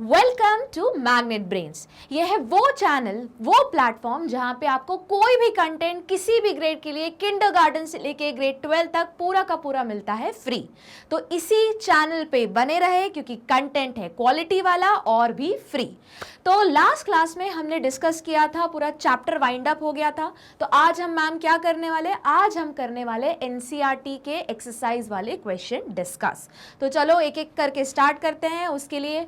Welcome to magnet brains. ये है वो चैनल, वो प्लेटफॉर्म जहां पे आपको कोई भी कंटेंट किसी भी ग्रेड के लिए किंडरगार्टन से लेके ग्रेड 12 तक पूरा का पूरा मिलता है फ्री। तो इसी चैनल पे बने रहे क्योंकि कंटेंट है क्वालिटी वाला और भी फ्री। तो लास्ट क्लास में हमने डिस्कस किया था, पूरा चैप्टर वाइंड अप हो गया था। तो आज हम मैम क्या करने वाले, आज हम करने वाले एनसीईआरटी के एक्सरसाइज वाले क्वेश्चन डिस्कस। तो चलो एक एक करके स्टार्ट करते हैं। उसके लिए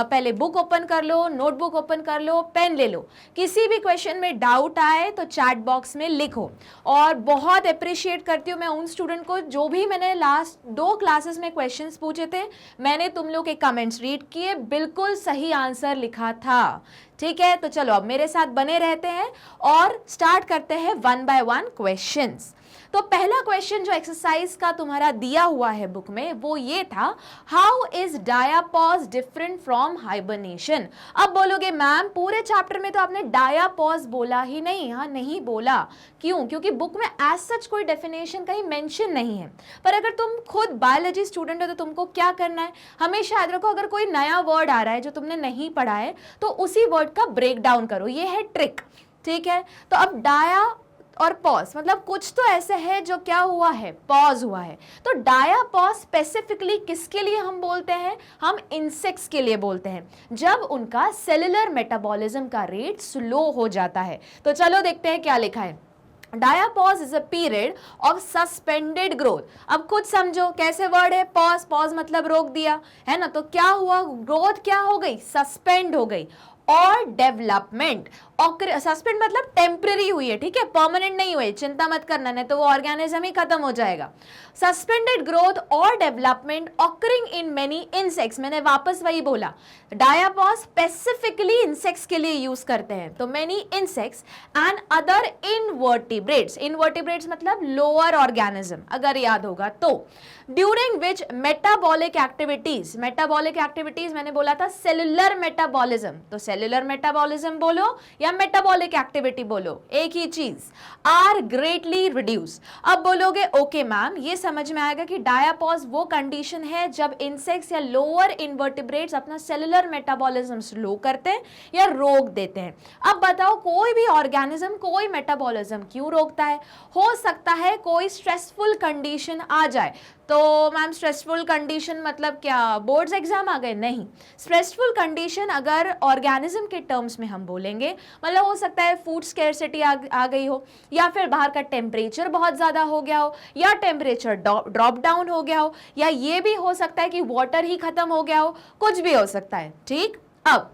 पहले बुक ओपन कर लो, नोटबुक ओपन कर लो, पेन ले लो। किसी भी क्वेश्चन में डाउट आए तो चैट बॉक्स में लिखो। और बहुत अप्रिशिएट करती हूँ मैं उन स्टूडेंट को जो भी मैंने लास्ट 2 क्लासेस में क्वेश्चंस पूछे थे, मैंने तुम लोग के कमेंट्स रीड किए, बिल्कुल सही आंसर लिखा था। ठीक है, तो चलो अब मेरे साथ बने रहते हैं और स्टार्ट करते हैं 1 बाय 1 क्वेश्चंस। तो पहला क्वेश्चन जो एक्सरसाइज का तुम्हारा दिया हुआ है बुक में वो ये था, how is diapause different from hibernation. अब बोलोगे मैम पूरे चैप्टर में तो आपने डायापॉज बोला ही नहीं। हाँ, नहीं बोला। क्यों? क्योंकि बुक में एज सच कोई डेफिनेशन कहीं मेंशन नहीं है। पर अगर तुम खुद बायोलॉजी स्टूडेंट हो तो तुमको क्या करना है, हमेशा याद रखो, अगर कोई नया वर्ड आ रहा है जो तुमने नहीं पढ़ा है तो उसी वर्ड का ब्रेक डाउन करो। ये है ट्रिक। ठीक है, तो अब डाया और पॉज मतलब कुछ तो ऐसे है जो क्या हुआ है, पॉज हुआ है। तो डायापॉज स्पेसिफिकली किसके लिए हम बोलते हैं, हम इंसेक्ट्स के लिए बोलते हैं जब उनका सेलुलर मेटाबॉलिज्म का रेट स्लो हो जाता है। तो चलो देखते हैं क्या लिखा है। Diapause is a period of suspended growth. अब खुद समझो कैसे वर्ड है, पॉज, पॉज मतलब रोक दिया है ना। तो क्या हुआ, ग्रोथ क्या हो गई, सस्पेंड हो गई। और डेवलपमेंट, सस्पेंड मतलब टेम्पररी हुई है, ठीक है, परमानेंट नहीं हुई। चिंता मत करना, नहीं तो वो ऑर्गेनिज्म ही खत्म हो जाएगा। सस्पेंडेड ग्रोथ और development occurring in many insects. मैंने वापस वही बोला, डायापॉज स्पेसिफिकली इंसेक्ट्स के लिए यूज करते हैं। तो many insects and other invertebrates, invertebrates मतलब लोअर ऑर्गेनिज्म, अगर याद होगा तो। During which metabolic activities, metabolic activities मैंने बोला था सेलुलर मेटाबॉलिज्म, तो सेलुलर मेटाबॉलिज्म बोलो या मेटाबॉलिक एक्टिविटी बोलो, एक ही चीज, आर ग्रेटली रिड्यूस। अब बोलोगे ओके मैम ये समझ में आएगा कि डायापॉज वो कंडीशन है जब इंसेक्ट्स या लोअर इनवर्टिब्रेट्स अपना सेलुलर मेटाबॉलिज्म स्लो करते हैं या रोक देते हैं। अब बताओ कोई भी ऑर्गेनिज्म कोई मेटाबॉलिज्म क्यों रोकता है। हो सकता है कोई स्ट्रेसफुल कंडीशन आ जाए। तो मैम स्ट्रेसफुल कंडीशन मतलब क्या, बोर्ड्स एग्जाम आ गए? नहीं, स्ट्रेसफुल कंडीशन अगर ऑर्गेनिज्म के टर्म्स में हम बोलेंगे मतलब हो सकता है फूड स्केर्सिटी आ गई हो, या फिर बाहर का टेम्परेचर बहुत ज़्यादा हो गया हो, या टेम्परेचर ड्रॉप डाउन हो गया हो, या ये भी हो सकता है कि वाटर ही खत्म हो गया हो, कुछ भी हो सकता है। ठीक, अब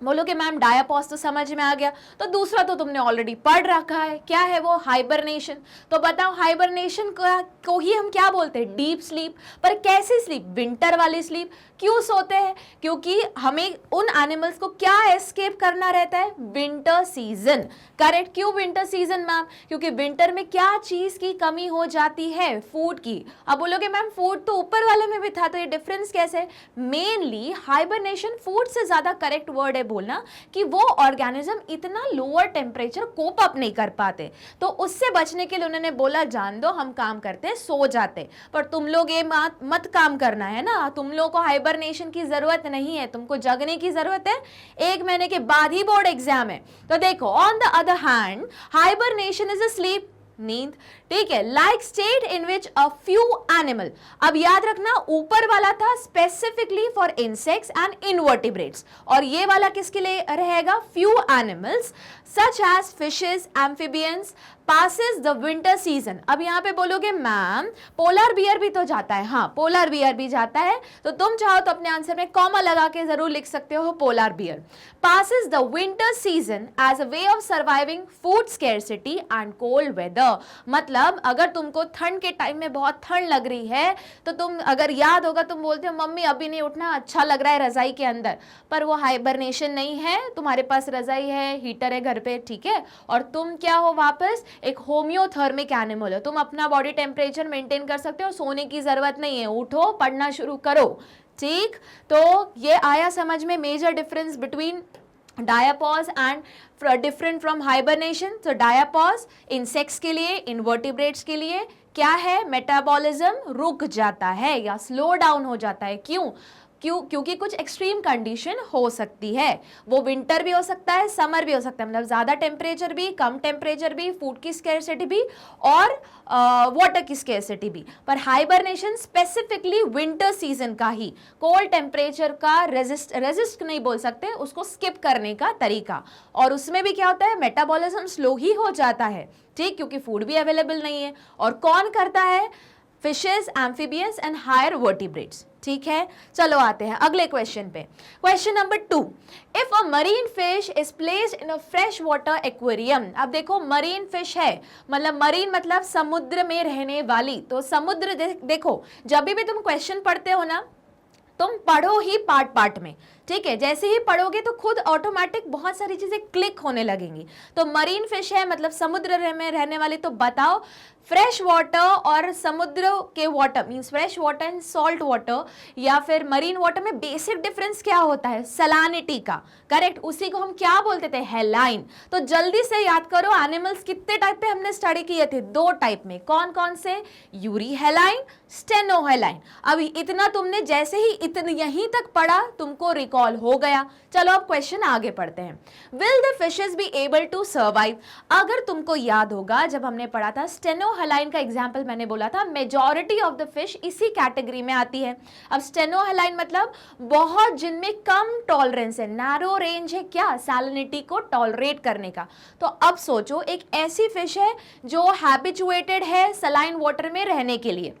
बोलोगे मैम डायापॉज तो समझ में आ गया, तो दूसरा तो तुमने ऑलरेडी पढ़ रखा है, क्या है वो, हाइबरनेशन। तो बताओ हाइबरनेशन को ही हम क्या बोलते हैं, डीप स्लीप। पर कैसी स्लीप, विंटर वाली स्लीप। क्यों सोते हैं, क्योंकि हमें उन एनिमल्स को क्या एस्केप करना रहता है, विंटर सीजन। करेक्ट, क्यों विंटर सीजन मैम, क्योंकि विंटर में क्या चीज की कमी हो जाती है, फूड की। अब बोलोगे मैम फूड तो ऊपर वाले में भी था, तो ये डिफरेंस कैसे। मेनली हाइबरनेशन फूड से ज्यादा करेक्ट वर्ड है बोलना कि वो ऑर्गेनिज्म इतना लोअर टेम्परेचर कोप अप नहीं कर पाते, तो उससे बचने के लिए उन्होंने बोला जान दो हम काम करते हैं, सो जाते। पर तुम लोग ये मत काम करना है ना, तुम लोग को हाइबरनेशन की जरूरत नहीं है, तुमको जगने की जरूरत है। 1 महीने के बाद ही बोर्ड एग्जाम है। तो देखो, on the other hand hibernation is a sleep, नींद, ठीक है, like state in which a few animal. अब याद रखना ऊपर वाला था specifically for insects and invertebrates, और ये वाला किसके लिए रहेगा, few animals such as fishes, amphibians passes the winter season। अब यहाँ पे बोलोगे मैम पोलर बियर भी तो जाता है। हाँ, पोलर बियर भी जाता है, तो तुम चाहो तो अपने आंसर में कॉमा लगा के जरूर लिख सकते हो, polar bear passes the winter season as a way of surviving food scarcity and cold weather। मतलब अगर तुमको ठंड के टाइम में बहुत ठंड लग रही है तो तुम, अगर याद होगा, तुम बोलते हो मम्मी अभी नहीं उठना, अच्छा लग रहा है रजाई के अंदर, पर वो हाइबरनेशन नहीं है, तुम्हारे पास रजाई है, हीटर है घर पे, ठीक है, और तुम क्या हो, वापस एक होम्योथर्मिक एनिमल हो, तुम अपना बॉडी टेम्परेचर मेंटेन कर सकते हो, सोने की जरूरत नहीं है, उठो पढ़ना शुरू करो। ठीक, तो ये आया समझ में major difference between diapause and different from hibernation. तो डायापॉज इंसेक्ट्स के लिए, इनवर्टिब्रेट्स के लिए क्या है, मेटाबॉलिज्म रुक जाता है या स्लो डाउन हो जाता है। क्यों, क्योंकि कुछ एक्सट्रीम कंडीशन हो सकती है, वो विंटर भी हो सकता है, समर भी हो सकता है, मतलब ज्यादा टेम्परेचर भी, कम टेम्परेचर भी, फूड की स्कैरसिटी भी और वाटर की स्कैरसिटी भी। पर हाइबरनेशन स्पेसिफिकली विंटर सीजन का ही, कोल्ड टेम्परेचर का रेजिस्ट नहीं बोल सकते, उसको स्किप करने का तरीका। और उसमें भी क्या होता है, मेटाबॉलिज्म स्लो ही हो जाता है, ठीक, क्योंकि फूड भी अवेलेबल नहीं है। और कौन करता है, fishes, amphibians and higher vertebrates, ठीक है। चलो आते हैं अगले क्वेश्चन पे। Question number 2, if a marine fish is placed in a fresh water aquarium. अब देखो मरीन फिश है, मतलब मरीन मतलब समुद्र में रहने वाली, तो समुद्र देखो जब भी तुम क्वेश्चन पढ़ते हो ना, तुम पढ़ो ही पार्ट पार्ट में, ठीक है। जैसे ही पढ़ोगे तो खुद ऑटोमेटिक बहुत सारी चीजें क्लिक होने लगेंगी। तो मरीन फिश है मतलब समुद्र में रहने वाली, तो बताओ फ्रेश वाटर और समुद्र के water means fresh water and salt water या फिर मरीन वाटर में बेसिक डिफरेंस क्या होता है, सलानिटी का, करेक्ट। उसी को हम क्या बोलते थे, हेलाइन। तो जल्दी से याद करो, एनिमल्स कितने टाइप पे हमने स्टडी किए थे, 2 टाइप में, कौन कौन से, यूरी हेलाइन, स्टेनो हेलाइन। अब इतना तुमने जैसे ही इतने यहीं तक पढ़ा तुमको रिकॉल हो गया। चलो अब क्वेश्चन आगे पढ़ते हैं। Will the fishes be able to survive. अगर तुमको याद होगा जब हमने पढ़ा था स्टेनो हेलाइन का एग्जाम्पल, मैंने बोला था मेजॉरिटी ऑफ द फिश इसी कैटेगरी में आती है। अब स्टेनो हेलाइन मतलब बहुत जिनमें कम टॉलरेंस है, नैरो रेंज है क्या, सैलिनिटी को टॉलरेट करने का। तो अब सोचो एक ऐसी फिश है जो हैबिचुएटेड है सलाइन वाटर में रहने के लिए।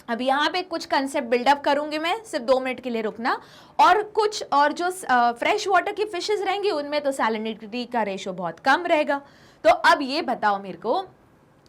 अब यहाँ पे कुछ कंसेप्ट बिल्डअप करूंगी मैं, सिर्फ 2 मिनट के लिए रुकना। और कुछ और जो फ्रेश वाटर की फिशेस रहेंगी उनमें तो सैलिनिटी का रेशो बहुत कम रहेगा। तो अब ये बताओ मेरे को,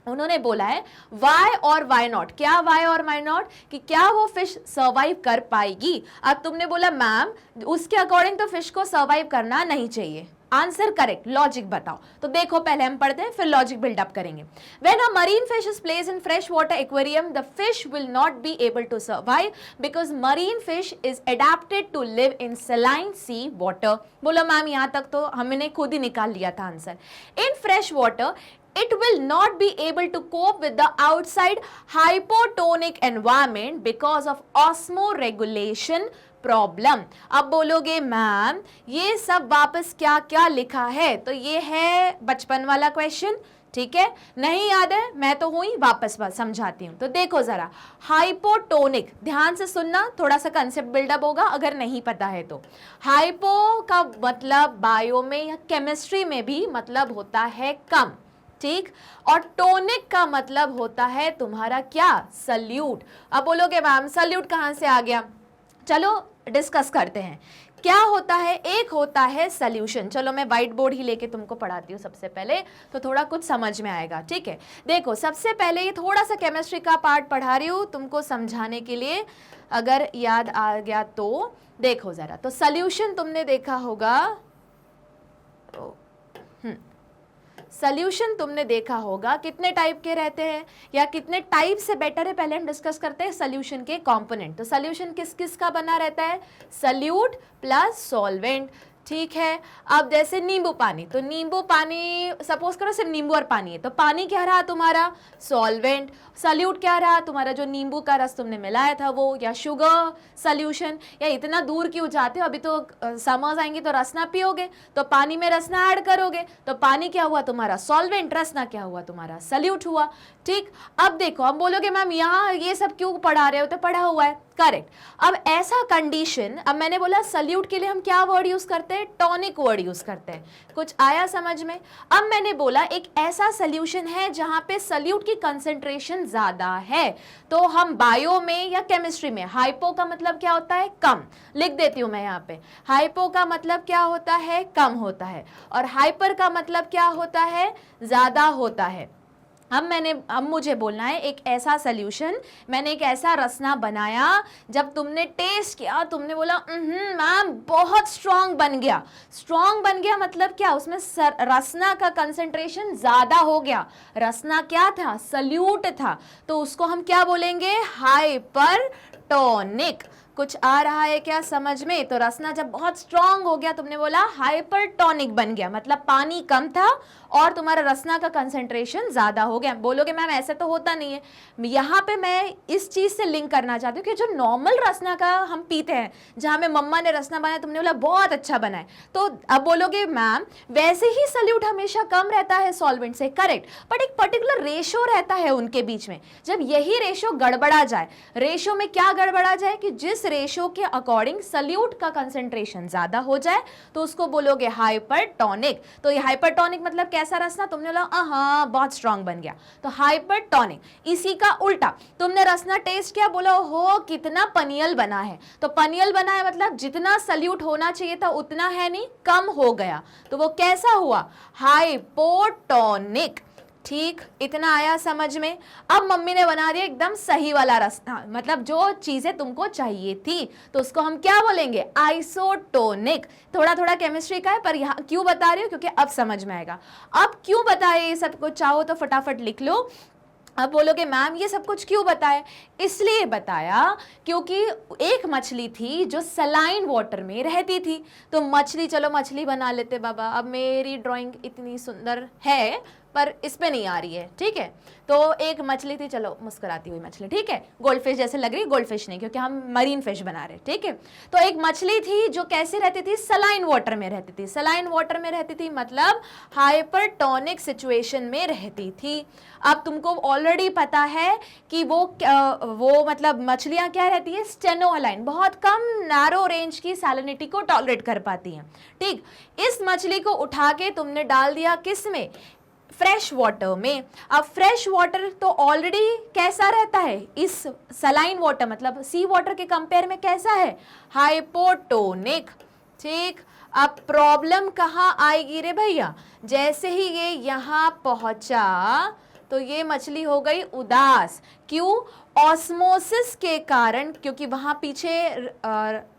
उन्होंने बोला है वाई और वाई नॉट, क्या वाई और वाई नॉट, कि क्या वो फिश सर्वाइव कर पाएगी। अब तुमने बोला मैम उसके अकॉर्डिंग तो फिश को सर्वाइव करना नहीं चाहिए, आंसर करेक्ट, लॉजिक बताओ। तो देखो पहले हम पढ़ते हैं फिर लॉजिक बिल्डअप करेंगे। When a marine fish is placed in fresh water aquarium the fish will not be able to survive because marine fish is adapted to live in saline sea water. बोलो ma'am यहाँ तक तो हमने खुद ही निकाल लिया था answer. In fresh water it will not be able to cope with the outside hypotonic environment because of osmoregulation problem. अब बोलोगे मैम ये सब वापस क्या क्या लिखा है, तो ये है बचपन वाला क्वेश्चन, ठीक है, नहीं याद है मैं तो हुई वापस समझाती हूं। तो देखो जरा, हाइपोटोनिक, ध्यान से सुनना, थोड़ा सा कंसेप्ट बिल्डअप होगा अगर नहीं पता है तो। हाइपो का मतलब बायो में या केमिस्ट्री में भी मतलब होता है कम, ठीक, और टोनिक का मतलब होता है तुम्हारा क्या, सल्यूट। अब बोलोगे मैम सल्यूट कहां से आ गया, चलो डिस्कस करते हैं। क्या होता है, एक होता है सॉल्यूशन, चलो मैं व्हाइट बोर्ड ही लेके तुमको पढ़ाती हूँ सबसे पहले, तो थोड़ा कुछ समझ में आएगा, ठीक है। देखो सबसे पहले ये थोड़ा सा केमिस्ट्री का पार्ट पढ़ा रही हूँ तुमको समझाने के लिए, अगर याद आ गया तो देखो जरा। तो सॉल्यूशन तुमने देखा होगा, सॉल्यूशन तुमने देखा होगा कितने टाइप के रहते हैं, या कितने टाइप से बेटर है पहले हम डिस्कस करते हैं सॉल्यूशन के कंपोनेंट। तो सॉल्यूशन किस किस का बना रहता है, सॉल्यूट प्लस सॉल्वेंट, ठीक है। अब जैसे नींबू पानी, तो नींबू पानी सपोज करो सिर्फ नींबू और पानी है, तो पानी क्या रहा तुम्हारा, सॉल्वेंट। सॉल्यूट क्या रहा तुम्हारा, जो नींबू का रस तुमने मिलाया था वो, या शुगर सॉल्यूशन। या इतना दूर क्यों जाते हो, अभी तो समर्स आएंगी तो रसना पियोगे, तो पानी में रसना ऐड करोगे, तो पानी क्या हुआ तुम्हारा सॉल्वेंट, रसना क्या हुआ तुम्हारा सॉल्यूट हुआ, ठीक। अब देखो हम बोलोगे मैम यहाँ ये सब क्यों पढ़ा रहे हो, तो पढ़ा हुआ है, करेक्ट। अब ऐसा कंडीशन, अब मैंने बोला सॉल्यूट के लिए हम क्या वर्ड यूज करते हैं, टॉनिक वर्ड यूज करते हैं, कुछ आया समझ में। अब मैंने बोला एक ऐसा सॉल्यूशन है जहां पे सॉल्यूट की कंसंट्रेशन ज्यादा है, तो हम बायो में या केमिस्ट्री में, हाइपो का मतलब क्या होता है, कम, लिख देती हूं मैं यहाँ पे, हाइपो का मतलब क्या होता है, कम होता है, और हाइपर का मतलब क्या होता है, ज्यादा होता है। अब मुझे बोलना है एक ऐसा सॉल्यूशन, मैंने एक ऐसा रसना बनाया, जब तुमने टेस्ट किया तुमने बोला मैम बहुत स्ट्रांग बन गया। स्ट्रांग बन गया मतलब क्या, उसमें रसना का कंसंट्रेशन ज्यादा हो गया, रसना क्या था, सॉल्यूट था, तो उसको हम क्या बोलेंगे, हाइपरटोनिक। कुछ आ रहा है क्या समझ में? तो रसना जब बहुत स्ट्रांग हो गया, तुमने बोला हाइपरटोनिक बन गया, मतलब पानी कम था और तुम्हारा रसना का कंसंट्रेशन ज्यादा हो गया। बोलोगे मैम ऐसा तो होता नहीं है। यहाँ पे मैं इस चीज से लिंक करना चाहती हूँ कि जो नॉर्मल रसना का हम पीते हैं, जहाँ में मम्मा ने रसना बनाया, तुमने बोला बहुत अच्छा बना है, तो अब बोलोगे मैम वैसे ही सल्यूट हमेशा कम रहता है सॉल्वेंट से, करेक्ट, बट एक पर्टिकुलर रेशो रहता है उनके बीच में। जब यही रेशो गड़बड़ा जाए, रेशो में क्या गड़बड़ा जाए कि जिस रेशो के अकॉर्डिंग सल्यूट का कंसंट्रेशन ज्यादा हो जाए तो उसको बोलोगे हाइपरटोनिक। तो ये हाइपरटोनिक मतलब कैसा रसना? तुमने बोला हाँ बहुत स्ट्रांग बन गया, तो हाइपरटोनिक। इसी का उल्टा, तुमने रसना टेस्ट किया, बोला हो कितना पनियल बना है, तो पनियल बना है मतलब जितना सल्यूट होना चाहिए था उतना है नहीं, कम हो गया, तो वो कैसा हुआ? हाइपोटोनिक। ठीक, इतना आया समझ में? अब मम्मी ने बना दिया एकदम सही वाला रसना, मतलब जो चीजें तुमको चाहिए थी, तो उसको हम क्या बोलेंगे? आइसोटोनिक। थोड़ा थोड़ा केमिस्ट्री का है, पर यहाँ क्यों बता रही हूँ क्योंकि अब समझ में आएगा। अब क्यों बताए ये सब कुछ, चाहो तो फटाफट लिख लो। अब बोलोगे मैम ये सब कुछ क्यों बताया? इसलिए बताया क्योंकि एक मछली थी जो सलाइन वाटर में रहती थी, तो मछली, चलो मछली बना लेते बाबा। अब मेरी ड्राइंग इतनी सुंदर है पर इस पे नहीं आ रही है, ठीक है। तो एक मछली थी, चलो मुस्कुराती हुई मछली, ठीक है, गोल्डफिश जैसे लग रही है, गोल्डफिश नहीं क्योंकि हम मरीन फिश बना रहे हैं, ठीक है। तो एक मछली थी जो कैसे रहती थी? सलाइन वाटर में रहती थी। सलाइन वाटर में रहती थी मतलब हाइपरटोनिक सिचुएशन में रहती थी। अब तुमको ऑलरेडी पता है कि वो मतलब मछलियां क्या रहती है? स्टेनोअलाइन, बहुत कम नैरो रेंज की सैलिनिटी को टॉलरेट कर पाती हैं, ठीक। इस मछली को उठा के तुमने डाल दिया किस में? फ्रेश वाटर में। अब फ्रेश वाटर तो ऑलरेडी कैसा रहता है? इस सलाइन वाटर मतलब सी वाटर के कंपेयर में कैसा है? हाइपोटोनिक, ठीक। अब प्रॉब्लम कहाँ आएगी रे भैया? जैसे ही ये यहाँ पहुंचा तो ये मछली हो गई उदास। क्यों? ऑस्मोसिस के कारण, क्योंकि वहां पीछे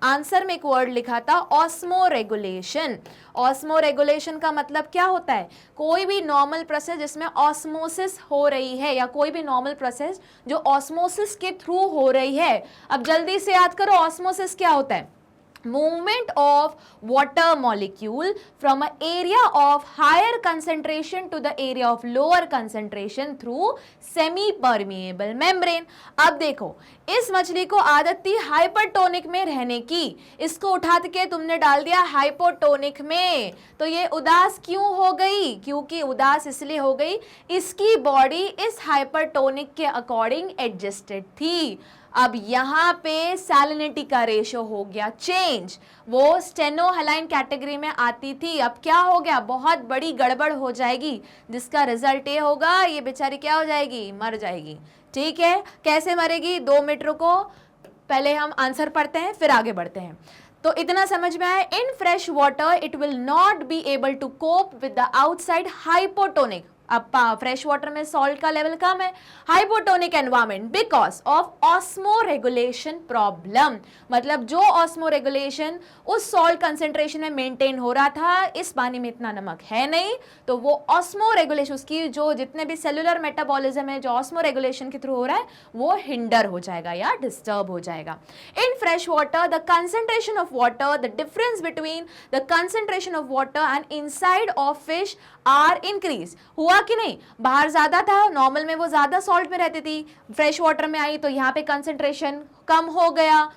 आंसर में एक वर्ड लिखा था ऑस्मो रेगुलेशन। ऑस्मो रेगुलेशन का मतलब क्या होता है? कोई भी नॉर्मल प्रोसेस जिसमें ऑस्मोसिस हो रही है, या कोई भी नॉर्मल प्रोसेस जो ऑस्मोसिस के थ्रू हो रही है। अब जल्दी से याद करो, ऑस्मोसिस क्या होता है? movement of water molecule from an area of higher concentration to the area of lower concentration through semi permeable membrane। अब देखो, इस मछली को आदत थी हाइपरटोनिक में रहने की, इसको उठा के तुमने डाल दिया हाइपोटोनिक में, तो ये उदास क्यों हो गई? क्योंकि उदास इसलिए हो गई, इसकी बॉडी इस हाइपरटोनिक के अकॉर्डिंग एडजस्टेड थी। अब यहाँ पे सैलिनिटी का रेशो हो गया चेंज, वो स्टेनोहलाइन कैटेगरी में आती थी, अब क्या हो गया? बहुत बड़ी गड़बड़ हो जाएगी, जिसका रिजल्ट ये होगा, ये बेचारी क्या हो जाएगी? मर जाएगी, ठीक है। कैसे मरेगी? 2 मिनट रुको, पहले हम आंसर पढ़ते हैं फिर आगे बढ़ते हैं। तो इतना समझ में आया, in fresh water it will not be able to cope with the outside hypotonic. अब फ्रेश वाटर में सॉल्ट का लेवल कम है, hypotonic environment, because of osmoregulation problem. मतलब जो ऑस्मो रेगुलेशन उस सॉल्ट कंसेंट्रेशन में मेंटेन हो रहा था, इस पानी में इतना नमक है नहीं, तो वो ऑस्मो रेगुलेशन, उसकी जो जितने भी सेलुलर मेटाबॉलिज्म है जो ऑस्मो रेगुलेशन के थ्रू हो रहा है, वो हिंडर हो जाएगा या डिस्टर्ब हो जाएगा। In fresh water the concentration of water, the difference between the concentration of water and inside of fish are increase. हुआ कि नहीं? बाहर ज्यादा था, नॉर्मल में वो ज्यादा सॉल्ट में रहती थी, फ्रेश वाटर में आई तो यहाँ पे कंसेंट्रेशन कम हो गया,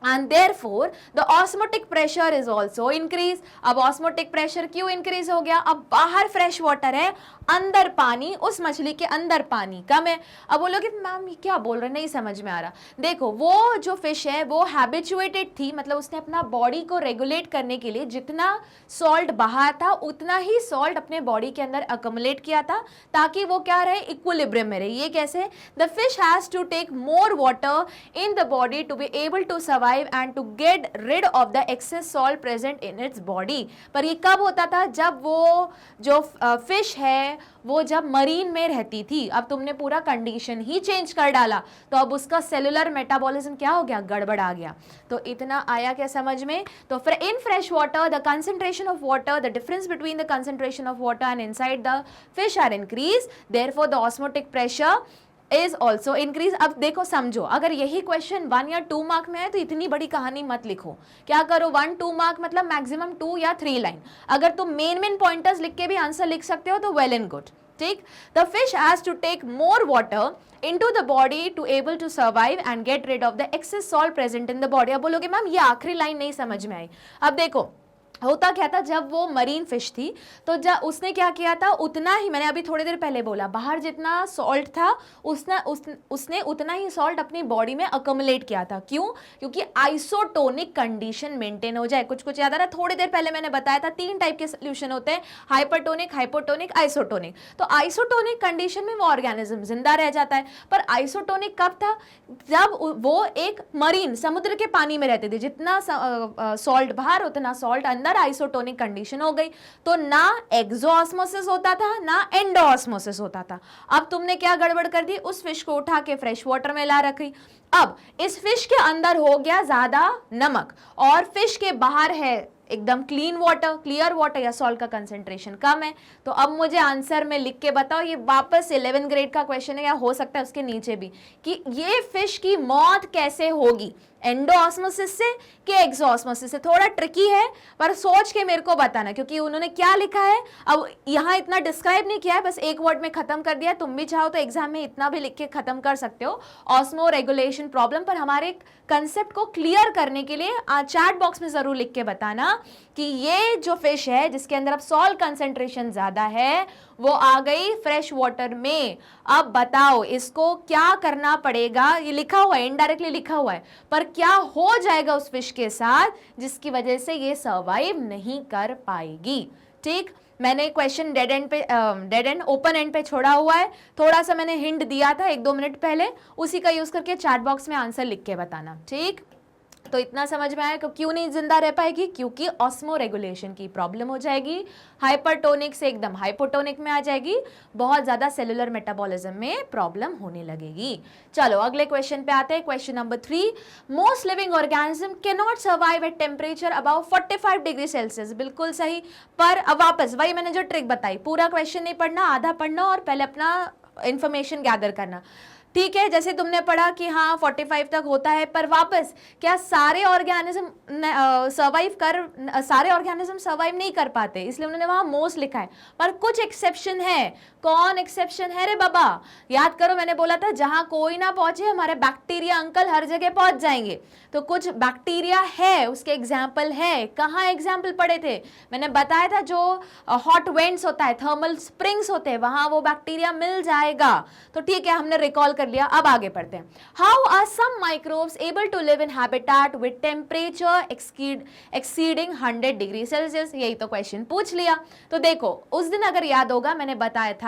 and therefore the osmotic pressure is also increase। अब osmotic pressure क्यों increase हो गया? अब बाहर फ्रेश वाटर है, अंदर पानी, उस मछली के अंदर पानी कम है। अब बोलोगे मैम ये क्या बोल रहे, नहीं समझ में आ रहा। देखो, वो जो फिश है वो हैबिचुएटेड थी, मतलब उसने अपना बॉडी को रेगुलेट करने के लिए जितना सॉल्ट बाहर था उतना ही सॉल्ट अपने बॉडी के अंदर अकोमुलेट किया था, ताकि वो क्या रहे? इक्विलिब्रियम में रहे। ये कैसे? The fish has to take more water in the body to be able to survive and to get rid of the excess salt present in its body. पर ये कब होता था? जब वो जो फिश है वो जब मरीन में रहती थी। अब तुमने पूरा कंडीशन ही चेंज कर डाला, तो अब उसका सेलुलर मेटाबॉलिज्म क्या हो गया? गड़बड़ आ गया। तो इतना आया क्या समझ में? तो in fresh water the concentration of water, the difference between the concentration of water and inside the fish are increase, therefore the osmotic pressure is also increase. अब देखो समझो, अगर यही क्वेश्चन 1 या 2 मार्क में है तो इतनी बड़ी कहानी मत लिखो, क्या करो 1-2 मार्क मतलब मैक्सिमम 2 या 3 लाइन। अगर तुम मेन पॉइंटर्स लिख के भी आंसर लिख सकते हो तो वेल एंड गुड, ठीक। The fish has to take more water into the body to able to survive and get rid of the excess salt present in the body। अब बोलोगे मैम ये आखिरी लाइन नहीं समझ में आई। अब देखो होता क्या था, जब वो मरीन फिश थी तो जब उसने क्या किया था, उतना ही, मैंने अभी थोड़ी देर पहले बोला, बाहर जितना सॉल्ट था उसने उतना ही सॉल्ट अपनी बॉडी में अकोमुलेट किया था। क्यों? क्योंकि आइसोटोनिक कंडीशन मेंटेन हो जाए। कुछ कुछ याद आ रहा है? थोड़ी देर पहले मैंने बताया था 3 टाइप के सोल्यूशन होते हैं, हाइपरटोनिक, हाइपोटोनिक, आइसोटोनिक। तो आइसोटोनिक कंडीशन में वो ऑर्गेनिज्म जिंदा रह जाता है। पर आइसोटोनिक कब था? जब वो एक मरीन समुद्र के पानी में रहते थे, जितना सॉल्ट बाहर उतना सॉल्ट अंदर, आइसोटोनिक कंडीशन हो गई। तो ना एक्सोऑस्मोसिस होता था ना एंडोऑस्मोसिस होता था। अब तुमने क्या गड़बड़ कर दी, उस फिश को उठा के फ्रेश वाटर में ला रखी। अब इस फिश के अंदर हो गया ज्यादा नमक और फिश के बाहर है एकदम क्लीन वाटर, क्लियर वाटर या सॉल्ट का कंसेंट्रेशन कम है। तो अब मुझे आंसर में लिख के बताओ, ये वापस 11th ग्रेड का क्वेश्चन है या हो सकता है उसके नीचे भी, कि ये फिश की मौत कैसे होगी, एंडोऑस्मोसिस से कि एक्सोऑस्मोसिस से। थोड़ा ट्रिकी है पर सोच के मेरे को बताना, क्योंकि उन्होंने क्या लिखा है, अब यहाँ इतना डिस्क्राइब नहीं किया है, बस एक वर्ड में खत्म कर दिया। तुम भी चाहो तो एग्जाम में इतना भी लिख के खत्म कर सकते हो, ऑस्मो रेगुलेशन प्रॉब्लम। पर हमारे कंसेप्ट को क्लियर करने के लिए चैट बॉक्स में जरूर लिख के बताना कि ये जो फिश है जिसके अंदर अब सॉल्ट कंसेंट्रेशन ज्यादा है वो आ गई फ्रेश वाटर में। अब बताओ इसको क्या करना पड़ेगा, ये लिखा हुआ है, इनडायरेक्टली लिखा हुआ है, पर क्या हो जाएगा उस फिश के साथ जिसकी वजह से ये सर्वाइव नहीं कर पाएगी। ठीक, मैंने question dead and open and पे छोड़ा हुआ है, थोड़ा सा मैंने हिंट दिया था 1-2 मिनट पहले, उसी का यूज करके चैट बॉक्स में आंसर लिख के बताना। ठीक, तो इतना समझ में आया कि क्यों नहीं जिंदा रह पाएगी, क्योंकि ऑस्मो रेगुलेशन की प्रॉब्लम हो जाएगी, हाइपरटोनिक से एकदम हाइपोटोनिक में आ जाएगी, बहुत ज्यादा सेलुलर मेटाबॉलिज्म में प्रॉब्लम होने लगेगी। चलो अगले क्वेश्चन पे आते हैं, question number 3। Most living organism can not survive at temperature above 45 degree Celsius. बिल्कुल सही, पर अब वापस वही मैंने जो ट्रिक बताई, पूरा क्वेश्चन नहीं पढ़ना, आधा पढ़ना और पहले अपना इंफॉर्मेशन गैदर करना। ठीक है, जैसे तुमने पढ़ा कि हाँ 45 तक होता है, पर वापस क्या सारे ऑर्गेनिज्म सर्वाइव नहीं कर पाते, इसलिए उन्होंने वहां मोस्ट लिखा है, पर कुछ एक्सेप्शन है। कौन एक्सेप्शन है रे बाबा? याद करो, मैंने बोला था जहां कोई ना पहुंचे हमारे बैक्टीरिया अंकल हर जगह पहुंच जाएंगे। तो कुछ बैक्टीरिया है, उसके एग्जाम्पल है। कहाँ एग्जाम्पल पढ़े थे? मैंने बताया था जो हॉट वेंट्स होता है, थर्मल स्प्रिंग्स होते हैं, वहां वो बैक्टीरिया मिल जाएगा। तो ठीक है, हमने रिकॉल कर लिया। अब आगे पढ़ते हैं। How are some microbes able to live in habitat with temperature exceeding 100 degree Celsius? यही तो क्वेश्चन पूछ लिया। तो देखो उस दिन अगर याद होगा मैंने बताया था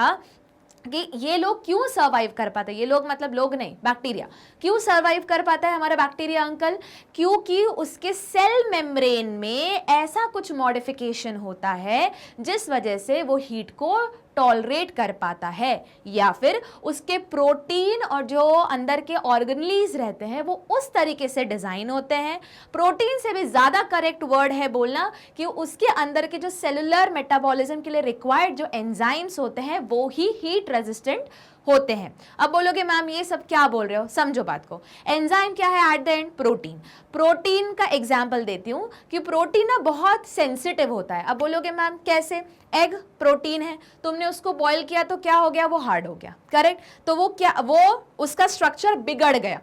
कि ये लोग क्यों सर्वाइव कर पाते हैं, ये लोग मतलब लोग नहीं, बैक्टीरिया क्यों सर्वाइव कर पाता है हमारा बैक्टीरिया अंकल? क्योंकि उसके सेल मेम्ब्रेन में ऐसा कुछ मॉडिफिकेशन होता है जिस वजह से वो हीट को टॉलरेट कर पाता है, या फिर उसके प्रोटीन और जो अंदर के ऑर्गेनेल्स रहते हैं वो उस तरीके से डिजाइन होते हैं। प्रोटीन से भी ज्यादा करेक्ट वर्ड है बोलना कि उसके अंदर के जो सेलुलर मेटाबॉलिज्म के लिए रिक्वायर्ड जो एंजाइम्स होते हैं वो ही हीट रेजिस्टेंट होते हैं। अब बोलोगे मैम ये सब क्या बोल रहे हो, समझो बात को। एंजाइम क्या है at the end? Protein. Protein का एग्जांपल देती हूं कि प्रोटीन ना बहुत सेंसिटिव होता है। अब बोलोगे मैम कैसे? एग प्रोटीन है, तुमने उसको बॉईल किया तो क्या हो गया? वो हार्ड हो गया, करेक्ट? तो वो उसका स्ट्रक्चर बिगड़ गया,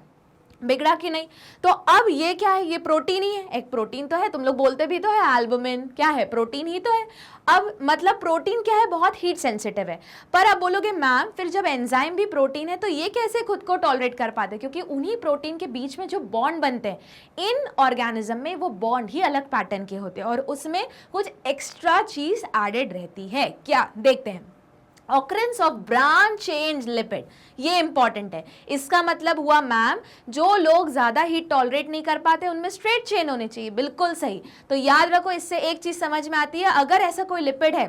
बिगड़ा कि नहीं? तो अब ये क्या है? ये प्रोटीन ही है, एक प्रोटीन तो है, तुम लोग बोलते भी तो है एल्बुमिन, क्या है? प्रोटीन ही तो है। अब मतलब प्रोटीन क्या है? बहुत हीट सेंसिटिव है। पर अब बोलोगे मैम फिर जब एंजाइम भी प्रोटीन है तो ये कैसे खुद को टॉलरेट कर पाते? क्योंकि उन्हीं प्रोटीन के बीच में जो बॉन्ड बनते हैं इन ऑर्गेनिज्म में वो बॉन्ड ही अलग पैटर्न के होते हैं और उसमें कुछ एक्स्ट्रा चीज एडेड रहती है। क्या? देखते हैं। Occurrence of branch change lipid, ये इंपॉर्टेंट है। इसका मतलब हुआ मैम जो लोग ज्यादा हीट टॉलरेट नहीं कर पाते उनमें स्ट्रेट चेन होने चाहिए। बिल्कुल सही। तो याद रखो, इससे एक चीज समझ में आती है, अगर ऐसा कोई लिपिड है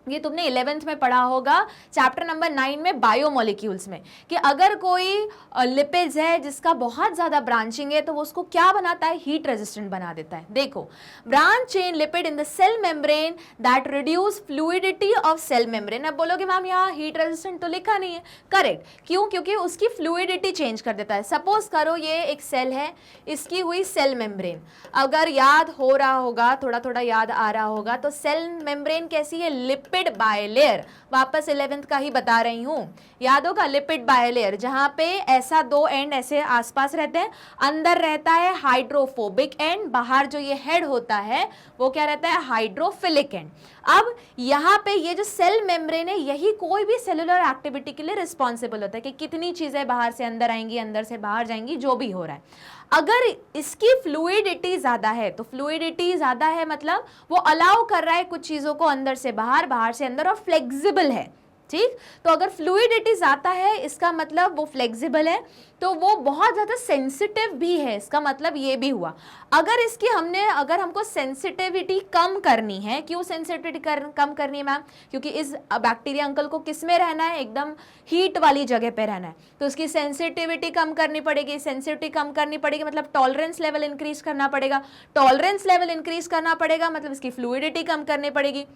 ये तुमने 11th में पढ़ा होगा चैप्टर नंबर 9 में बायोमोलिक्यूल्स में, कि अगर कोई लिपिड्स है जिसका बहुत ज्यादा ब्रांचिंग है तो वो उसको क्या बनाता है, हीट रेजिस्टेंट बना देता है। देखो, branch chain lipid in the cell membrane that reduce fluidity of cell membrane. अब बोलोगे मैम यहाँ हीट रेजिस्टेंट तो लिखा नहीं है। करेक्ट, क्यों? क्योंकि उसकी फ्लूइडिटी चेंज कर देता है। सपोज करो ये एक सेल है, इसकी हुई सेल मेम्ब्रेन, अगर याद हो रहा होगा, थोड़ा थोड़ा याद आ रहा होगा, तो सेल मेम्ब्रेन कैसी है, लिपिड बायलेयर। वापस 11th का ही बता रही हूं, याद होगा, लिपिड बायलेयर, जहां पे ऐसा दो एंड ऐसे आसपास रहते हैं, अंदर रहता है हाइड्रोफोबिक एंड, बाहर जो ये हेड होता है वो क्या रहता है, हाइड्रोफिलिक एंड। अब यहाँ पे ये जो सेल मेम्ब्रेन है, यही कोई भी सेलुलर एक्टिविटी के लिए रिस्पॉन्सिबल होता है कि कितनी चीजें बाहर से अंदर आएंगी, अंदर से बाहर जाएंगी, जो भी हो रहा है। अगर इसकी फ्लूइडिटी ज्यादा है, तो फ्लूइडिटी ज्यादा है मतलब वो अलाउ कर रहा है कुछ चीजों को अंदर से बाहर, बाहर से अंदर, और फ्लेक्सिबल है। ठीक, तो अगर फ्लूइडिटी ज्यादा है इसका मतलब वो फ्लेक्सिबल है, तो वो बहुत ज्यादा सेंसिटिव भी है, इसका मतलब ये भी हुआ। अगर हमको सेंसिटिविटी कम करनी है, क्यों सेंसिटिविटी कम करनी है मैम, क्योंकि इस बैक्टीरिया अंकल को किस में रहना है, एकदम हीट वाली जगह पे रहना है, तो उसकी सेंसिटिविटी कम करनी पड़ेगी। सेंसिटिविटी कम करनी पड़ेगी मतलब टॉलरेंस लेवल इंक्रीज करना पड़ेगा। टॉलरेंस लेवल इंक्रीज करना पड़ेगा मतलब इसकी फ्लूइडिटी कम करनी पड़ेगी।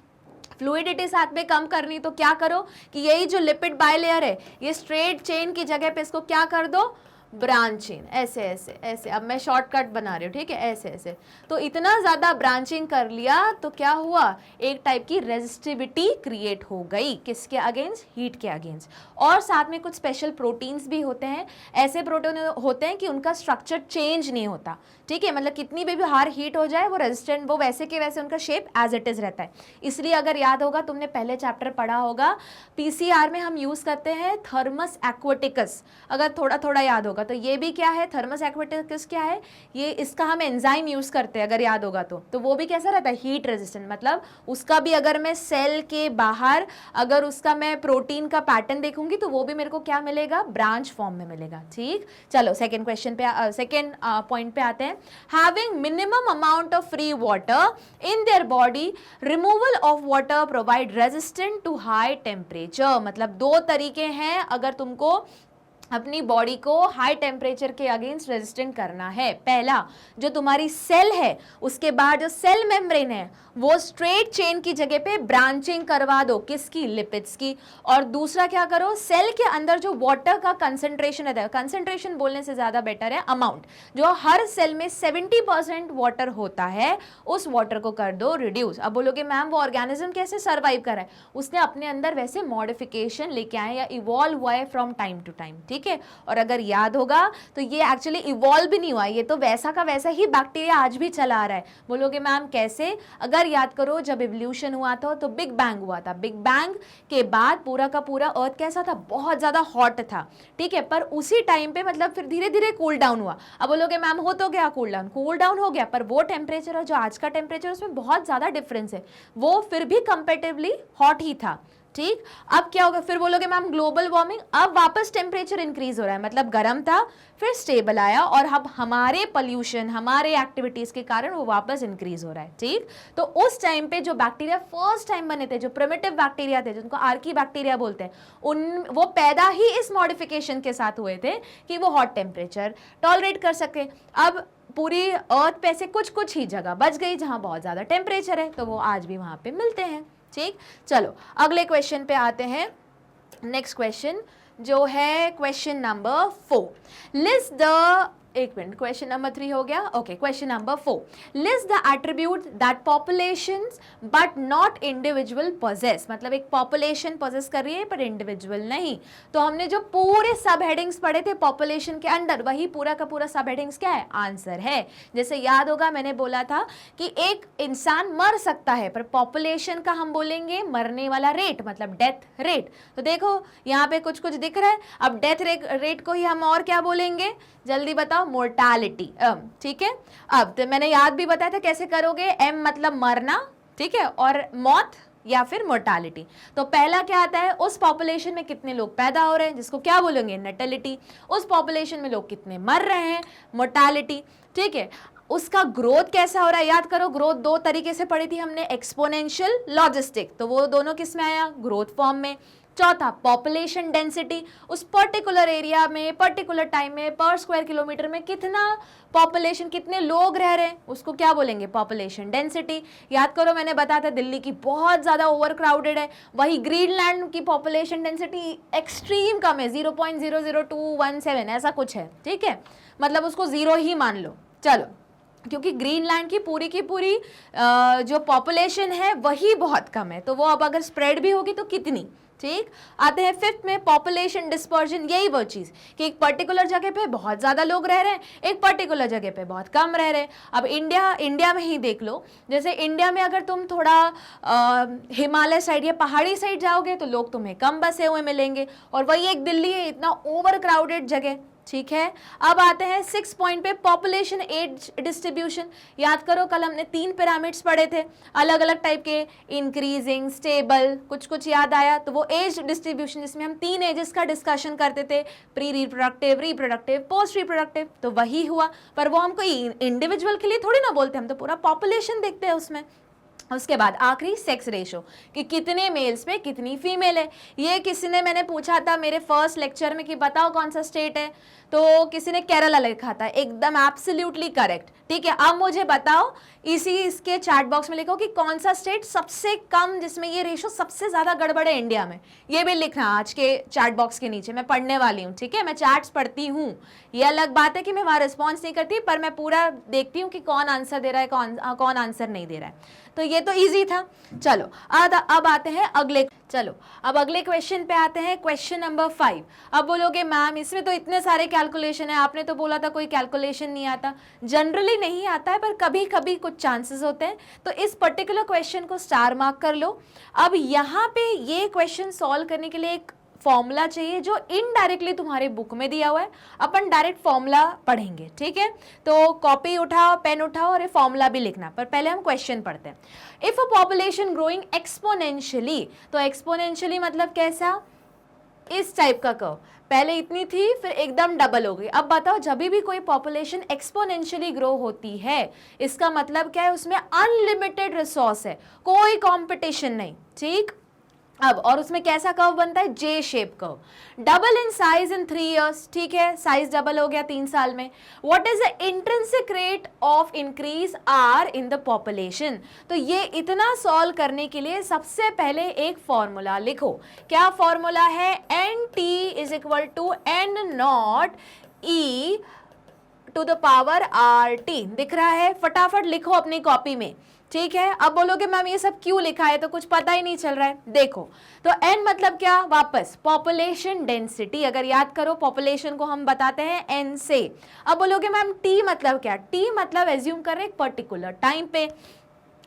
फ्लूइडिटी साथ में कम करनी, तो क्या करो कि यही जो लिपिड बायलेयर है, ये स्ट्रेट चेन की जगह पे इसको क्या कर दो, ब्रांचिंग, ऐसे ऐसे ऐसे। अब मैं शॉर्टकट बना रही हूँ, ठीक है, ऐसे ऐसे। तो इतना ज्यादा ब्रांचिंग कर लिया तो क्या हुआ, एक टाइप की रेजिस्टिविटी क्रिएट हो गई, किसके अगेंस्ट, हीट के अगेंस्ट। और साथ में कुछ स्पेशल प्रोटीन्स भी होते हैं, ऐसे प्रोटीन होते हैं कि उनका स्ट्रक्चर चेंज नहीं होता, ठीक है, मतलब कितनी भी हार हीट हो जाए वो रेजिस्टेंट, वो वैसे के वैसे उनका शेप एज इट इज रहता है। इसलिए अगर याद होगा, तुमने पहले चैप्टर पढ़ा होगा, पीसीआर में हम यूज करते हैं थर्मस एक्वाटिकस, अगर थोड़ा थोड़ा याद होगा तो ये भी क्या है, थर्मस एक्वाटिकस क्या है, ये इसका हम एंजाइम यूज करते हैं, अगर याद होगा तो वो भी कैसा रहता है, हीट रेजिस्टेंट। मतलब उसका भी अगर मैं सेल के बाहर अगर उसका मैं प्रोटीन का पैटर्न देखूंगी तो वो भी मेरे को क्या मिलेगा, ब्रांच फॉर्म में मिलेगा। ठीक, चलो सेकेंड क्वेश्चन पे, सेकेंड पॉइंट पे आते हैं। Having minimum amount of free water in their body, removal of water provide resistant to high temperature। मतलब दो तरीके हैं अगर तुमको अपनी बॉडी को हाई टेम्परेचर के अगेंस्ट रेजिस्टेंट करना है। पहला, जो तुम्हारी सेल है उसके बाद जो सेल मेम्ब्रेन है वो स्ट्रेट चेन की जगह पे ब्रांचिंग करवा दो, किसकी, लिपिड्स की। और दूसरा क्या करो, सेल के अंदर जो वाटर का कंसंट्रेशन है, कंसंट्रेशन बोलने से ज्यादा बेटर है अमाउंट, जो हर सेल में 70% वाटर होता है, उस वाटर को कर दो रिड्यूस। अब बोलोगे मैम वो ऑर्गेनिज्म कैसे सर्वाइव कर रहा है, उसने अपने अंदर वैसे मॉडिफिकेशन लेके आए या इवॉल्व हुआ है फ्रॉम टाइम टू टाइम, ठीक है। और अगर याद होगा तो ये एक्चुअली इवॉल्व भी नहीं हुआ, ये तो वैसा का वैसा ही बैक्टीरिया आज भी चला आ रहा है। बोलोगे मैम कैसे, अगर याद करो जब इवोल्यूशन हुआ था तो बिग बैंग हुआ था, बिग बैंग के बाद पूरा का पूरा अर्थ कैसा था, बहुत ज्यादा हॉट था, ठीक है, पर उसी टाइम पे मतलब फिर धीरे धीरे कूल डाउन हुआ। अब बोलोगे मैम हो तो गया कूल डाउन हो गया, पर वो टेम्परेचर और जो आज का टेम्परेचर उसमें बहुत ज्यादा डिफरेंस है, वो फिर भी कंपेरेटिवली हॉट ही था। ठीक, अब क्या होगा, फिर बोलोगे मैम ग्लोबल वार्मिंग, अब वापस टेम्परेचर इंक्रीज हो रहा है, मतलब गर्म था फिर स्टेबल आया, और अब हमारे पोल्यूशन, हमारे एक्टिविटीज के कारण वो वापस इंक्रीज हो रहा है। ठीक, तो उस टाइम पे जो बैक्टीरिया फर्स्ट टाइम बने थे, जो प्रिमिटिव बैक्टीरिया थे, जिनको आर्की बैक्टीरिया बोलते हैं, वो पैदा ही इस मॉडिफिकेशन के साथ हुए थे कि वो हॉट टेम्परेचर टॉलरेट कर सके। अब पूरी अर्थ पे से कुछ कुछ ही जगह बच गई जहां बहुत ज्यादा टेम्परेचर है, तो वो आज भी वहां पे मिलते हैं। ठीक, चलो अगले क्वेश्चन पे आते हैं। नेक्स्ट क्वेश्चन जो है क्वेश्चन नंबर 4, लिस्ट द, एक मिनट, क्वेश्चन नंबर 3 हो गया, okay, question number 4, list the attribute that populations but not individual poses. मतलब एक पॉपुलेशन पोजेस कर रही है पर इंडिविजुअल नहीं। तो हमने जो पूरे सब हेडिंग्स पढ़े थे पॉपुलेशन के अंदर, वही पूरा का पूरा सब हेडिंग्स क्या है, आंसर है। जैसे याद होगा मैंने बोला था कि एक इंसान मर सकता है, पर पॉपुलेशन का हम बोलेंगे मरने वाला रेट, मतलब डेथ रेट। तो देखो यहाँ पे कुछ कुछ दिख रहा है, अब डेथ रेट को ही हम और क्या बोलेंगे, जल्दी बताओ, मोर्टालिटी। ठीक है, अब तो मैंने याद भी बताया था कैसे करोगे, एम मतलब मरना, ठीक है, और मौत या फिर मोर्टालिटी। तो पहला क्या आता है, उस पॉपुलेशन में कितने लोग पैदा हो रहे हैं, जिसको क्या बोलेंगे, नेटेलिटी। उस पॉपुलेशन में लोग कितने मर रहे हैं, मोर्टालिटी। ठीक है, उसका ग्रोथ कैसा हो रहा है, याद करो ग्रोथ दो तरीके से पढ़ी थी हमने, एक्सपोनेंशियल, लॉजिस्टिक, तो वो दोनों किस में आया, ग्रोथ फॉर्म में। चौथा पॉपुलेशन डेंसिटी, उस पर्टिकुलर एरिया में पर्टिकुलर टाइम में पर स्क्वायर किलोमीटर में कितना पॉपुलेशन, कितने लोग रह रहे हैं, उसको क्या बोलेंगे, पॉपुलेशन डेंसिटी। याद करो मैंने बताया था दिल्ली की बहुत ज़्यादा ओवर क्राउडेड है, वही ग्रीनलैंड की पॉपुलेशन डेंसिटी एक्सट्रीम कम है, 0.00217 ऐसा कुछ है, ठीक है, मतलब उसको जीरो ही मान लो। चलो, क्योंकि ग्रीनलैंड की पूरी जो पॉपुलेशन है वही बहुत कम है, तो वो अब अगर स्प्रेड भी होगी तो कितनी, ठीक। आते हैं फिफ्थ में पॉपुलेशन डिस्पर्जन, यही वो चीज़ कि एक पर्टिकुलर जगह पे बहुत ज़्यादा लोग रह रहे हैं, एक पर्टिकुलर जगह पे बहुत कम रह रहे हैं। अब इंडिया में ही देख लो, जैसे इंडिया में अगर तुम थोड़ा हिमालय साइड या पहाड़ी साइड जाओगे तो लोग तुम्हें कम बसे हुए मिलेंगे, और वही एक दिल्ली है, इतना ओवर क्राउडेड जगह, ठीक है। अब आते हैं 6 पॉइंट पे, पॉपुलेशन एज डिस्ट्रीब्यूशन। याद करो कल हमने 3 पिरामिड्स पढ़े थे अलग अलग टाइप के, इंक्रीजिंग, स्टेबल, कुछ याद आया, तो वो एज डिस्ट्रीब्यूशन जिसमें हम 3 एजेस का डिस्कशन करते थे, pre reproductive, reproductive, post reproductive, तो वही हुआ। पर वो हम कोई इंडिविजुअल के लिए थोड़ी ना बोलते, हम तो पूरा पॉपुलेशन देखते हैं उसमें। उसके बाद आखिरी सेक्स रेशो, कि कितने मेल्स में कितनी फीमेल है। ये किसी ने, मैंने पूछा था मेरे फर्स्ट लेक्चर में कि बताओ कौन सा स्टेट है, तो किसी ने केरला लिखा था, एकदम एब्सोल्युटली करेक्ट, ठीक है। अब मुझे बताओ इसके चैट बॉक्स में लिखो कि कौन सा स्टेट सबसे कम, जिसमें ये रेशो सबसे ज्यादा गड़बड़ है इंडिया में, ये भी लिखना आज के चैट बॉक्स के नीचे, मैं पढ़ने वाली हूँ, ठीक है। मैं चैट्स पढ़ती हूँ, ये अलग बात है कि मैं वहाँ रिस्पॉन्स नहीं करती, पर मैं पूरा देखती हूँ कि कौन आंसर दे रहा है, कौन आंसर नहीं दे रहा है। तो ये तो इजी था। चलो अब आते हैं अगले क्वेश्चन पे आते हैं, क्वेश्चन नंबर 5। अब बोलोगे मैम इसमें तो इतने सारे कैलकुलेशन है, आपने तो बोला था कोई कैलकुलेशन नहीं आता। जनरली नहीं आता है, पर कभी कभी कुछ चांसेस होते हैं, तो इस पर्टिकुलर क्वेश्चन को स्टार मार्क कर लो। अब यहाँ पे ये क्वेश्चन सॉल्व करने के लिए एक फॉर्मूला चाहिए जो इनडायरेक्टली तुम्हारे बुक में दिया हुआ है, अपन डायरेक्ट फॉर्मूला पढ़ेंगे, ठीक है। तो कॉपी उठाओ, पेन उठाओ और ये फॉर्मूला भी लिखना, पर पहले हम क्वेश्चन पढ़ते हैं। If a population growing exponentially, तो एक्सपोनेंशियली मतलब कैसा, इस टाइप का कर्व, पहले इतनी थी फिर एकदम डबल हो गई। अब बताओ जब भी कोई पॉपुलेशन एक्सपोनेंशियली ग्रो होती है, इसका मतलब क्या है, उसमें अनलिमिटेड रिसोर्स है, कोई कंपटीशन नहीं, ठीक। अब और उसमें कैसा कर्व बनता है, J shape curve, double in size in 3 years, ठीक है, साइज डबल हो गया 3 साल में। What is the intrinsic rate of increase r in the population. तो ये इतना सॉल्व करने के लिए सबसे पहले एक फॉर्मूला लिखो। क्या फॉर्मूला है, N t is equal to N naught e to the power r t. दिख रहा है, फटाफट लिखो अपनी कॉपी में, ठीक है। अब बोलोगे मैम ये सब क्यों लिखा है, तो कुछ पता ही नहीं चल रहा है। देखो तो n मतलब क्या, वापस पॉपुलेशन डेंसिटी, अगर याद करो पॉपुलेशन को हम बताते हैं n से। अब बोलोगे मैम t मतलब क्या, t मतलब एज्यूम कर रहे हैं एक पर्टिकुलर टाइम पे।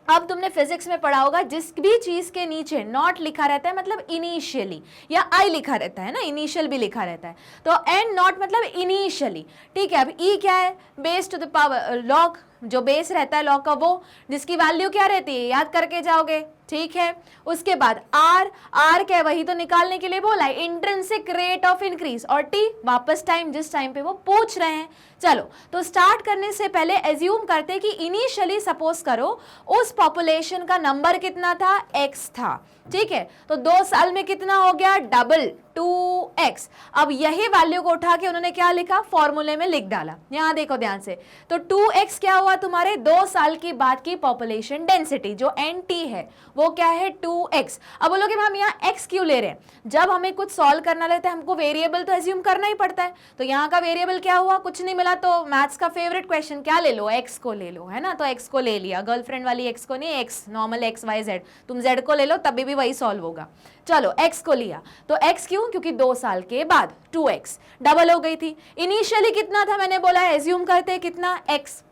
अब तुमने फिजिक्स में पढ़ा होगा, जिस भी चीज के नीचे नॉट लिखा रहता है मतलब इनिशियली, या आई लिखा रहता है ना, इनिशियल भी लिखा रहता है, तो एन नॉट मतलब इनिशियली, ठीक है। अब ई क्या है, base to the power log, जो बेस रहता है लॉग का, वो जिसकी वैल्यू क्या रहती है, याद करके जाओगे, ठीक है। उसके बाद आर क्या है, वही तो निकालने के लिए बोला है, इंट्रिंसिक रेट ऑफ इंक्रीज, और टी वापस टाइम, जिस टाइम पे वो पूछ रहे हैं। चलो तो स्टार्ट करने से पहले एज्यूम करते हैं कि इनिशियली सपोज करो उस पॉपुलेशन का नंबर कितना था, x था, ठीक है। तो 2 साल में कितना हो गया, डबल, 2x। अब यही वैल्यू को उठा के उन्होंने क्या लिखा, फॉर्मूले में लिख डाला। यहां देखो ध्यान से, तो 2x क्या हुआ, तुम्हारे 2 साल की बाद की पॉपुलेशन डेंसिटी जो nt है वो क्या है, 2x। अब बोलोगे मैम यहाँ x क्यों ले रहे हैं, जब हमें कुछ सॉल्व करना रहता है हमको वेरिएबल तो एज्यूम करना ही पड़ता है। तो यहाँ का वेरिएबल क्या हुआ, कुछ नहीं मिला, तो मैथ्स का फेवरेट क्वेश्चन क्या ले लो, x को ले लो, है ना। तो x को ले लिया, गर्लफ्रेंड वाली x को नहीं, x normal x y z, तुम z को ले लो तभी भी वही सॉल्व होगा। चलो x को लिया, तो x क्यों, क्योंकि 2 साल के बाद 2x डबल हो गई थी। इनिशियली कितना था, मैंने बोला है एज्यूम करते हैं कितना, x।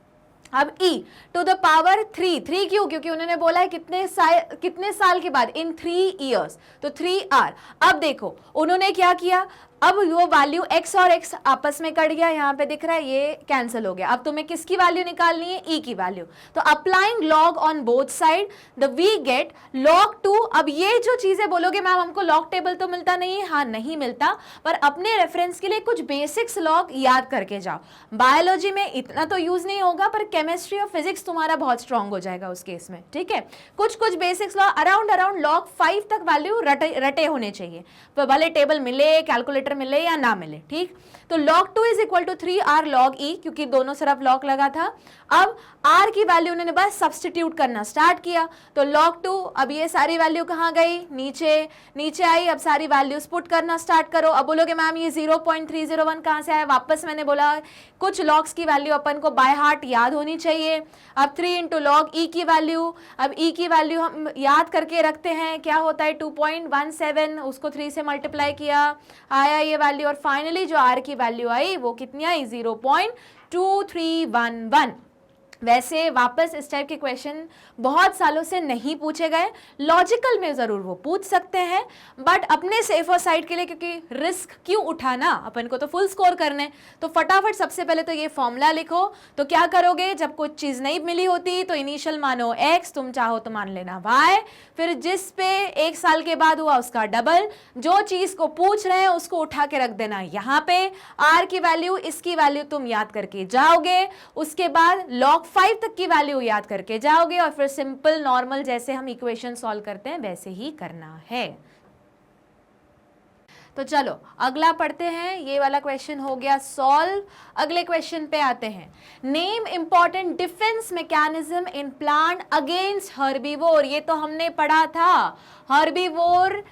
अब e टू द पावर 3 क्यों, क्योंकि उन्होंने बोला है कितने साल के बाद, इन 3 इयर्स, तो 3r। अब देखो उन्होंने क्या किया, अब वो वैल्यू x और x आपस में कट गया, यहाँ पे दिख रहा है, ये कैंसिल हो गया। अब तुम्हें किसकी वैल्यू निकालनी है? e की वैल्यू। तो applying log on both side the we get log 2। अब ये जो चीजें बोलोगे मैम हमको log टेबल तो मिलता नहीं है, हाँ नहीं मिलता, पर अपने रेफरेंस के लिए कुछ बेसिक्स log याद करके जाओ। बायोलॉजी में इतना तो यूज नहीं होगा, पर केमिस्ट्री और फिजिक्स तुम्हारा बहुत स्ट्रांग हो जाएगा उस केस में, ठीक है। कुछ बेसिक्स लॉ अराउंड log 5 तक वैल्यू रटे होने चाहिए, तो भले टेबल मिले, कैलकुलेटर मिले या ना मिले, ठीक। तो log 2 is equal to 3r log e, क्योंकि दोनों तरफ log लगा था। अब r की वैल्यू उन्होंने बस सब्स्टिट्यूट करना स्टार्ट किया, तो log 2, अब ये सारी वैल्यू कहाँ गई? नीचे आई। अब सारी वैल्यूज पुट करना स्टार्ट करो। अब बोलोगे मैम ये 0.301 कहाँ से आया? वापस मैंने बोला कुछ लॉग्स की वैल्यू अपन को बाय हार्ट याद होनी चाहिए। अब 3 इंटू log e की वैल्यू, अब e की वैल्यू हम याद करके रखते हैं, क्या होता है 2.17, उसको 3 से मल्टीप्लाई किया, आया ये वैल्यू, और फाइनली जो r की वैल्यू आई वो कितनी आई? 0.2311। वैसे वापस इस टाइप के क्वेश्चन बहुत सालों से नहीं पूछे गए, लॉजिकल में जरूर वो पूछ सकते हैं, बट अपने सेफर साइड के लिए, क्योंकि रिस्क क्यों उठाना, अपन को तो फुल स्कोर करने, तो फटाफट सबसे पहले तो ये फॉर्मूला लिखो। तो क्या करोगे, जब कुछ चीज नहीं मिली होती तो इनिशियल मानो x, तुम चाहो तो मान लेना y, फिर जिस पे 1 साल के बाद हुआ उसका डबल, जो चीज को पूछ रहे हैं उसको उठा के रख देना यहाँ पे, r की वैल्यू, इसकी वैल्यू तुम याद करके जाओगे, उसके बाद log 5 तक की वैल्यू याद करके जाओगे, और फिर सिंपल नॉर्मल जैसे हम इक्वेशन सॉल्व करते हैं वैसे ही करना है। तो चलो अगला पढ़ते हैं, ये वाला क्वेश्चन हो गया सॉल्व। अगले क्वेश्चन पे आते हैं। Name important defence mechanism in plant against herbivore. ये तो हमने पढ़ा था, हर्बीवोर।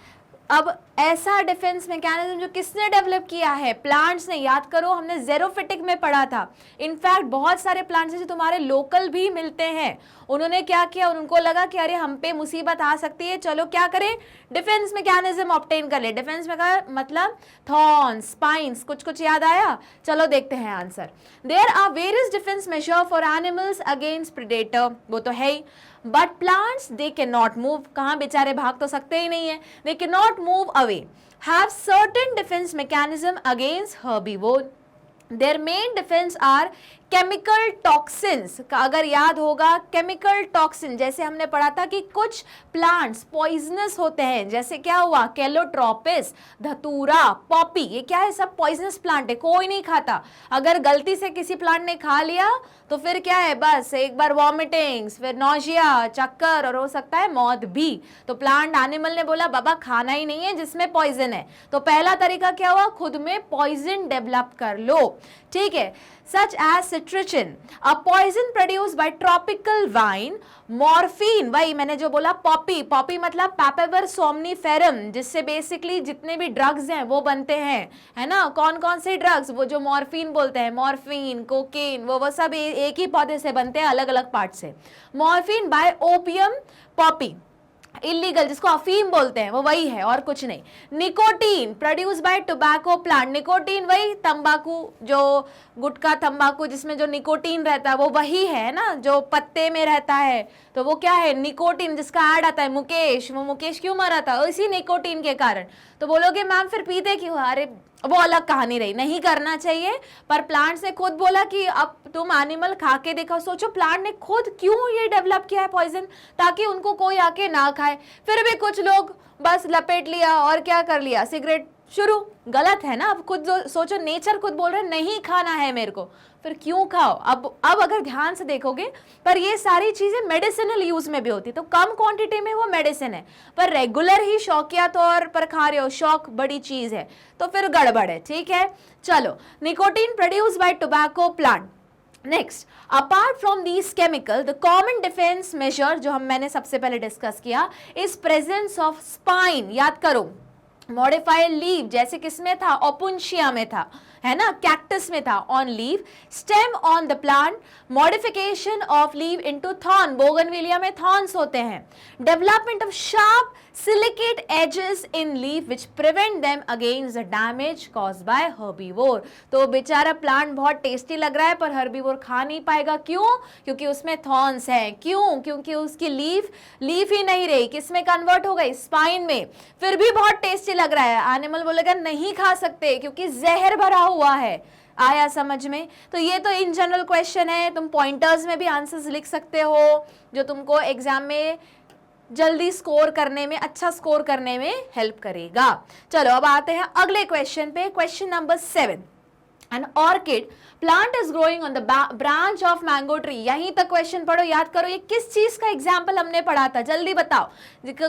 अब ऐसा डिफेंस मैकेनिज्म जो किसने डेवलप किया है? प्लांट्स ने। याद करो हमने ज़ेरोफिटिक में पढ़ा था। इनफैक्ट बहुत सारे प्लांट्स हैं जो तुम्हारे लोकल भी मिलते हैं, उन्होंने क्या किया, उनको लगा कि अरे हम पे मुसीबत आ सकती है, चलो क्या करें, डिफेंस मैकेनिज्म ऑब्टेन कर ले। डिफेंस में मतलब थॉर्न्स, स्पाइन्स, कुछ याद आया? चलो देखते हैं answer. There are various defence measure for animals against predator, वो तो है ही, but plants they can not move. कहाँ बेचारे, भाग तो सकते ही नहीं है। They can not move away, have certain defence mechanism against herbivore. Their main defence are chemical toxins. अगर याद होगा केमिकल टॉक्सिन, जैसे हमने पढ़ा था कि कुछ प्लांट्स पॉइजनस होते हैं, जैसे क्या हुआ, कैलोट्रोपिस, धतूरा, पॉपी, ये क्या है, सब पॉइजनस प्लांट है, कोई नहीं खाता। अगर गलती से किसी प्लांट ने खा लिया तो फिर क्या है, बस एक बार वॉमिटिंग्स, फिर नौजिया, चक्कर, और हो सकता है मौत भी। तो प्लांट एनिमल ने बोला बाबा खाना ही नहीं है जिसमें पॉइजन है। तो पहला तरीका क्या हुआ, खुद में पॉइजन डेवलप कर लो, ठीक है। such as citrullin, a poison produced by tropical vine, morphine, वही मैंने जो बोला पॉपी मतलब पैपेवर सोमनीफेरम, जिससे बेसिकली जितने भी ड्रग्स हैं वो बनते हैं, है ना। कौन से ड्रग्स, वो जो मॉर्फिन बोलते हैं, मॉर्फिन, कोकेन, वो सब एक ही पौधे से बनते हैं, अलग अलग पार्ट से। Morphine by opium poppy, illegal जिसको अफीम बोलते हैं, वो वही है और कुछ नहीं। Nicotine produce by tobacco plant, nicotine वही तंबाकू, जो गुटखा तंबाकू जिसमें जो निकोटीन रहता है वो वही है ना, जो पत्ते में रहता है, तो वो क्या है, निकोटीन। जिसका ऐड आता है मुकेश, वो मुकेश क्यों मरा था, इसी निकोटीन के कारण। तो बोलोगे मैम फिर पीते क्यों, अरे वो अलग कहानी रही, नहीं करना चाहिए। पर प्लांट्स ने खुद बोला कि अब तुम एनिमल खा के देखो। सोचो प्लांट ने खुद क्यों ये डेवलप किया है पॉइजन, ताकि उनको कोई आके ना खाए। फिर भी कुछ लोग बस लपेट लिया और क्या कर लिया, सिगरेट शुरू। गलत है ना। अब खुद सोचो, नेचर खुद बोल रहे नहीं खाना है मेरे को, फिर क्यों खाओ। अब अगर ध्यान से देखोगे, पर ये सारी चीजें मेडिसिनल यूज में भी होती, तो कम क्वांटिटी में वो मेडिसिन है, पर रेगुलर ही शौकिया तौर पर खा रहे हो, शौक बड़ी चीज है, तो फिर गड़बड़ है, ठीक है। चलो, nicotine produce by tobacco plant. Next, apart from these chemical, the common defence measure जो मैंने सबसे पहले डिस्कस किया, इज प्रेजेंस ऑफ स्पाइन। याद करो, मॉडिफाइड लीव जैसे किसमें था, ओपुंशिया में था, है ना, कैक्टस में था on leave, stem on the plant, modification of leave into thorn, bougainvillea में थॉर्न्स होते हैं, development of sharp silicate edges in leaf which prevent them against the damage caused by herbivore। तो बेचारा प्लांट बहुत tasty लग रहा है पर हर्बीवोर खा नहीं पाएगा, क्यों? क्योंकि उसमें थॉर्न्स हैं। क्यों? क्योंकि उसकी लीफ ही नहीं रही, किसमें कन्वर्ट हो गई? स्पाइन में। फिर भी बहुत टेस्टी लग रहा है, एनिमल बोलेगा नहीं खा सकते क्योंकि जहर भरा हुआ है। आया समझ में? तो ये तो इन जनरल क्वेश्चन है, तुम पॉइंटर्स में भी आंसर्स लिख सकते हो जो तुमको एग्जाम में जल्दी स्कोर करने में, अच्छा स्कोर करने में हेल्प करेगा। चलो अब आते हैं अगले क्वेश्चन पे, question number 7। An orchid plant is growing on the branch of mango tree। यहीं तक क्वेश्चन पढ़ो, याद करो ये किस चीज का एग्जाम्पल हमने पढ़ा था, जल्दी बताओ,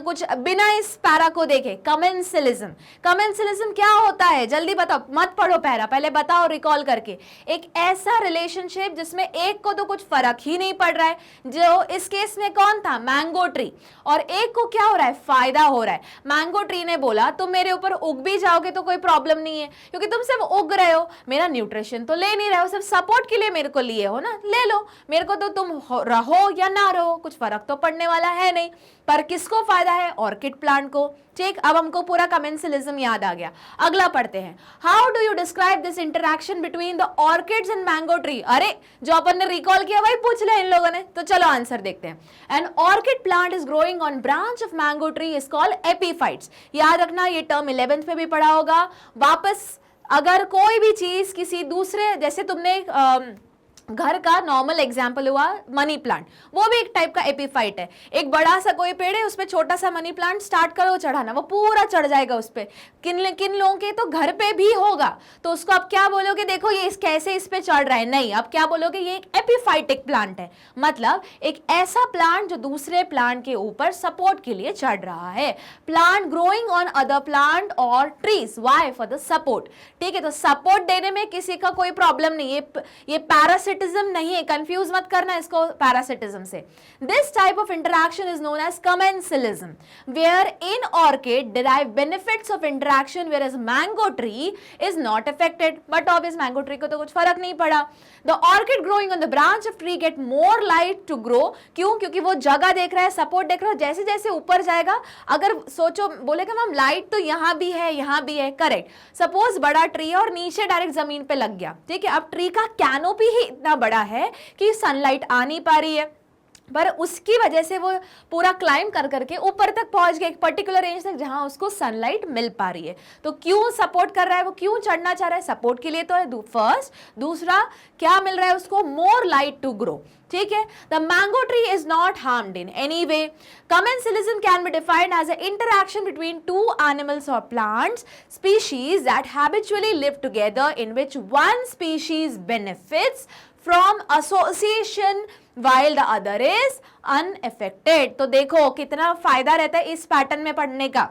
कुछ बिना इस पैरा को देखे। कमेंसिलिज्म। कमेंसिलिज्म क्या होता है? जल्दी बताओ, मत पढ़ो पैरा, पहले बताओ रिकॉल करके। एक ऐसा रिलेशनशिप जिसमें एक को तो कुछ फर्क ही नहीं पड़ रहा है, जो इस केस में कौन था? मैंगो ट्री, और एक को क्या हो रहा है? फायदा हो रहा है। मैंगो ट्री ने बोला तुम मेरे ऊपर उग भी जाओगे तो कोई प्रॉब्लम नहीं है, क्योंकि तुम सिर्फ उग रहे हो, मेरा न्यूट्रिशन तो ले नहीं रहे हो, सिर्फ सपोर्ट के लिए मेरे को लिए हो ना, ले लो, मेरे को तो तुम रहो या ना रहो कुछ फर्क तो पड़ने वाला है नहीं। पर किसको फायदा है? ऑर्किड प्लांट को। ठीक, अब हमको पूरा कमेंसिलिज्म याद आ गया। अगला पढ़ते हैं, how do you describe this interaction between the orchids and mango tree. अरे जो अपन ने रिकॉल किया वही पूछ लिया इन लोगों ने, तो चलो आंसर देखते हैं। An orchid plant is growing on branch of mango tree is called epiphytes. याद रखना, ये टर्म 11th में भी पढ़ा होगा। वापस अगर कोई भी चीज किसी दूसरे, जैसे तुमने घर का नॉर्मल एग्जाम्पल हुआ मनी प्लांट, वो भी एक टाइप का एपीफाइट है। एक बड़ा सा कोई पेड़ है, उसमें छोटा सा मनी प्लांट स्टार्ट करो चढ़ाना, वो पूरा चढ़ जाएगा उस पे। किन किन लोगों के तो घर पे भी होगा, तो उसको आप क्या बोलोगे? देखो ये कैसे इस पे चढ़ रहा है, नहीं, अब क्या बोलोगे? ये एक एपीफाइटिक प्लांट है, मतलब एक ऐसा प्लांट जो दूसरे प्लांट के ऊपर सपोर्ट के लिए चढ़ रहा है। Plant growing on other plant और trees, why? For the support. ठीक है, तो सपोर्ट देने में किसी का कोई प्रॉब्लम नहीं है, ये पैरासिटिज्म नहीं है, कंफ्यूज मत करना इसको पैरासिटिज्म से। This type of interaction is known as commensalism, where in orchid derive benefits of interaction, where as mango tree is not affected. But obvious mango tree को तो कुछ फर्क नहीं पड़ा। The orchid growing on the branch of tree get more light to grow. क्यों? क्योंकि वो जगह देख रहा है, सपोर्ट देख रहा है, जैसे जैसे ऊपर जाएगा, अगर सोचो बोलेगा मैम लाइट तो यहां भी है यहां भी है, करेक्ट। सपोज बड़ा ट्री है और नीचे डायरेक्ट जमीन पे लग गया, ठीक है, अब ट्री का कैनोपी ही इतना बड़ा है कि सनलाइट आ नहीं पा रही है, पर उसकी वजह से वो पूरा क्लाइम कर करके ऊपर तक पहुंच गया, एक पर्टिकुलर रेंज तक जहां उसको सनलाइट मिल पा रही है। तो क्यों सपोर्ट कर रहा है? वो क्यों चढ़ना चाह रहा है? सपोर्ट के लिए तो है फर्स्ट। दूसरा क्या मिल रहा है उसको? More light to grow. ठीक है, the mango tree is not harmed in any way. Commensalism can be defined as an interaction between two animals or plants species that habitually live together, in which one species benefits from association while the other is unaffected। तो देखो कितना फायदा रहता है इस pattern में पढ़ने का।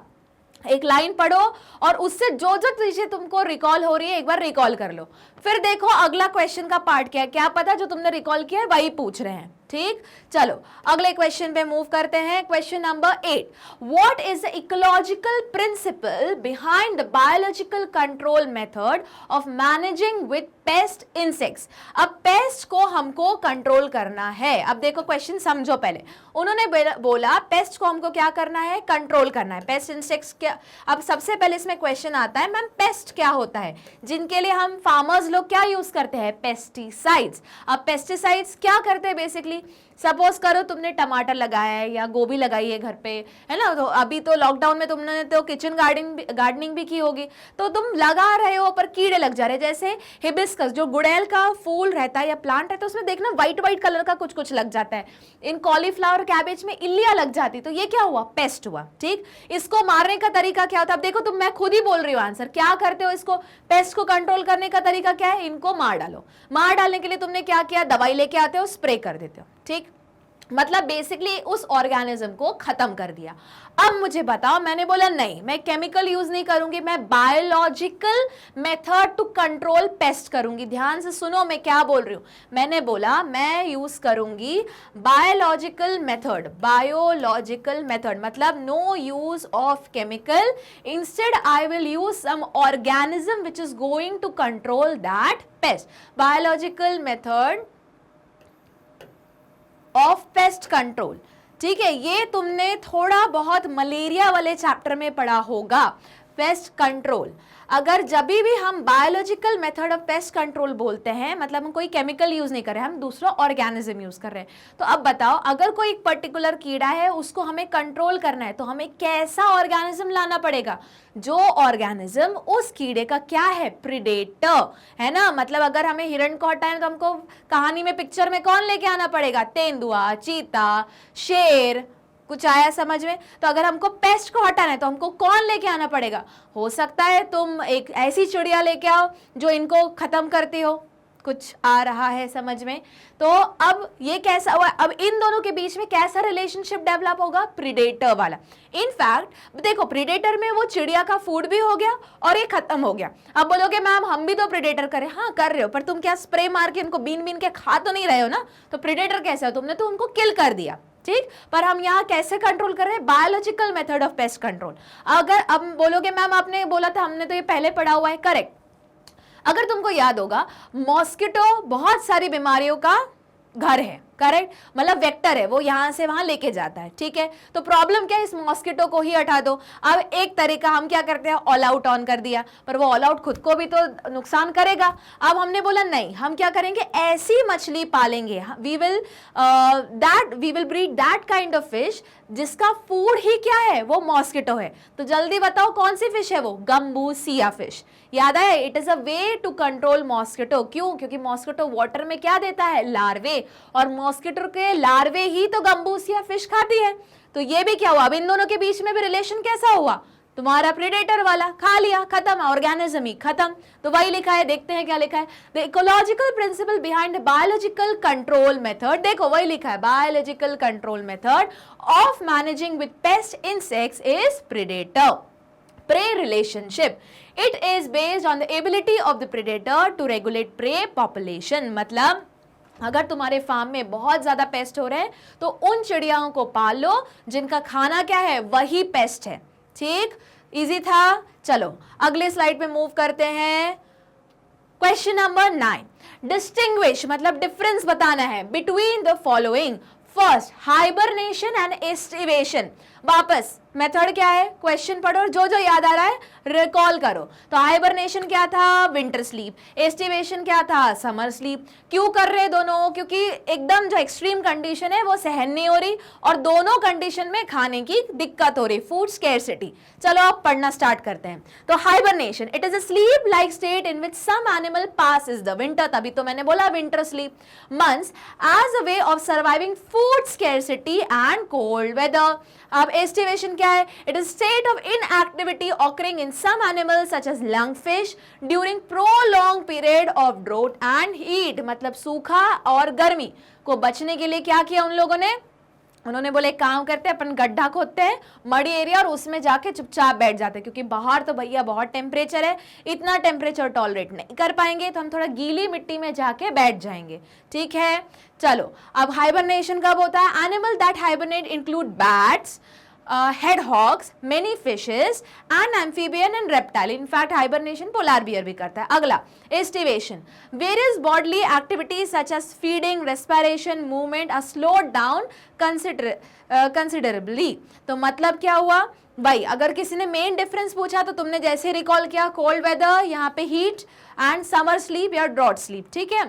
एक लाइन पढ़ो और उससे जो जो चीजें तुमको रिकॉल हो रही है एक बार रिकॉल कर लो, फिर देखो अगला क्वेश्चन का पार्ट क्या है, क्या पता जो तुमने रिकॉल किया है वही पूछ रहे हैं। ठीक, चलो अगले क्वेश्चन पे मूव करते हैं। Question number 8, what is the ecological principle behind the biological control method of managing with paste insects. अब पेस्ट को हमको कंट्रोल करना है। अब देखो क्वेश्चन समझो पहले, उन्होंने बोला पेस्ट को हमको क्या करना है? कंट्रोल करना है। पेस्ट इंसेक्ट्स क्या? अब सबसे पहले इसमें क्वेश्चन आता है मैम पेस्ट क्या होता है, जिनके लिए हम फार्मर्स लोग क्या यूज करते हैं? पेस्टिसाइड्स। अब पेस्टिसाइड्स क्या करते हैं बेसिकली? सपोज करो तुमने टमाटर लगाया है या गोभी लगाई है घर पे, है ना, तो अभी तो लॉकडाउन में तुमने तो किचन गार्डनिंग भी की होगी, तो तुम लगा रहे हो पर कीड़े लग जा रहे हैं। जैसे हिबिस्कस जो गुड़ैल का फूल रहता है या प्लांट रहता है, उसमें देखना व्हाइट व्हाइट कलर का कुछ कुछ लग जाता है। इन कॉलीफ्लावर कैबेज में इल्लियां लग जाती, तो ये क्या हुआ? पेस्ट हुआ। ठीक, इसको मारने का तरीका क्या होता है? अब देखो तुम, मैं खुद ही बोल रही हूँ आंसर, क्या करते हो इसको? पेस्ट को कंट्रोल करने का तरीका क्या है? इनको मार डालो। मार डालने के लिए तुमने क्या किया? दवाई लेके आते हो, स्प्रे कर देते हो। ठीक, मतलब बेसिकली उस ऑर्गेनिज्म को खत्म कर दिया। अब मुझे बताओ, मैंने बोला नहीं मैं केमिकल यूज नहीं करूंगी, मैं biological method to control pest करूंगी। ध्यान से सुनो मैं क्या बोल रही हूं। मैंने बोला मैं यूज करूंगी बायोलॉजिकल मेथड। बायोलॉजिकल मेथड मतलब no use of chemical, instead I will use some organism which is going to control that pest. Biological method of pest control, ठीक है, ये तुमने थोड़ा बहुत मलेरिया वाले चैप्टर में पढ़ा होगा। पेस्ट कंट्रोल, अगर जब भी हम biological method of pest control बोलते हैं मतलब हम कोई केमिकल यूज नहीं कर रहे हैं, हम दूसरा ऑर्गेनिज्म यूज कर रहे हैं। तो अब बताओ अगर कोई पर्टिकुलर कीड़ा है उसको हमें कंट्रोल करना है तो हमें कैसा ऑर्गेनिज्म लाना पड़ेगा? जो ऑर्गेनिज्म उस कीड़े का क्या है, प्रीडेटर है ना। मतलब अगर हमें हिरण को हटाना है तो हमको कहानी में पिक्चर में कौन लेके आना पड़ेगा? तेंदुआ, चीता, शेर। कुछ आया समझ में? तो अगर हमको पेस्ट को हटाना है तो हमको कौन लेके आना पड़ेगा? हो सकता है तुम एक ऐसी चिड़िया लेके आओ जो इनको खत्म करती हो। कुछ आ रहा है समझ में? तो अब ये कैसा हुआ, अब इन दोनों के बीच में कैसा रिलेशनशिप डेवलप होगा? प्रीडेटर वाला। इनफैक्ट देखो प्रीडेटर में वो चिड़िया का फूड भी हो गया और ये खत्म हो गया। अब बोलोगे मैम हम भी तो प्रीडेटर करें, हाँ कर रहे हो, पर तुम क्या स्प्रे मार के उनको बीन बीन के खा तो नहीं रहे हो ना। तो प्रीडेटर कैसा हो, तुमने तो उनको किल कर दिया, ठीक। पर हम यहाँ कैसे कंट्रोल कर रहे हैं? Biological method of pest control. अगर अब बोलोगे मैम आपने बोला था हमने तो ये पहले पढ़ा हुआ है, करेक्ट। अगर तुमको याद होगा मॉस्किटो बहुत सारी बीमारियों का घर है, करेक्ट, मतलब वेक्टर है, वो यहां से वहां लेके जाता है, ठीक है। तो प्रॉब्लम क्या है, इस मॉस्किटो को ही हटा दो। अब एक तरीका हम क्या करते हैं, ऑल आउट ऑन कर दिया, पर वो ऑल आउट खुद को भी तो नुकसान करेगा। अब हमने बोला नहीं, हम क्या करेंगे, ऐसी मछली पालेंगे, we will breed that kind of fish जिसका फूड ही क्या है, वो मॉस्किटो है। तो जल्दी बताओ कौन सी फिश है वो? Gambusia fish. याद आया, it is a way to control mosquito. क्यों? क्योंकि मॉस्किटो वाटर में क्या देता है, लार्वे, और मॉस्किटो के लार्वे ही तो गंबूसिया फिश खाती है। तो ये भी क्या हुआ, अब इन दोनों के बीच में भी रिलेशन कैसा हुआ, तुम्हारा प्रेडेटर वाला खा लिया, खत्म, ऑर्गेनिज्म ही खत्म। तो वही लिखा है, देखते हैं क्या लिखा है, the ecological principle behind biological control method. देखो वही लिखा है, biological control method of managing with paste insects is predator prey relationship. It is based on the ability of the predator to regulate prey population. मतलब अगर तुम्हारे farm में बहुत ज्यादा पेस्ट हो रहे हैं तो उन चिड़ियाओं को पाल लो जिनका खाना क्या है, वही पेस्ट है, ठीक। इजी था। चलो अगले स्लाइड पे मूव करते हैं। क्वेश्चन नंबर 9, डिस्टिंग्विश मतलब डिफरेंस बताना है between the following. First, hibernation and aestivation. वापस मेथड क्या है, क्वेश्चन पढ़ो, जो जो याद आ रहा है रिकॉल करो। तो हाइबरनेशन क्या था, विंटर स्लीप। एस्टिवेशन क्या था, समर स्लीप। क्यों कर रहे दोनों? क्योंकि एकदम जो एक्सट्रीम कंडीशन है वो सहन नहीं हो रही और दोनों कंडीशन में खाने की दिक्कत हो रही, फूड स्केर्सिटी। चलो अब पढ़ना स्टार्ट करते हैं। तो hibernation, it is a sleep like state in which some animal passes the winter, तभी तो मैंने बोला winter sleep, months as a way of surviving food scarcity and cold weather. अब एस्टिवेशन क्या है, it is state of inactivity occurring in some animals such as lungfish during prolong period of drought and heat. मतलब सूखा और गर्मी को बचने के लिए क्या किया उन लोगों ने, उन्होंने बोले एक काम करते हैं, अपन गड्ढा खोदते हैं मड़ी एरिया और उसमें जाके चुपचाप बैठ जाते हैं, क्योंकि बाहर तो भैया बहुत टेम्परेचर है, इतना टेम्परेचर टॉलरेट नहीं कर पाएंगे, तो हम थोड़ा गीली मिट्टी में जाके बैठ जाएंगे, ठीक है। चलो अब हाइबरनेशन कब होता है, animal that hibernate include bats, hedgehogs, many fishes and amphibian and reptile. In fact, hibernation polar bear भी करता है। अगला estivation, various bodily activities such as feeding, respiration, movement are slowed down considerably. तो मतलब क्या हुआ भाई, अगर किसी ने मेन डिफरेंस पूछा तो तुमने जैसे रिकॉल किया, कोल्ड वेदर, यहाँ पे हीट एंड समर स्लीप या ड्रॉट स्लीप, ठीक है।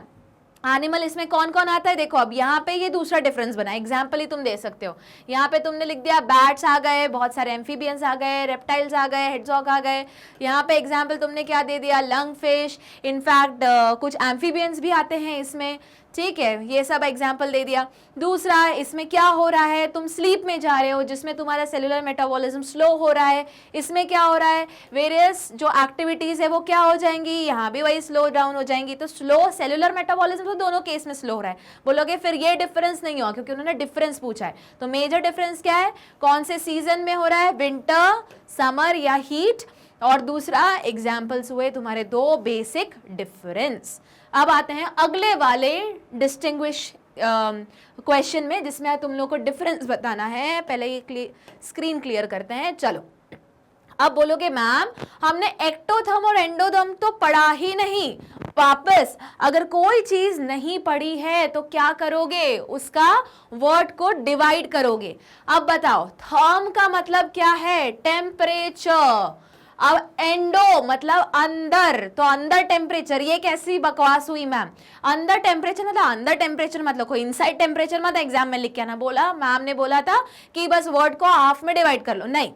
एनिमल इसमें कौन कौन आता है, देखो अब यहाँ पे ये दूसरा डिफरेंस बना, एग्जाम्पल ही तुम दे सकते हो। यहाँ पे तुमने लिख दिया बैट्स आ गए, बहुत सारे एम्फीबियंस आ गए, रेप्टाइल्स आ गए, हेडजॉग आ गए। यहाँ पे एग्जाम्पल तुमने क्या दे दिया, लंग फिश, इनफैक्ट कुछ एम्फीबियंस भी आते हैं इसमें, ठीक है, ये सब एग्जाम्पल दे दिया। दूसरा, इसमें क्या हो रहा है, तुम स्लीप में जा रहे हो जिसमें तुम्हारा सेलुलर मेटाबॉलिज्म स्लो हो रहा है, इसमें क्या हो रहा है, वेरियस जो एक्टिविटीज है वो क्या हो जाएंगी, यहाँ भी वही स्लो डाउन हो जाएंगी। तो स्लो सेलुलर मेटाबॉलिज्म तो दोनों केस में स्लो हो रहा है। बोलोगे फिर ये डिफरेंस नहीं हुआ, क्योंकि उन्होंने डिफरेंस पूछा है। तो मेजर डिफरेंस क्या है, कौन से सीजन में हो रहा है, विंटर, समर या हीट, और दूसरा एग्जाम्पल्स हुए तुम्हारे दो बेसिक डिफरेंस। अब आते हैं अगले वाले डिस्टिंग्विश क्वेश्चन में, जिसमें तुम लोग को डिफरेंस बताना है। पहले ये स्क्रीन क्लियर करते हैं। चलो, अब बोलोगे मैम हमने एक्टोथर्म और एंडोथर्म तो पढ़ा ही नहीं। वापस अगर कोई चीज नहीं पढ़ी है तो क्या करोगे, उसका वर्ड को डिवाइड करोगे। अब बताओ, थर्म का मतलब क्या है, टेम्परेचर। अब एंडो मतलब अंदर, तो अंदर टेम्परेचर, ये कैसी बकवास हुई मैम, अंदर टेम्परेचर मतलब अंदर टेम्परेचर मतलब कोई इनसाइड टेम्परेचर मत एग्जाम में लिख के आना। बोला मैम ने बोला था कि बस वर्ड को हाफ में डिवाइड कर लो, नहीं,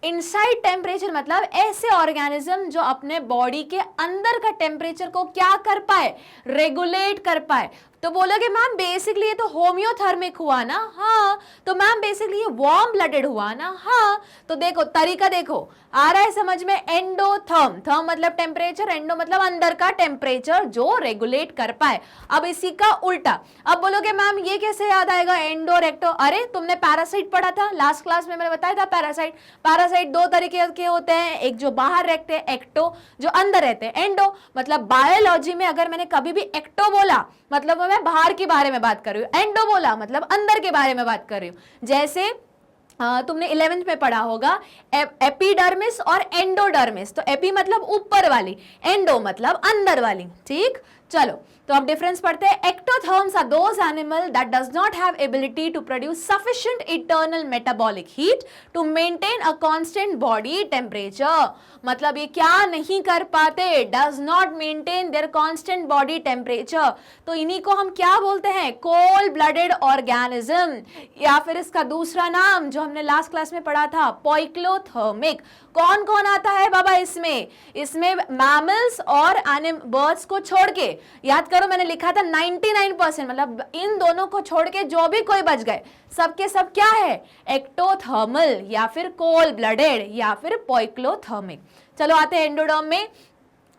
इनसाइड टेम्परेचर मतलब ऐसे ऑर्गेनिज्म जो अपने बॉडी के अंदर का टेम्परेचर को क्या कर पाए, रेगुलेट कर पाए। तो बोलोगे मैम बेसिकली ये तो होम्योथर्मिक हुआ ना, हाँ। तो मैम बेसिकली ये वार्म ब्लडेड हुआ ना, हाँ। तो देखो तरीका, देखो आ रहा है समझ में, एंडोथर्म, थर्म मतलब टेम्परेचर, एंडो मतलब अंदर का टेम्परेचर जो रेगुलेट कर पाए। अब इसी का उल्टा, अब बोलोगे मैम ये कैसे याद आएगा, एंडो और एक्टो। अरे तुमने पैरासाइट पढ़ा था लास्ट क्लास में, मैंने बताया था पैरासाइट। पैरासाइट दो तरीके के होते हैं, एक जो बाहर रहते हैं एक्टो, जो अंदर रहते हैं एंडो। मतलब बायोलॉजी में अगर मैंने कभी भी एक्टो बोला मतलब मैं बाहर के बारे में बात कर रही हूँ, एंडो बोला मतलब अंदर के बारे में बात कर रही हूँ। जैसे तुमने 11th में पढ़ा होगा एपिडर्मिस और एंडोडर्मिस। तो एपी मतलब ऊपर वाली, एंडो मतलब अंदर वाली। ठीक, चलो तो अब डिफरेंस पढ़ते हैं। Ectotherms are those animal that does not have ability to produce sufficient internal metabolic heat to maintain a constant body temperature. मतलब ये क्या नहीं कर पाते, does not maintain their constant body temperature. तो इन्हीं को हम क्या बोलते हैं, कोल्ड ब्लडेड ऑर्गेनिज्म, या फिर इसका दूसरा नाम जो हमने लास्ट क्लास में पढ़ा था, पोइक्लोथर्मिक। कौन कौन आता है बाबा इसमें, इसमें मैमल्स और बर्ड्स को छोड़ के, याद करो मैंने लिखा था 99%, मतलब इन दोनों को छोड़ के जो भी कोई बच गए सबके सब क्या है, एक्टोथर्मल या फिर कोल्ड ब्लडेड या फिर पोइक्लोथर्मिक। चलो आते हैं एंडोडर्म में।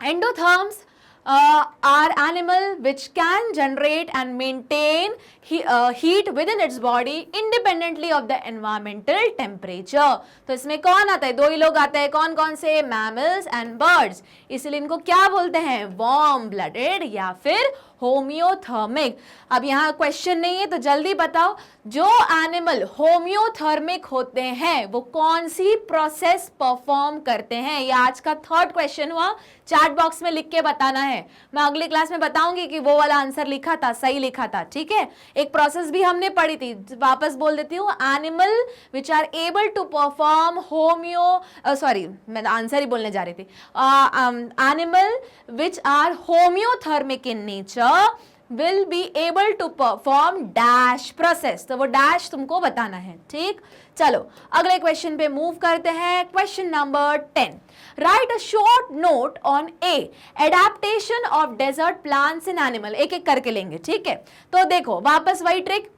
Endotherms are animal which can generate and maintain heat within its body independently of the environmental temperature। तो इसमें कौन आता है, दो ही लोग आते हैं, कौन कौन से, mammals and birds। इसलिए इनको क्या बोलते हैं, warm blooded या फिर होम्योथर्मिक। अब यहाँ क्वेश्चन नहीं है तो जल्दी बताओ, जो एनिमल होम्योथर्मिक होते हैं वो कौन सी प्रोसेस परफॉर्म करते हैं। ये आज का थर्ड क्वेश्चन हुआ, चैट बॉक्स में लिख के बताना है। मैं अगली क्लास में बताऊंगी कि वो वाला आंसर लिखा था, सही लिखा था, ठीक है। एक प्रोसेस भी हमने पढ़ी थी, वापस बोल देती हूँ, animal which are able to perform मैं आंसर ही बोलने जा रही थी, animal which are homeothermic in nature will be able to perform dash process। तो वो डैश तुमको बताना है, ठीक। चलो अगले क्वेश्चन पे मूव करते हैं। Question number 10, write a short note on a adaptation of desert plants in animal. एक एक करके लेंगे, ठीक है। तो देखो वापस वही ट्रिक,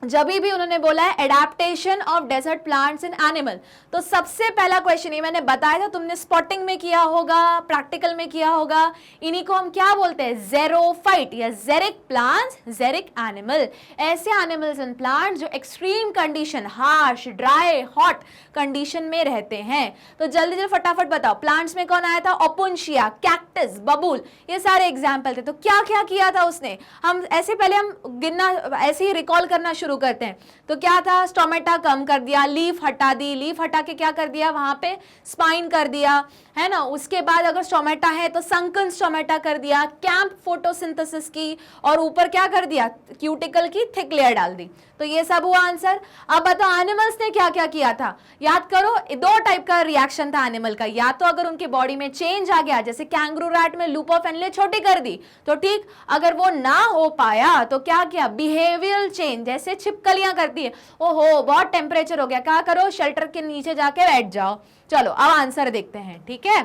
जब भी उन्होंने बोला है adaptation of desert plants in animal, तो सबसे पहला क्वेश्चन ये मैंने बताया था, तुमने स्पॉटिंग में किया होगा, प्रैक्टिकल में किया होगा, इन्हीं को हम क्या बोलते हैं, जेरोफाइट या जेरिक प्लांट्स, जेरिक एनिमल। ऐसे एनिमल्स एंड प्लांट्स जो extreme condition, harsh, dry, hot condition में रहते हैं। तो जल्दी जल्दी फटाफट बताओ, प्लांट्स में कौन आया था, ओपुंशिया, कैक्टस, बबूल, ये सारे एग्जाम्पल थे। तो क्या क्या किया था उसने, हम ऐसे पहले हम गिनना, ऐसे ही रिकॉल करना शुरू करते हैं। तो क्या था, स्टोमेटा कम कर दिया, लीफ हटा दी, लीफ हटा के क्या कर दिया, वहां पे स्पाइन कर दिया, है ना। उसके बाद अगर स्टोमेटा है तो संकन स्टोमेटा कर दिया, कैंप फोटोसिंथेसिस की, और ऊपर क्या कर दिया, क्यूटिकल की थिक लेयर डाल दी। तो ये सब हुआ आंसर। अब बताओ एनिमल्स ने क्या क्या किया था, याद करो, दो टाइप का रिएक्शन था एनिमल का, या तो अगर उनके बॉडी में चेंज आ गया, जैसे कैंगरू रैट में लूप ऑफ एनले छोटी कर दी, तो ठीक। अगर वो ना हो पाया तो क्या किया, बिहेवियरल चेंज, जैसे छिपकलियां करती है, ओहो बहुत टेम्परेचर हो गया, क्या करो, शेल्टर के नीचे जाके बैठ जाओ। चलो अब आंसर देखते हैं, ठीक है।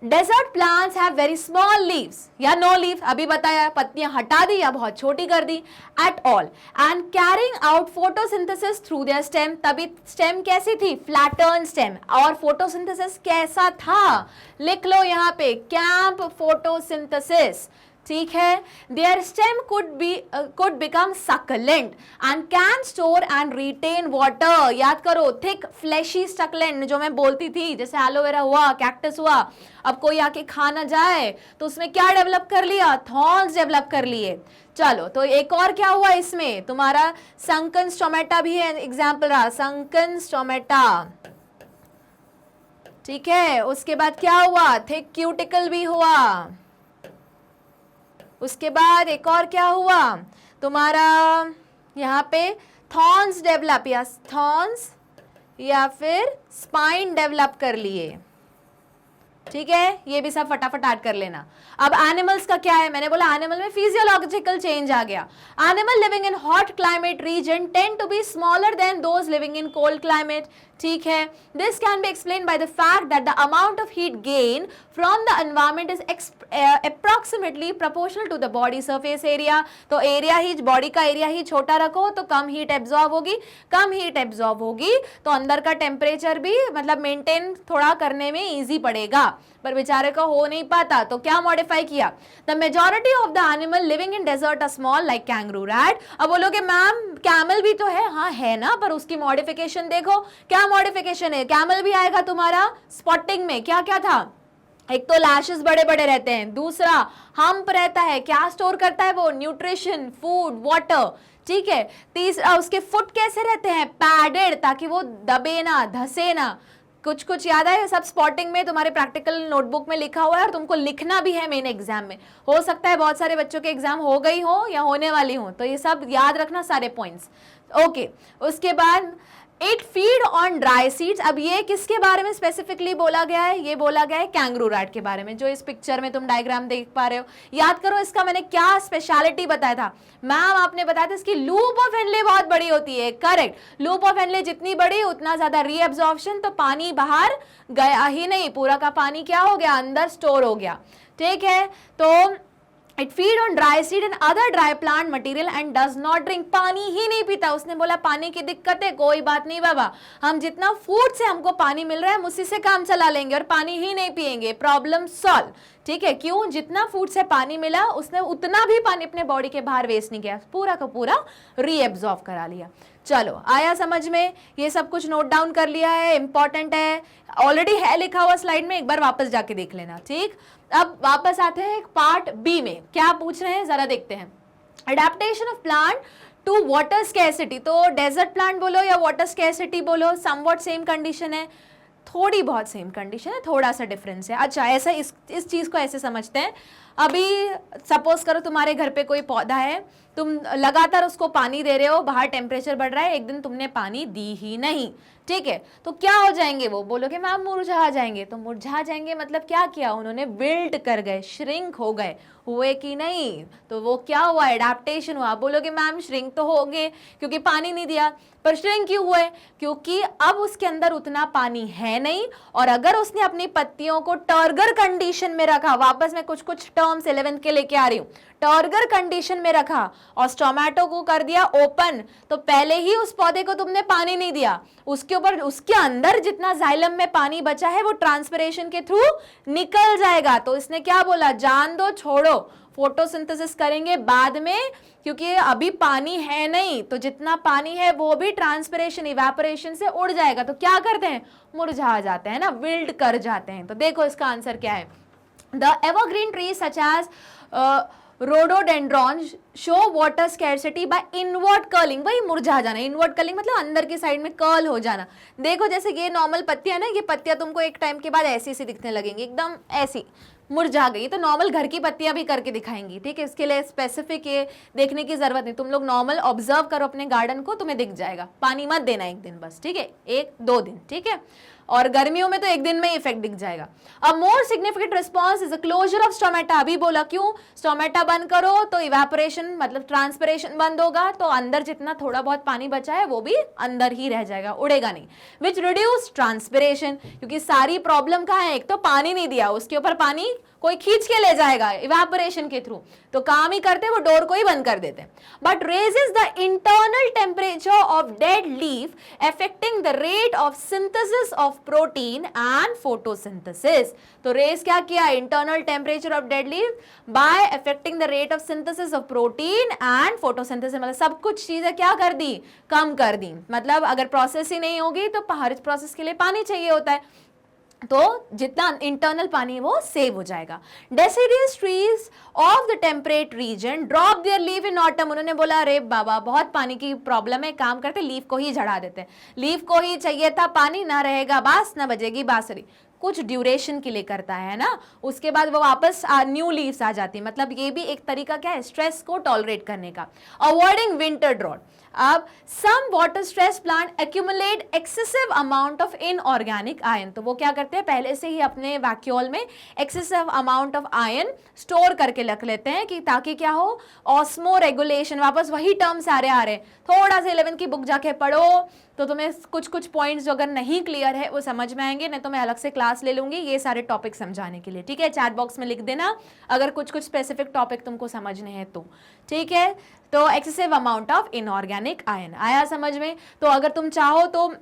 Desert plants have very small leaves या नो लीव, अभी बताया, पत्तियां हटा दी या बहुत छोटी कर दी, at all, and carrying out photosynthesis through their stem. तभी स्टेम कैसी थी? फ्लैटर्न स्टेम। और फोटोसिंथेसिस कैसा था? लिख लो यहाँ पे, कैंप फोटोसिंथेसिस, ठीक है। There stem could become succulent and can store and retain water। याद करो, थिक फ्लैशी succulent जो मैं बोलती थी, जैसे एलोवेरा हुआ, कैक्टस हुआ, अब कोई आके खा ना जाए तो उसमें क्या डेवलप कर लिया? थॉर्न्स डेवलप कर लिए। चलो, तो एक और क्या हुआ इसमें? तुम्हारा संकन स्टोमेटा भी है, एग्जाम्पल रहा, संकन स्टोमेटा, ठीक है। उसके बाद क्या हुआ? थिक क्यूटिकल भी हुआ। उसके बाद एक और क्या हुआ तुम्हारा? यहाँ पे थॉर्न्स डेवलप, या थॉर्न्स या फिर स्पाइन डेवलप कर लिए, ठीक है। ये भी सब फटाफट ऐड कर लेना। अब एनिमल्स का क्या है? मैंने बोला एनिमल में फिजियोलॉजिकल चेंज आ गया। Animal living in hot climate region tend to be smaller than those living in cold climate, ठीक है। This can be explain by the fact that the amount of heat gain from the environment is approximately proportional to the body surface area. तो area ही, body का area ही छोटा रखो तो कम heat absorb होगी, कम हीट एब्जॉर्ब होगी तो अंदर का टेम्परेचर भी मतलब मेंटेन थोड़ा करने में इजी पड़ेगा, पर बेचारे को हो नहीं पाता। तो क्या मॉडिफाई किया? The majority of the animal living in desert are small like kangaroo rat. अब बोलोगे मैम कैमल भी तो है, हाँ है ना, पर उसकी मॉडिफिकेशन देखो, क्या मॉडिफिकेशन है? कैमल भी आएगा तुम्हारा स्पॉटिंग में, क्या क्या था? एक तो लैशेस बड़े बड़े रहते हैं, दूसरा हम्प रहता है, क्या स्टोर करता है वो? न्यूट्रिशन, फूड, वाटर, ठीक है। तीसरा उसके फुट कैसे रहते हैं? पैडेड, ताकि वो दबे ना, धसे ना। कुछ कुछ याद है? सब स्पॉटिंग में तुम्हारे प्रैक्टिकल नोटबुक में लिखा हुआ है और तुमको लिखना भी है मेन एग्जाम में। हो सकता है बहुत सारे बच्चों के एग्जाम हो गई हो या होने वाली हो, तो ये सब याद रखना सारे पॉइंट्स, ओके। उसके बाद it feed on dry seeds. अब ये किसके बारे में स्पेसिफिकली बोला गया है? ये बोला गया है कैंगरू रैट के बारे में, जो इस पिक्चर में तुम डायग्राम देख पा रहे हो। याद करो इसका मैंने क्या स्पेशलिटी बताया था? मैम आपने बताया था इसकी लूप ऑफ हेनले बहुत बड़ी होती है, करेक्ट। लूप ऑफ हेनले जितनी बड़ी उतना ज्यादा रीअब्जॉर्प्शन, तो पानी बाहर गया ही नहीं, पूरा का पानी क्या हो गया? अंदर स्टोर हो गया, ठीक है। तो It feed on dry seed and other dry plant material and does not drink। पानी ही नहीं पीता। उसने बोला पानी की दिक्कत है, कोई बात नहीं बाबा, हम जितना फूड से हमको पानी मिल रहा है हम उसी से काम चला लेंगे और पानी ही नहीं पिएंगे, प्रॉब्लम सॉल्व, ठीक है। क्यों? जितना फूड से पानी मिला उसने उतना भी पानी अपने बॉडी के बाहर वेस्ट नहीं किया, पूरा का पूरा रीएब्जॉर्ब करा लिया। चलो, आया समझ में? ये सब कुछ नोट डाउन कर लिया है, इंपॉर्टेंट है, ऑलरेडी है लिखा हुआ स्लाइड में, एक बार वापस जाके देख लेना, ठीक। अब वापस आते हैं पार्ट बी में, क्या पूछ रहे हैं जरा देखते हैं। Adaptation of plant to water scarcity. तो डेजर्ट प्लांट बोलो या वाटर स्कैरसिटी बोलो, समवॉट सेम कंडीशन है, थोड़ी बहुत सेम कंडीशन है, थोड़ा सा डिफरेंस है। अच्छा, ऐसा इस चीज को ऐसे समझते हैं। अभी सपोज करो तुम्हारे घर पे कोई पौधा है, तुम लगातार उसको पानी दे रहे हो, बाहर टेम्परेचर बढ़ रहा है, एक दिन तुमने पानी दी ही नहीं, ठीक है, तो क्या हो जाएंगे? वो बोलोगे मैम मुरझा जाएंगे। तो मुरझा जाएंगे मतलब क्या किया उन्होंने? विल्ट कर गए, श्रिंक हो गए, हुए कि नहीं? तो वो क्या हुआ? एडाप्टेशन हुआ। बोलोगे मैम श्रिंक तो हो गए क्योंकि पानी नहीं दिया, पर श्रिंक क्यों हुए? क्योंकि अब उसके अंदर उतना पानी है नहीं, और अगर उसने अपनी पत्तियों को टर्गर कंडीशन में रखा, वापस मैं कुछ कुछ टर्म्स 11th के लेके आ रही हूँ, टर्गर कंडीशन में रखा और स्टोमेटो को कर दिया ओपन, तो पहले ही उस पौधे को तुमने पानी नहीं दिया, उसके ऊपर उसके अंदर जितना जाइलम में पानी बचा है वो ट्रांसपिरेशन के थ्रू निकल जाएगा। तो इसने क्या बोला? जान दो, छोड़ो, फोटोसिंथेसिस करेंगे बाद में, क्योंकि अभी पानी है नहीं, तो जितना पानी है वो भी ट्रांसपिरेशन, इवेपोरेशन से उड़ जाएगा। तो क्या करते हैं? मुरझा जाते हैं ना, विल्ट कर जाते हैं। तो देखो इसका आंसर क्या है। The evergreen tree such as rhododendron show water scarcity by invert curling. वही मुरझा जाना, इनवर्ट कर्लिंग मतलब अंदर की साइड में कर्ल हो जाना। देखो जैसे ये नॉर्मल पत्तियां ना, ये पत्तियां तुमको एक टाइम के बाद ऐसी सी दिखने लगेंगी, एकदम ऐसी, मुरझा गई, तो नॉर्मल घर की पत्तियां भी करके दिखाएंगी, ठीक है। इसके लिए स्पेसिफिक ये देखने की जरूरत नहीं, तुम लोग नॉर्मल ऑब्जर्व करो अपने गार्डन को, तुम्हें दिख जाएगा। पानी मत देना एक दिन बस, ठीक है, 1-2 दिन, ठीक है। और गर्मियों में तो एक दिन में इफेक्ट दिख जाएगा। A more significant response is the closure of stomata. अभी बोला क्यों, स्टोमेटा बंद करो तो इवेपोरेशन मतलब ट्रांसपिरेशन बंद होगा, तो अंदर जितना थोड़ा बहुत पानी बचा है वो भी अंदर ही रह जाएगा, उड़ेगा नहीं। विच रिड्यूस ट्रांसपिरेशन, क्योंकि सारी प्रॉब्लम कहाँ है, एक तो पानी नहीं दिया, उसके ऊपर पानी कोई खींच के ले जाएगा इवेपोरेशन के थ्रू, तो काम ही करते वो डोर को ही बंद कर देते। But raises the internal temperature of dead leaf affecting the rate of synthesis of protein and photosynthesis. तो रेज क्या किया, internal temperature of dead leaf by affecting the rate of synthesis of protein and photosynthesis, मतलब सब कुछ चीजें क्या कर दी, कम कर दी। मतलब अगर प्रोसेस ही नहीं होगी तो हर प्रोसेस के लिए पानी चाहिए होता है, तो जितना इंटरनल पानी है वो सेव हो जाएगा। Deciduous trees of the temperate region drop their leaf in autumn. उन्होंने बोला अरे बाबा बहुत पानी की प्रॉब्लम है, काम करते लीफ को ही झड़ा देते हैं, लीफ को ही चाहिए था पानी, ना रहेगा बांस ना बजेगी बांसुरी। कुछ ड्यूरेशन के लिए करता है ना, उसके बाद वो वापस न्यू लीव्स आ जाती है। मतलब ये भी एक तरीका क्या है, स्ट्रेस को टॉलरेट करने का। Avoiding winter drought. अब some water stress plant accumulate excessive amount of inorganic ion, तो वो क्या करते हैं पहले से ही अपने वैक्यूल में excessive amount of ion store करके रख लेते हैं, कि ताकि क्या हो, ऑस्मो रेगुलेशन, वापस वही टर्म सारे आ रहे हैं। थोड़ा सा 11th की बुक जाके पढ़ो तो तुम्हें कुछ पॉइंट्स जो अगर नहीं क्लियर है वो समझ में आएंगे, नहीं तो मैं अलग से क्लास ले लूंगी ये सारे टॉपिक समझाने के लिए, ठीक है। चैट बॉक्स में लिख देना अगर कुछ स्पेसिफिक टॉपिक तुमको समझने हैं तो, ठीक है। तो excessive amount of inorganic ion आया समझ में। तो अगर तुम चाहो तो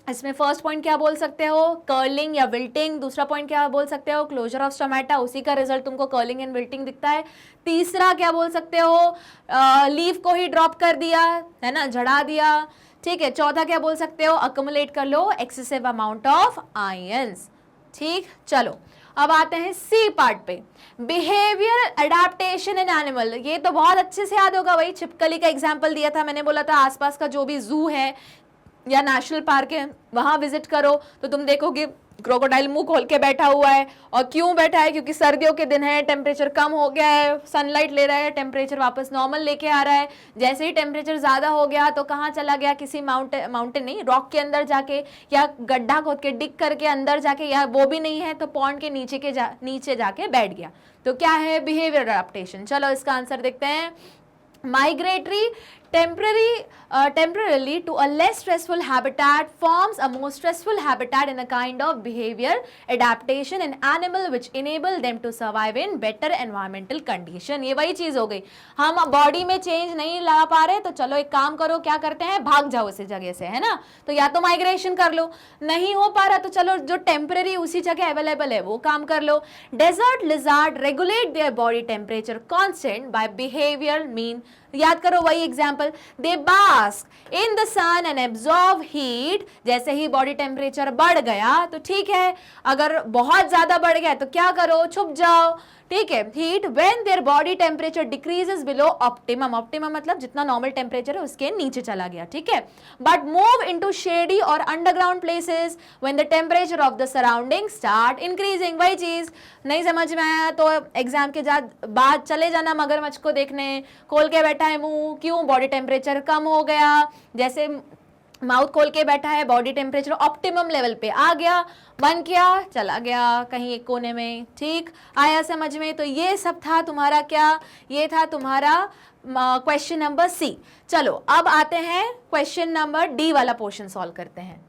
इसमें फर्स्ट पॉइंट क्या बोल सकते हो, कर्लिंग या विल्टिंग। दूसरा पॉइंट क्या बोल सकते हो, क्लोजर ऑफ स्टोमेटा, उसी का रिजल्ट तुमको कर्लिंग एंड विल्टिंग दिखता है। तीसरा क्या बोल सकते हो, लीफ को ही ड्रॉप कर दिया है ना, झड़ा दिया, ठीक है। चौथा क्या बोल सकते हो, अक्यूमुलेट कर लो एक्सेसिव अमाउंट ऑफ आयंस, ठीक। चलो अब आते हैं सी पार्ट पे, बिहेवियर एडेप्टेशन इन एनिमल। ये तो बहुत अच्छे से याद होगा, वही छिपकली का एग्जांपल दिया था मैंने, बोला था आसपास का जो भी जू है या नेशनल पार्क है वहां विजिट करो तो तुम देखोगे क्रोकोडाइल मुंह खोल के बैठा हुआ है। और क्यों बैठा है, क्योंकि सर्दियों के दिन है, टेम्परेचर कम हो गया है, सनलाइट ले रहा है, टेम्परेचर वापस नॉर्मल लेके आ रहा है। जैसे ही टेम्परेचर ज्यादा हो गया तो कहाँ चला गया, किसी माउंटेन नहीं, रॉक के अंदर जाके या गड्ढा खोद के डिग करके अंदर जाके, या वो भी नहीं है तो पॉन्ड के नीचे जाके बैठ गया। तो क्या है, बिहेवियर अडेप्टेशन। चलो इसका आंसर देखते हैं। Migratory temporarily to a less stressful habitat forms a more stressful habitat in a kind of behavior adaptation in animal which enable them to survive in better environmental condition। ये वही चीज हो गई, हम बॉडी में change नहीं ला पा रहे तो चलो एक काम करो, क्या करते हैं, भाग जाओ उसी जगह से, है ना। तो या तो माइग्रेशन कर लो, नहीं हो पा रहा तो चलो जो टेम्पररी उसी जगह अवेलेबल है वो काम कर लो। Desert lizard regulate their body temperature constant by behaviour mean, याद करो वही example, they bask in the sun and absorb heat. जैसे ही बॉडी टेम्परेचर बढ़ गया तो ठीक है, अगर बहुत ज्यादा बढ़ गया तो क्या करो, छुप जाओ, ठीक है। Heat when there body temperature decreases below optimum, optimum मतलब जितना नॉर्मल टेम्परेचर है उसके नीचे चला गया, ठीक है। बट मूव इनटू शेडी और underground places when the temperature of the surrounding start increasing. वही चीज नहीं समझ में आया तो एग्जाम के बाद चले जाना मगरमच्छ को देखने, खोल के बैठा है मुंह, क्यों, बॉडी टेम्परेचर कम हो गया। जैसे माउथ खोल के बैठा है, बॉडी टेम्परेचर ऑप्टिमम लेवल पे आ गया, बंद किया चला गया कहीं एक कोने में, ठीक आया समझ में। तो ये सब था तुम्हारा क्या, ये था तुम्हारा क्वेश्चन नंबर सी। चलो अब आते हैं क्वेश्चन नंबर डी वाला पोर्शन सॉल्व करते हैं।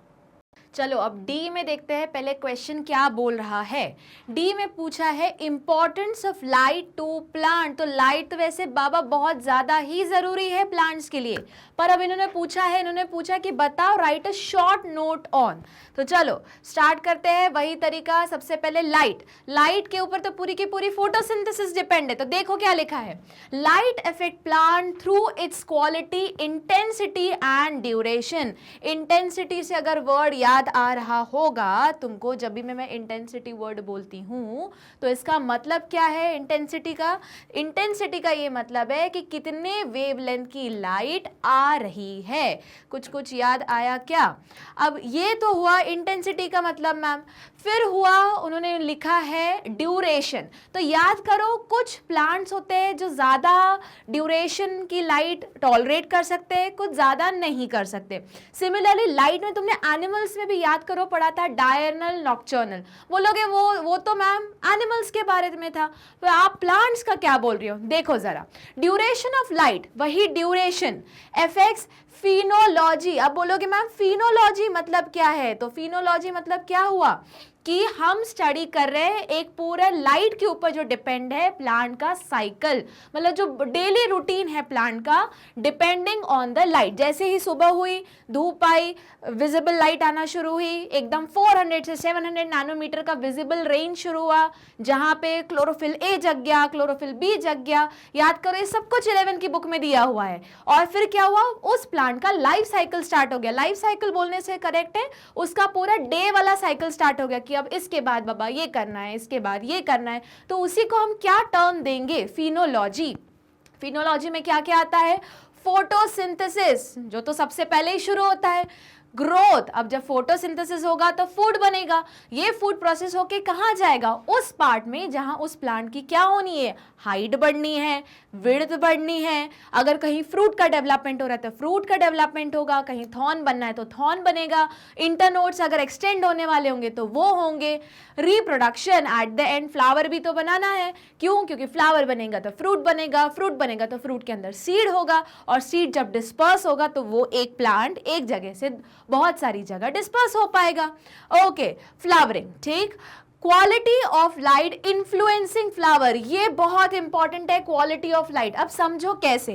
चलो अब डी में देखते हैं पहले क्वेश्चन क्या बोल रहा है। डी में पूछा है importance of light to plant. तो लाइट तो वैसे बाबा बहुत ज्यादा ही जरूरी है प्लांट्स के लिए, पर अब इन्होंने पूछा कि बताओ right a short note on. तो चलो स्टार्ट करते हैं वही तरीका। सबसे पहले लाइट के ऊपर तो पूरी की पूरी फोटोसिंथेसिस डिपेंड है। तो देखो क्या लिखा है, light affect plant through it's quality, intensity and duration. Intensity से अगर वर्ड याद याद आ रहा होगा तुमको, जब भी मैं इंटेंसिटी वर्ड बोलती हूँ तो इसका मतलब क्या है इंटेंसिटी का? इंटेंसिटी का ये मतलब है कि कितने वेवलेंथ की लाइट आ रही है। कुछ कुछ याद आया क्या? अब ये तो हुआ इंटेंसिटी का मतलब मैम। फिर हुआ, उन्होंने लिखा है ड्यूरेशन। तो याद करो, कुछ प्लांट्स होते हैं जो ज़्यादा ड्यूरेशन की लाइट टॉलरेट कर सकते हैं, कुछ ज़्यादा नहीं कर सकते। सिमिलरली लाइट में तुमने एनिमल्स में भी याद करो पढ़ा था डायर्नल नॉक्टर्नल। बोलोगे वो तो मैम एनिमल्स के बारे में था, तो आप प्लांट्स का क्या बोल रही हो? देखो ज़रा, ड्यूरेशन ऑफ लाइट वही ड्यूरेशन एफेक्ट्स फिनोलॉजी। अब बोलोगे मैम फिनोलॉजी मतलब क्या है? तो फिनोलॉजी मतलब क्या हुआ कि हम स्टडी कर रहे हैं एक पूरा लाइट के ऊपर जो डिपेंड है प्लांट का साइकिल, मतलब जो डेली रूटीन है प्लांट का डिपेंडिंग ऑन द लाइट। जैसे ही सुबह हुई, धूप आई, विजिबल लाइट आना शुरू हुई, एकदम 400 से 700 नैनोमीटर का विजिबल रेंज शुरू हुआ, जहां पे क्लोरोफिल ए जग गया, क्लोरोफिल बी जग गया। याद करो ये सब कुछ 11 की बुक में दिया हुआ है। और फिर क्या हुआ, उस प्लांट का लाइफ साइकिल स्टार्ट हो गया। लाइफ साइकिल बोलने से करेक्ट है, उसका पूरा डे वाला साइकिल स्टार्ट हो गया कि अब इसके बाद बाबा ये करना है, इसके बाद ये करना है। तो उसी को हम क्या टर्म देंगे? फिनोलॉजी। फिनोलॉजी में क्या क्या आता है? फोटोसिंथेसिस, जो तो सबसे पहले ही शुरू होता है। ग्रोथ, अब जब फोटोसिंथेसिस होगा तो फूड बनेगा। ये फूड प्रोसेस होके कहाँ जाएगा? उस पार्ट में जहां उस प्लांट की क्या होनी है? हाइट बढ़नी है, विड्थ बढ़नी है। अगर कहीं फ्रूट का डेवलपमेंट हो रहा है तो फ्रूट का डेवलपमेंट होगा, कहीं थॉर्न बनना है तो थॉर्न बनेगा, इंटरनोड्स अगर एक्सटेंड होने वाले होंगे तो वो होंगे। Reproduction, at the end flower भी तो बनाना है। क्यों? क्योंकि फ्लावर बनेगा तो फ्रूट बनेगा, फ्रूट बनेगा तो फ्रूट के अंदर सीड होगा, और सीड जब डिस्पर्स होगा तो वो एक प्लांट एक जगह से बहुत सारी जगह डिस्पर्स हो पाएगा। ओके, फ्लावरिंग, ठीक। Quality of light influencing flower, ये बहुत इंपॉर्टेंट है। क्वालिटी ऑफ लाइट अब समझो कैसे।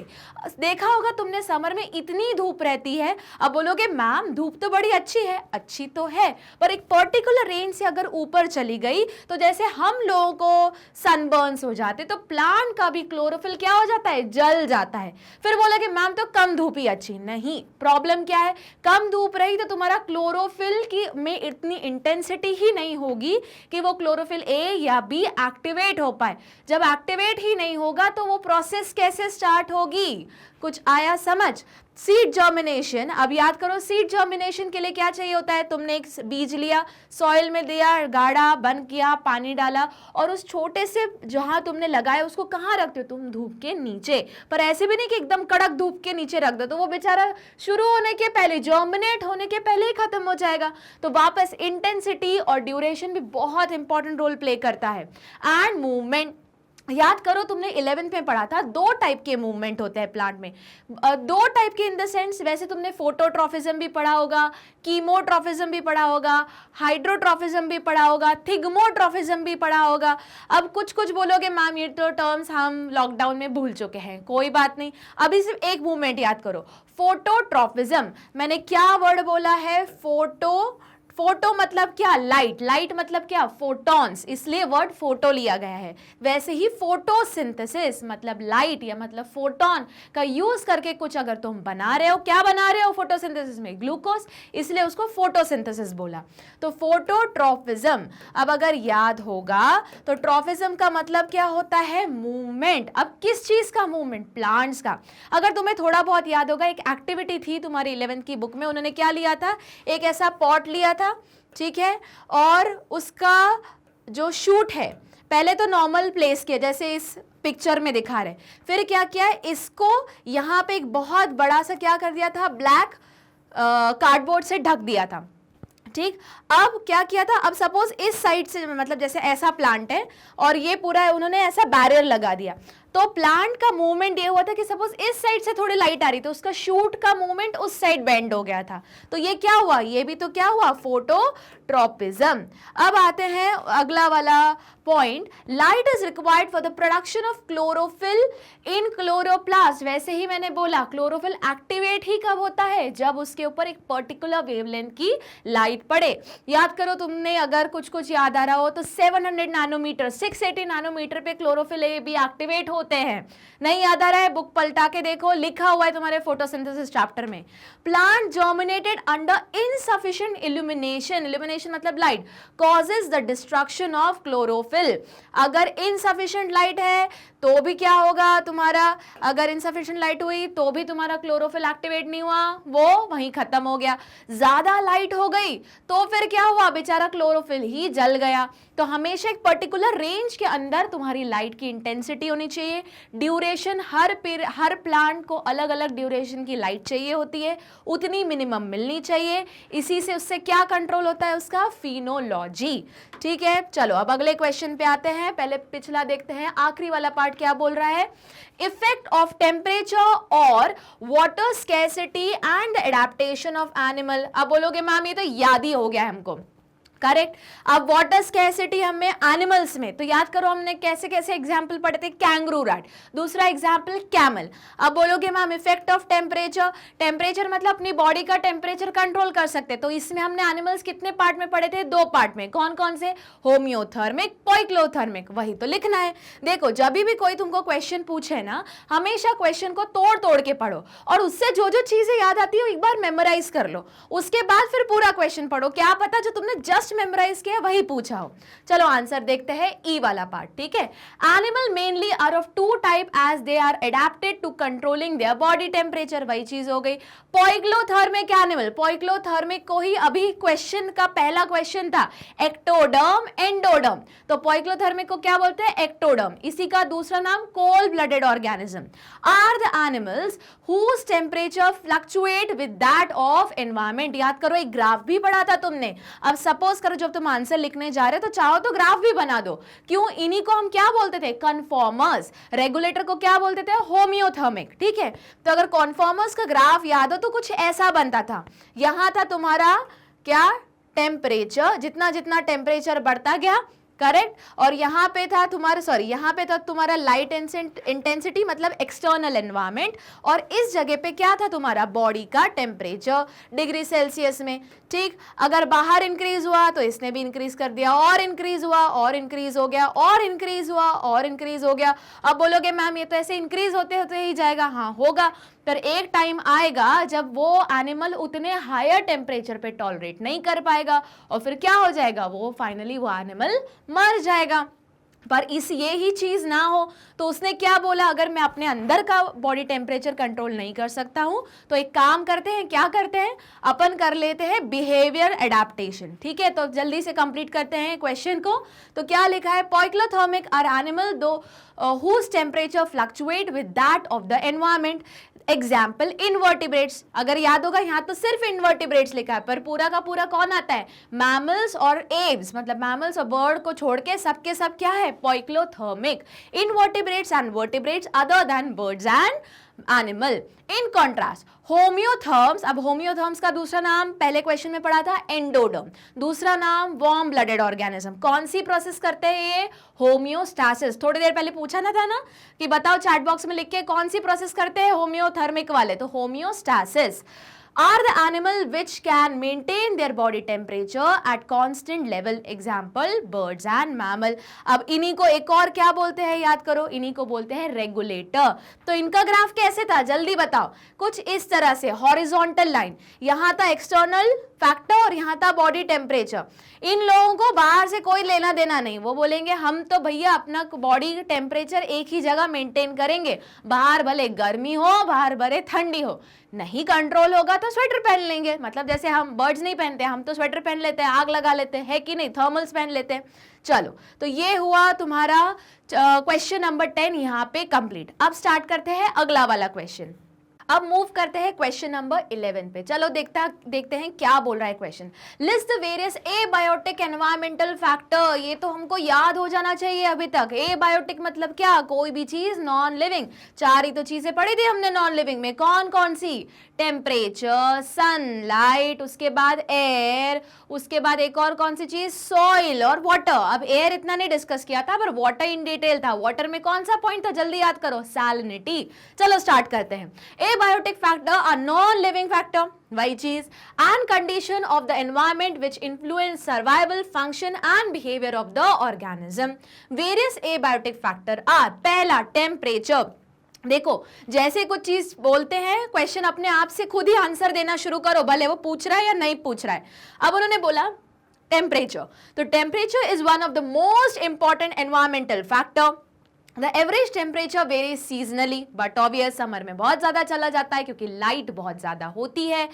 देखा होगा तुमने समर में इतनी धूप रहती है। अब बोलोगे मैम धूप तो बड़ी अच्छी है, अच्छी तो है, पर एक पर्टिकुलर रेंज से अगर ऊपर चली गई तो जैसे हम लोगों को सनबर्न्स हो जाते, तो प्लांट का भी क्लोरोफिल क्या हो जाता है? जल जाता है। फिर बोलोगे मैम तो कम धूप ही अच्छी। नहीं, प्रॉब्लम क्या है? कम धूप रही तो तुम्हारा क्लोरोफिल की में इतनी इंटेंसिटी ही नहीं होगी कि वो क्लोरोफिल ए या बी एक्टिवेट हो पाए। जब एक्टिवेट ही नहीं होगा तो वो प्रोसेस कैसे स्टार्ट होगी? कुछ आया समझ? सीड जर्मिनेशन, अब याद करो सीड जर्मिनेशन के लिए क्या चाहिए होता है? तुमने एक बीज लिया, सॉइल में दिया, गाड़ा, बंद किया, पानी डाला, और उस छोटे से जहां तुमने लगाया उसको कहाँ रखते हो तुम? धूप के नीचे। पर ऐसे भी नहीं कि एकदम कड़क धूप के नीचे रख दो, तो वो बेचारा शुरू होने के पहले, जर्मिनेट होने के पहले ही खत्म हो जाएगा। तो वापस इंटेंसिटी और ड्यूरेशन भी बहुत इंपॉर्टेंट रोल प्ले करता है। एंड मूवमेंट, याद करो तुमने 11th में पढ़ा था, दो टाइप के मूवमेंट होते हैं प्लांट में। दो टाइप के इन द सेंस, वैसे तुमने फोटोट्रॉफिज्म भी पढ़ा होगा, कीमोट्रॉफिज्म भी पढ़ा होगा, हाइड्रोट्रॉफिज्म भी पढ़ा होगा, थिग्मोट्रॉफिज्म भी पढ़ा होगा। अब कुछ कुछ बोलोगे मैम ये तो टर्म्स हम लॉकडाउन में भूल चुके हैं, कोई बात नहीं। अभी सिर्फ एक मूवमेंट याद करो, फोटोट्रॉफिज्म। मैंने क्या वर्ड बोला है? फोटो मतलब क्या? लाइट। लाइट मतलब क्या? फोटॉन्स, इसलिए वर्ड फोटो लिया गया है। वैसे ही फोटोसिंथेसिस मतलब लाइट या मतलब फोटोन का यूज करके कुछ अगर तुम बना रहे हो, क्या बना रहे हो फोटोसिंथेसिस में? ग्लूकोज, इसलिए उसको फोटोसिंथेसिस बोला। तो फोटोट्रॉफिज्म, अब अगर याद होगा तो ट्रॉफिज्म का मतलब क्या होता है? मूवमेंट। अब किस चीज का मूवमेंट? प्लांट्स का। अगर तुम्हें थोड़ा बहुत याद होगा, एक एक्टिविटी थी तुम्हारी 11th की बुक में, उन्होंने क्या लिया था? एक ऐसा पॉट लिया था, ठीक है, और उसका जो शूट है पहले तो नॉर्मल प्लेस किया जैसे इस पिक्चर में दिखा रहे, फिर क्या किया? इसको यहाँ पे एक बहुत बड़ा सा क्या कर दिया था? ब्लैक कार्डबोर्ड से ढक दिया था, ठीक। अब क्या किया था? अब सपोज इस साइड से, मतलब जैसे ऐसा प्लांट है और ये पूरा उन्होंने ऐसा बैरियर लगा दिया, तो प्लांट का मूवमेंट ये हुआ था कि सपोज इस साइड से थोड़ी लाइट आ रही तो उसका शूट का मूवमेंट उस साइड बेंड हो गया था, तो ये क्या हुआ? ये भी तो क्या हुआ? फोटोट्रॉपिज्म। अब आते हैं अगला वाला point, light is required for the production of chlorophyll in chloroplast. वैसे ही मैंने बोला क्लोरोफिल एक्टिवेट ही कब होता है? जब उसके ऊपर एक पर्टिकुलर वेवलेंथ की लाइट पढ़े, याद करो तुमने, अगर कुछ कुछ याद आ रहा हो तो 700 नैनोमीटर 680 नैनोमीटर पे क्लोरोफिल ए भी एक्टिवेट होते हैं। नहीं याद आ रहा है, बुक पलटा के देखो, लिखा हुआ है तुम्हारे फोटोसिंथेसिस चैप्टर में। Plant germinated under insufficient illumination, illumination मतलब light, causes the destruction of chlorophyll. अगर इनसफिशिएंट लाइट है तो भी क्या होगा तुम्हारा, अगर इनसफिशिएंट लाइट हुई तो भी तुम्हारा क्लोरोफिल एक्टिवेट नहीं हुआ, वो वहीं खत्म हो गया। ज्यादा लाइट हो गई तो फिर क्या हुआ, बेचारा क्लोरोफिल ही जल गया। तो हमेशा एक पर्टिकुलर रेंज के अंदर तुम्हारी लाइट की इंटेंसिटी होनी चाहिए। ड्यूरेशन, हर प्लांट को अलग अलग ड्यूरेशन की लाइट चाहिए होती है, उतनी मिनिमम मिलनी चाहिए। इसी से उससे क्या कंट्रोल होता है, उसका फिनोलॉजी। ठीक है, चलो अब अगले क्वेश्चन पे आते हैं। पहले पिछला देखते हैं, आखिरी वाला पार्ट क्या बोल रहा है, इफेक्ट ऑफ टेम्परेचर और water scarcity and adaptation of animal. अब बोलोगे मैम ये तो याद ही हो गया हमको, करेक्ट। अब वाटर स्कैर्सिटी हमें एनिमल्स में, तो याद करो हमने कैसे कैसे एग्जांपल पढ़े थे, कैंगरू रैट, दूसरा एग्जांपल कैमल। अब बोलोगे ma'am effect of temperature, temperature मतलब अपनी बॉडी का टेम्परेचर कंट्रोल कर सकते, तो इसमें हमने एनिमल्स कितने पार्ट में पढ़े थे, 2 पार्ट में। कौन कौन से, होम्योथर्मिक, पोइक्लोथर्मिक, वही तो लिखना है। देखो जब भी कोई तुमको क्वेश्चन पूछे ना, हमेशा क्वेश्चन को तोड़ तोड़ के पढ़ो और उससे जो जो चीजें याद आती है एक बार मेमोराइज कर लो, उसके बाद फिर पूरा क्वेश्चन पढ़ो। क्या पता जो तुमने जस्ट मेमोराइज किया वही पूछा हो। चलो आंसर देखते हैं, ई वाला पार्ट। ठीक है, animal mainly are of 2 type as they are adapted to controlling their body temperature, वही चीज हो गई। पोइक्लोथर्मिक एनिमल, पोइक्लोथर्मिक को ही अभी क्वेश्चन का पहला क्वेश्चन था, एक्टोडर्म एंडोडर्म, तो पोइक्लोथर्मिक को क्या बोलते हैं, एक्टोडर्म। इसी का दूसरा नाम cold blooded organism are the animals whose temperature fluctuate with that of environment। याद करो एक ग्राफ भी पढ़ा था तुमने। अब सपोज करो जब तुम आंसर लिखने जा रहे हो तो चाहो तो ग्राफ भी बना दो। क्यों, इन्हीं को हम क्या बोलते थे, कन्फॉर्मर्स। रेगुलेटर को क्या बोलते थे, होम्योथर्मिक। ठीक है, तो अगर कन्फॉर्मर्स का ग्राफ याद हो तो कुछ ऐसा बनता था। यहां था तुम्हारा क्या, टेम्परेचर, जितना जितना टेम्परेचर बढ़ता गया, करेक्ट, और यहां पे था तुम्हारा, सॉरी यहां पे था तुम्हारा लाइट इंटेंसिटी मतलब एक्सटर्नल एनवायरमेंट, और इस जगह पे क्या था तुम्हारा बॉडी का टेम्परेचर डिग्री सेल्सियस में। ठीक, अगर बाहर इंक्रीज हुआ तो इसने भी इंक्रीज कर दिया, और इंक्रीज हुआ और इंक्रीज हो गया, और इंक्रीज हुआ और इंक्रीज हो गया। अब बोलोगे मैम ये तो ऐसे इंक्रीज होते होते ही जाएगा, हाँ होगा, पर एक टाइम आएगा जब वो एनिमल उतने हायर टेम्परेचर पे टॉलरेट नहीं कर पाएगा और फिर क्या हो जाएगा, वो फाइनली वो एनिमल मर जाएगा। पर इस ये ही चीज ना हो तो उसने क्या बोला, अगर मैं अपने अंदर का बॉडी टेम्परेचर कंट्रोल नहीं कर सकता हूं तो एक काम करते हैं, क्या करते हैं, अपन कर लेते हैं बिहेवियर एडेप्टेशन। ठीक है, तो जल्दी से कंप्लीट करते हैं क्वेश्चन को। तो क्या लिखा है, पोइक्लोथर्मिक आर एनिमल दो whose temperature fluctuate with that of the environment। Example invertebrates, अगर याद होगा यहाँ तो सिर्फ इनवर्टिब्रेट्स लिखा है, पर पूरा का पूरा कौन आता है, मैमल्स और एव्स, मतलब मैमल्स और बर्ड को छोड़ के सबके सब क्या है, poikilothermic. Invertebrates and vertebrates other than birds and animal. In contrast homeotherms, अब होम्योथर्म्स का दूसरा नाम पहले क्वेश्चन में पढ़ा था एंडोडर्म, दूसरा नाम वार्म ब्लडेड ऑर्गेनिज्म। कौन सी प्रोसेस करते हैं ये, होम्योस्टासिस। थोड़ी देर पहले पूछा ना था ना कि बताओ चैट बॉक्स में लिख के कौन सी प्रोसेस करते हैं होम्योथर्मिक वाले, तो homeostasis. Are the animal which can maintain their body temperature at constant level, example birds and mammal। अब इन्हीं को एक और क्या बोलते हैं, याद करो, इन्हीं को बोलते हैं रेगुलेटर। तो इनका ग्राफ कैसे था जल्दी बताओ, कुछ इस तरह से हॉरिजॉन्टल लाइन, यहाँ था एक्सटर्नल फैक्टर और यहाँ था बॉडी टेम्परेचर। इन लोगों को बाहर से कोई लेना देना नहीं, वो बोलेंगे हम तो भैया अपना बॉडी टेम्परेचर एक ही जगह मेंटेन करेंगे, बाहर भले गर्मी हो बाहर भले ठंडी हो, नहीं कंट्रोल होगा तो स्वेटर पहन लेंगे। मतलब जैसे हम बर्ड्स नहीं पहनते, हम तो स्वेटर पहन लेते हैं, आग लगा लेते हैं, है कि नहीं, थर्मल्स पहन लेते हैं। चलो तो ये हुआ तुम्हारा क्वेश्चन नंबर 10 यहाँ पे कंप्लीट। अब स्टार्ट करते हैं अगला वाला क्वेश्चन। अब मूव करते हैं क्वेश्चन नंबर 11 पे। चलो देखते हैं क्या बोल रहा है question. List the various abiotic environmental factor. ये तो हमको याद हो जाना चाहिए अभी तक। एबायोटिक मतलब क्या, कोई भी चीज नॉन लिविंग। 4 ही तो चीजें पढ़ी थी हमने नॉन लिविंग में, कौन कौन सी, टेम्परेचर, सनलाइट, उसके बाद एयर, उसके बाद एक और कौन सी चीज, सॉइल और वाटर। अब एयर इतना नहीं डिस्कस किया था पर वाटर इन डिटेल था। वाटर में कौन सा पॉइंट था जल्दी याद करो, सैलिनिटी। चलो स्टार्ट करते हैं। Abiotic factor are non-living factor, वही चीज, and condition of the environment which influence survival, function and behavior of the organism. Various abiotic factor are, पहला temperature. देखो जैसे कुछ चीज बोलते हैं, क्वेश्चन अपने आप से खुद ही आंसर देना शुरू करो, भले वो पूछ रहा है या नहीं पूछ रहा है. अब उन्होंने बोला टेम्परेचर, तो temperature is one of the most important environmental factor. The average temperature varies seasonally, but obvious summer में बहुत ज्यादा चला जाता है क्योंकि लाइट बहुत ज्यादा होती है.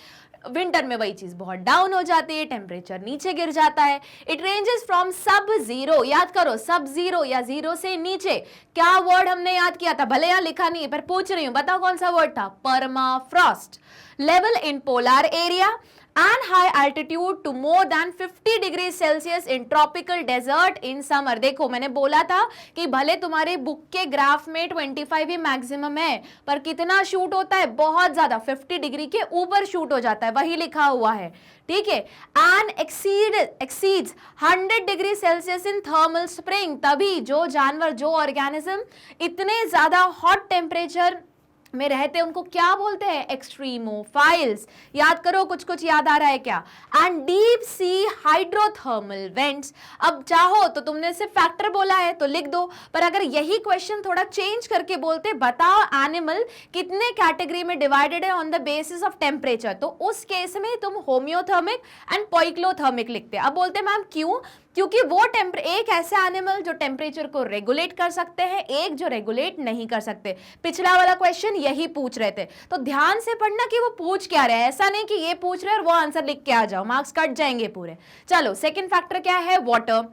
विंटर में वही चीज बहुत डाउन हो जाती है, टेम्परेचर नीचे गिर जाता है. इट रेंजेस फ्रॉम सब जीरो, याद करो सब जीरो या जीरो से नीचे. क्या वर्ड हमने याद किया था, भले यहाँ लिखा नहीं है पर पूछ रही हूं, बताओ कौन सा वर्ड था, permafrost. Level in polar area and high altitude to more than 50 degrees Celsius in tropical desert in summer. देखो मैंने बोला था कि भले तुम्हारे बुक के ग्राफ में 25 ही मैक्सिमम है, पर कितना शूट होता है, बहुत ज्यादा, 50 डिग्री के ऊपर शूट हो जाता है, वही लिखा हुआ है, ठीक है. and exceeds 100 degree Celsius in thermal spring. तभी जो जानवर, जो ऑर्गेनिज्म इतने ज्यादा हॉट टेम्परेचर में रहते हैं उनको क्या बोलते हैं, एक्सट्रीमोफाइल्स. याद करो, कुछ कुछ याद आ रहा है क्या. And deep sea hydrothermal vents. अब चाहो तो तुमने सिर्फ फैक्टर बोला है तो लिख दो, पर अगर यही क्वेश्चन थोड़ा चेंज करके बोलते, बताओ एनिमल कितने कैटेगरी में डिवाइडेड है on the basis of temperature, तो उस केस में तुम होम्योथर्मिक एंड पोइक्लोथर्मिक लिखते. अब बोलते मैम क्यों, क्योंकि वो एक ऐसे एनिमल जो टेम्परेचर को रेगुलेट कर सकते हैं, एक जो रेगुलेट नहीं कर सकते. पिछला वाला क्वेश्चन यही पूछ रहे थे, तो ध्यान से पढ़ना कि वो पूछ क्या रहे हैं. ऐसा नहीं कि ये पूछ रहे और वो आंसर लिख के आ जाओ, मार्क्स कट जाएंगे पूरे. चलो सेकंड फैक्टर क्या है, वाटर.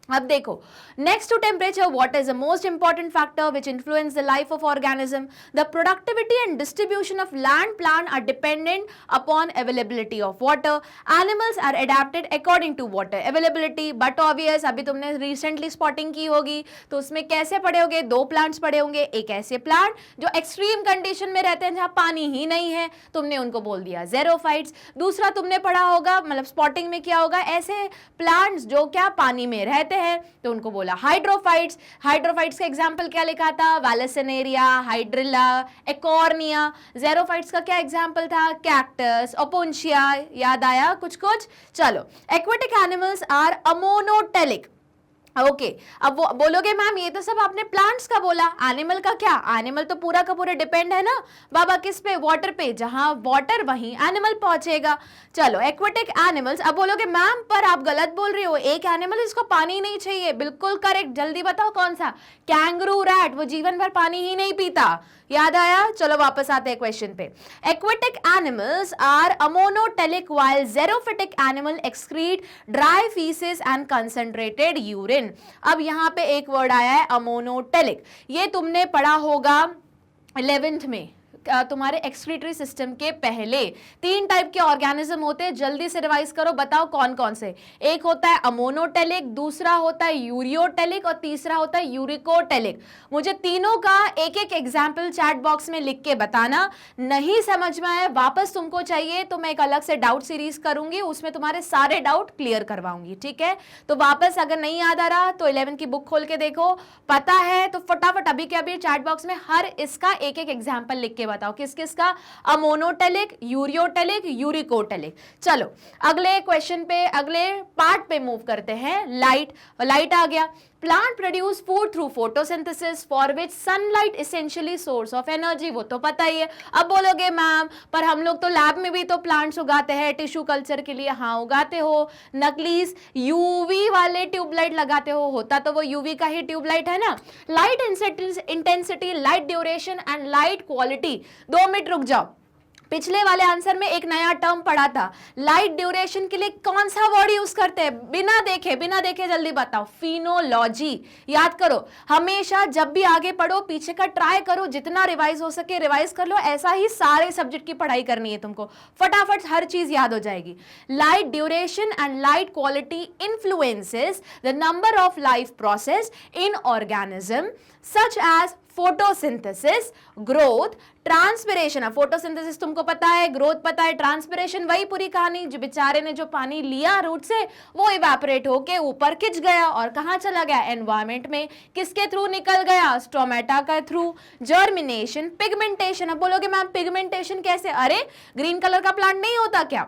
अब देखो, next to temperature water is the most important factor which influence the life of organism. The productivity and distribution of land plant are dependent upon availability of water. Animals are adapted according to water availability, but obvious अभी तुमने recently spotting की होगी तो उसमें कैसे पढ़े होगे, दो प्लांट्स पढ़े होंगे. एक ऐसे प्लांट जो एक्सट्रीम कंडीशन में रहते हैं जहां पानी ही नहीं है, तुमने उनको बोल दिया ज़ेरोफाइट्स. दूसरा तुमने पढ़ा होगा, मतलब स्पॉटिंग में किया होगा, ऐसे प्लांट्स जो क्या पानी में रहते हैं तो उनको बोला हाइड्रोफाइट्स. हाइड्रोफाइट्स का एग्जांपल क्या लिखा था, वैलेसिनेरिया, हाइड्रिला, एकॉर्निया. ज़ेरोफाइट्स का क्या एग्जांपल था, कैक्टस, ओपुंशिया. याद आया कुछ कुछ. चलो, aquatic animals are ammonotelic. Okay अब वो बोलोगे मैम ये तो सब आपने प्लांट्स का बोला, एनिमल का क्या, एनिमल तो पूरा का पूरा डिपेंड है ना बाबा किस पे, वाटर पे. जहां वाटर वहीं एनिमल पहुंचेगा. चलो एक्वेटिक एनिमल्स. अब बोलोगे मैम पर आप गलत बोल रही हो, एक एनिमल इसको पानी नहीं चाहिए. बिल्कुल करेक्ट, जल्दी बताओ कौन सा, कैंगरू रैट, वो जीवन भर पानी ही नहीं पीता. याद आया. चलो वापस आते हैं क्वेश्चन पे. Aquatic animals are ammonotelic while xerophytic animal excrete dry faeces and concentrated urine. अब यहां पे एक वर्ड आया है अमोनोटेलिक. ये तुमने पढ़ा होगा 11th में, तुम्हारे एक्सक्रीटरी सिस्टम के पहले. 3 टाइप के ऑर्गेनिज्म होते हैं, जल्दी से रिवाइज करो, बताओ कौन कौन से. एक होता है अमोनोटेलिक, दूसरा होता है यूरियोटेलिक और तीसरा होता है यूरिकोटेलिक. मुझे तीनों का एक एक एग्जाम्पल चैट बॉक्स में लिख के बताना. नहीं समझ में आए, वापस तुमको चाहिए तो मैं एक अलग से डाउट सीरीज करूंगी, उसमें तुम्हारे सारे डाउट क्लियर करवाऊंगी, ठीक है. तो वापस अगर नहीं याद आ रहा तो 11 की बुक खोल के देखो, पता है तो फटाफट अभी के अभी चैट बॉक्स में हर इसका एक एक एग्जाम्पल लिख के बताओ किस किस का, अमोनोटेलिक, यूरियोटेलिक, यूरिकोटेलिक. चलो अगले क्वेश्चन पे, अगले पार्ट पे मूव करते हैं. लाइट आ गया. Plant produce food through photosynthesis for which sunlight essentially source of energy. वो तो पता ही है. अब बोलोगे मैम पर हम लोग तो लैब में भी तो प्लांट्स उगाते हैं टिश्यू कल्चर के लिए. हाँ उगाते हो, नकली यूवी वाले ट्यूबलाइट लगाते हो, होता तो वो यूवी का ही ट्यूबलाइट है ना. Light intensity, light duration and light quality. 2 minute रुक जाओ, पिछले वाले आंसर में एक नया टर्म पढ़ा था. लाइट ड्यूरेशन के लिए कौन सा वर्ड यूज करते हैं, बिना देखे जल्दी बताओ, फिनोलॉजी. याद करो, हमेशा जब भी आगे पढ़ो पीछे का ट्राई करो, जितना रिवाइज हो सके रिवाइज कर लो. ऐसा ही सारे सब्जेक्ट की पढ़ाई करनी है तुमको, फटाफट हर चीज याद हो जाएगी. Light duration and light quality influences the number of life process in organism such as photosynthesis, growth, transpiration. अब फोटोसिंथेसिस तुमको पता है, ग्रोथ पता है, ट्रांसपिरेशन वही पूरी कहानी, जो बेचारे ने जो पानी लिया रूट से वो इवेपोरेट होके ऊपर खिंच गया और कहाँ चला गया, एनवायरमेंट में। किसके थ्रू निकल गया, स्टोमेटा का थ्रू। Germination, pigmentation. अब बोलोगे मैम पिगमेंटेशन कैसे, अरे ग्रीन कलर का प्लांट नहीं होता क्या,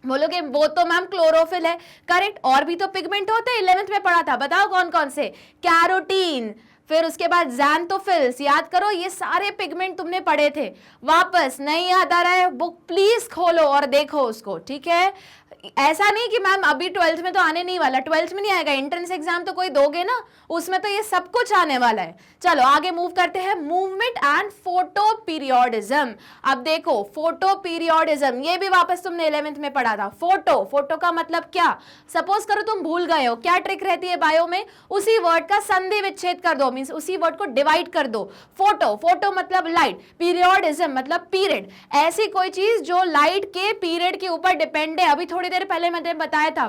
बोलोगे वो तो मैम क्लोरोफिल है, करेक्ट। और भी तो पिगमेंट होते हैं, 11th में पढ़ा था, बताओ कौन कौन से, कैरोटीन, फिर उसके बाद ज़ैंथोफिल्स, याद करो ये सारे पिगमेंट तुमने पढ़े थे। वापस नहीं याद आ रहा है, बुक प्लीज खोलो और देखो उसको, ठीक है। ऐसा नहीं कि मैम अभी 12th में तो आने नहीं वाला, 12th में नहीं आएगा, एंट्रेंस एग्जाम तो कोई दोगे ना, उसमें तो ये सब कुछ आने वाला है। चलो आगे मूव करते हैं, मूवमेंट एंड फोटो पीरियोडिज्म। अब देखो फोटो पीरियोडिज्म, ये भी वापस तुमने 11th में पढ़ा था। फोटो, फोटो का मतलब क्या, सपोज करो तुम भूल गए हो, क्या ट्रिक रहती है बायो में, उसी वर्ड का संधि विच्छेद कर दो, मींस उसी वर्ड को डिवाइड कर दो। फोटो, फोटो मतलब लाइट, पीरियोडिज्म मतलब पीरियड, ऐसी कोई चीज जो लाइट के पीरियड के ऊपर डिपेंड है। अभी थोड़ी देर पहले मैंने बताया था,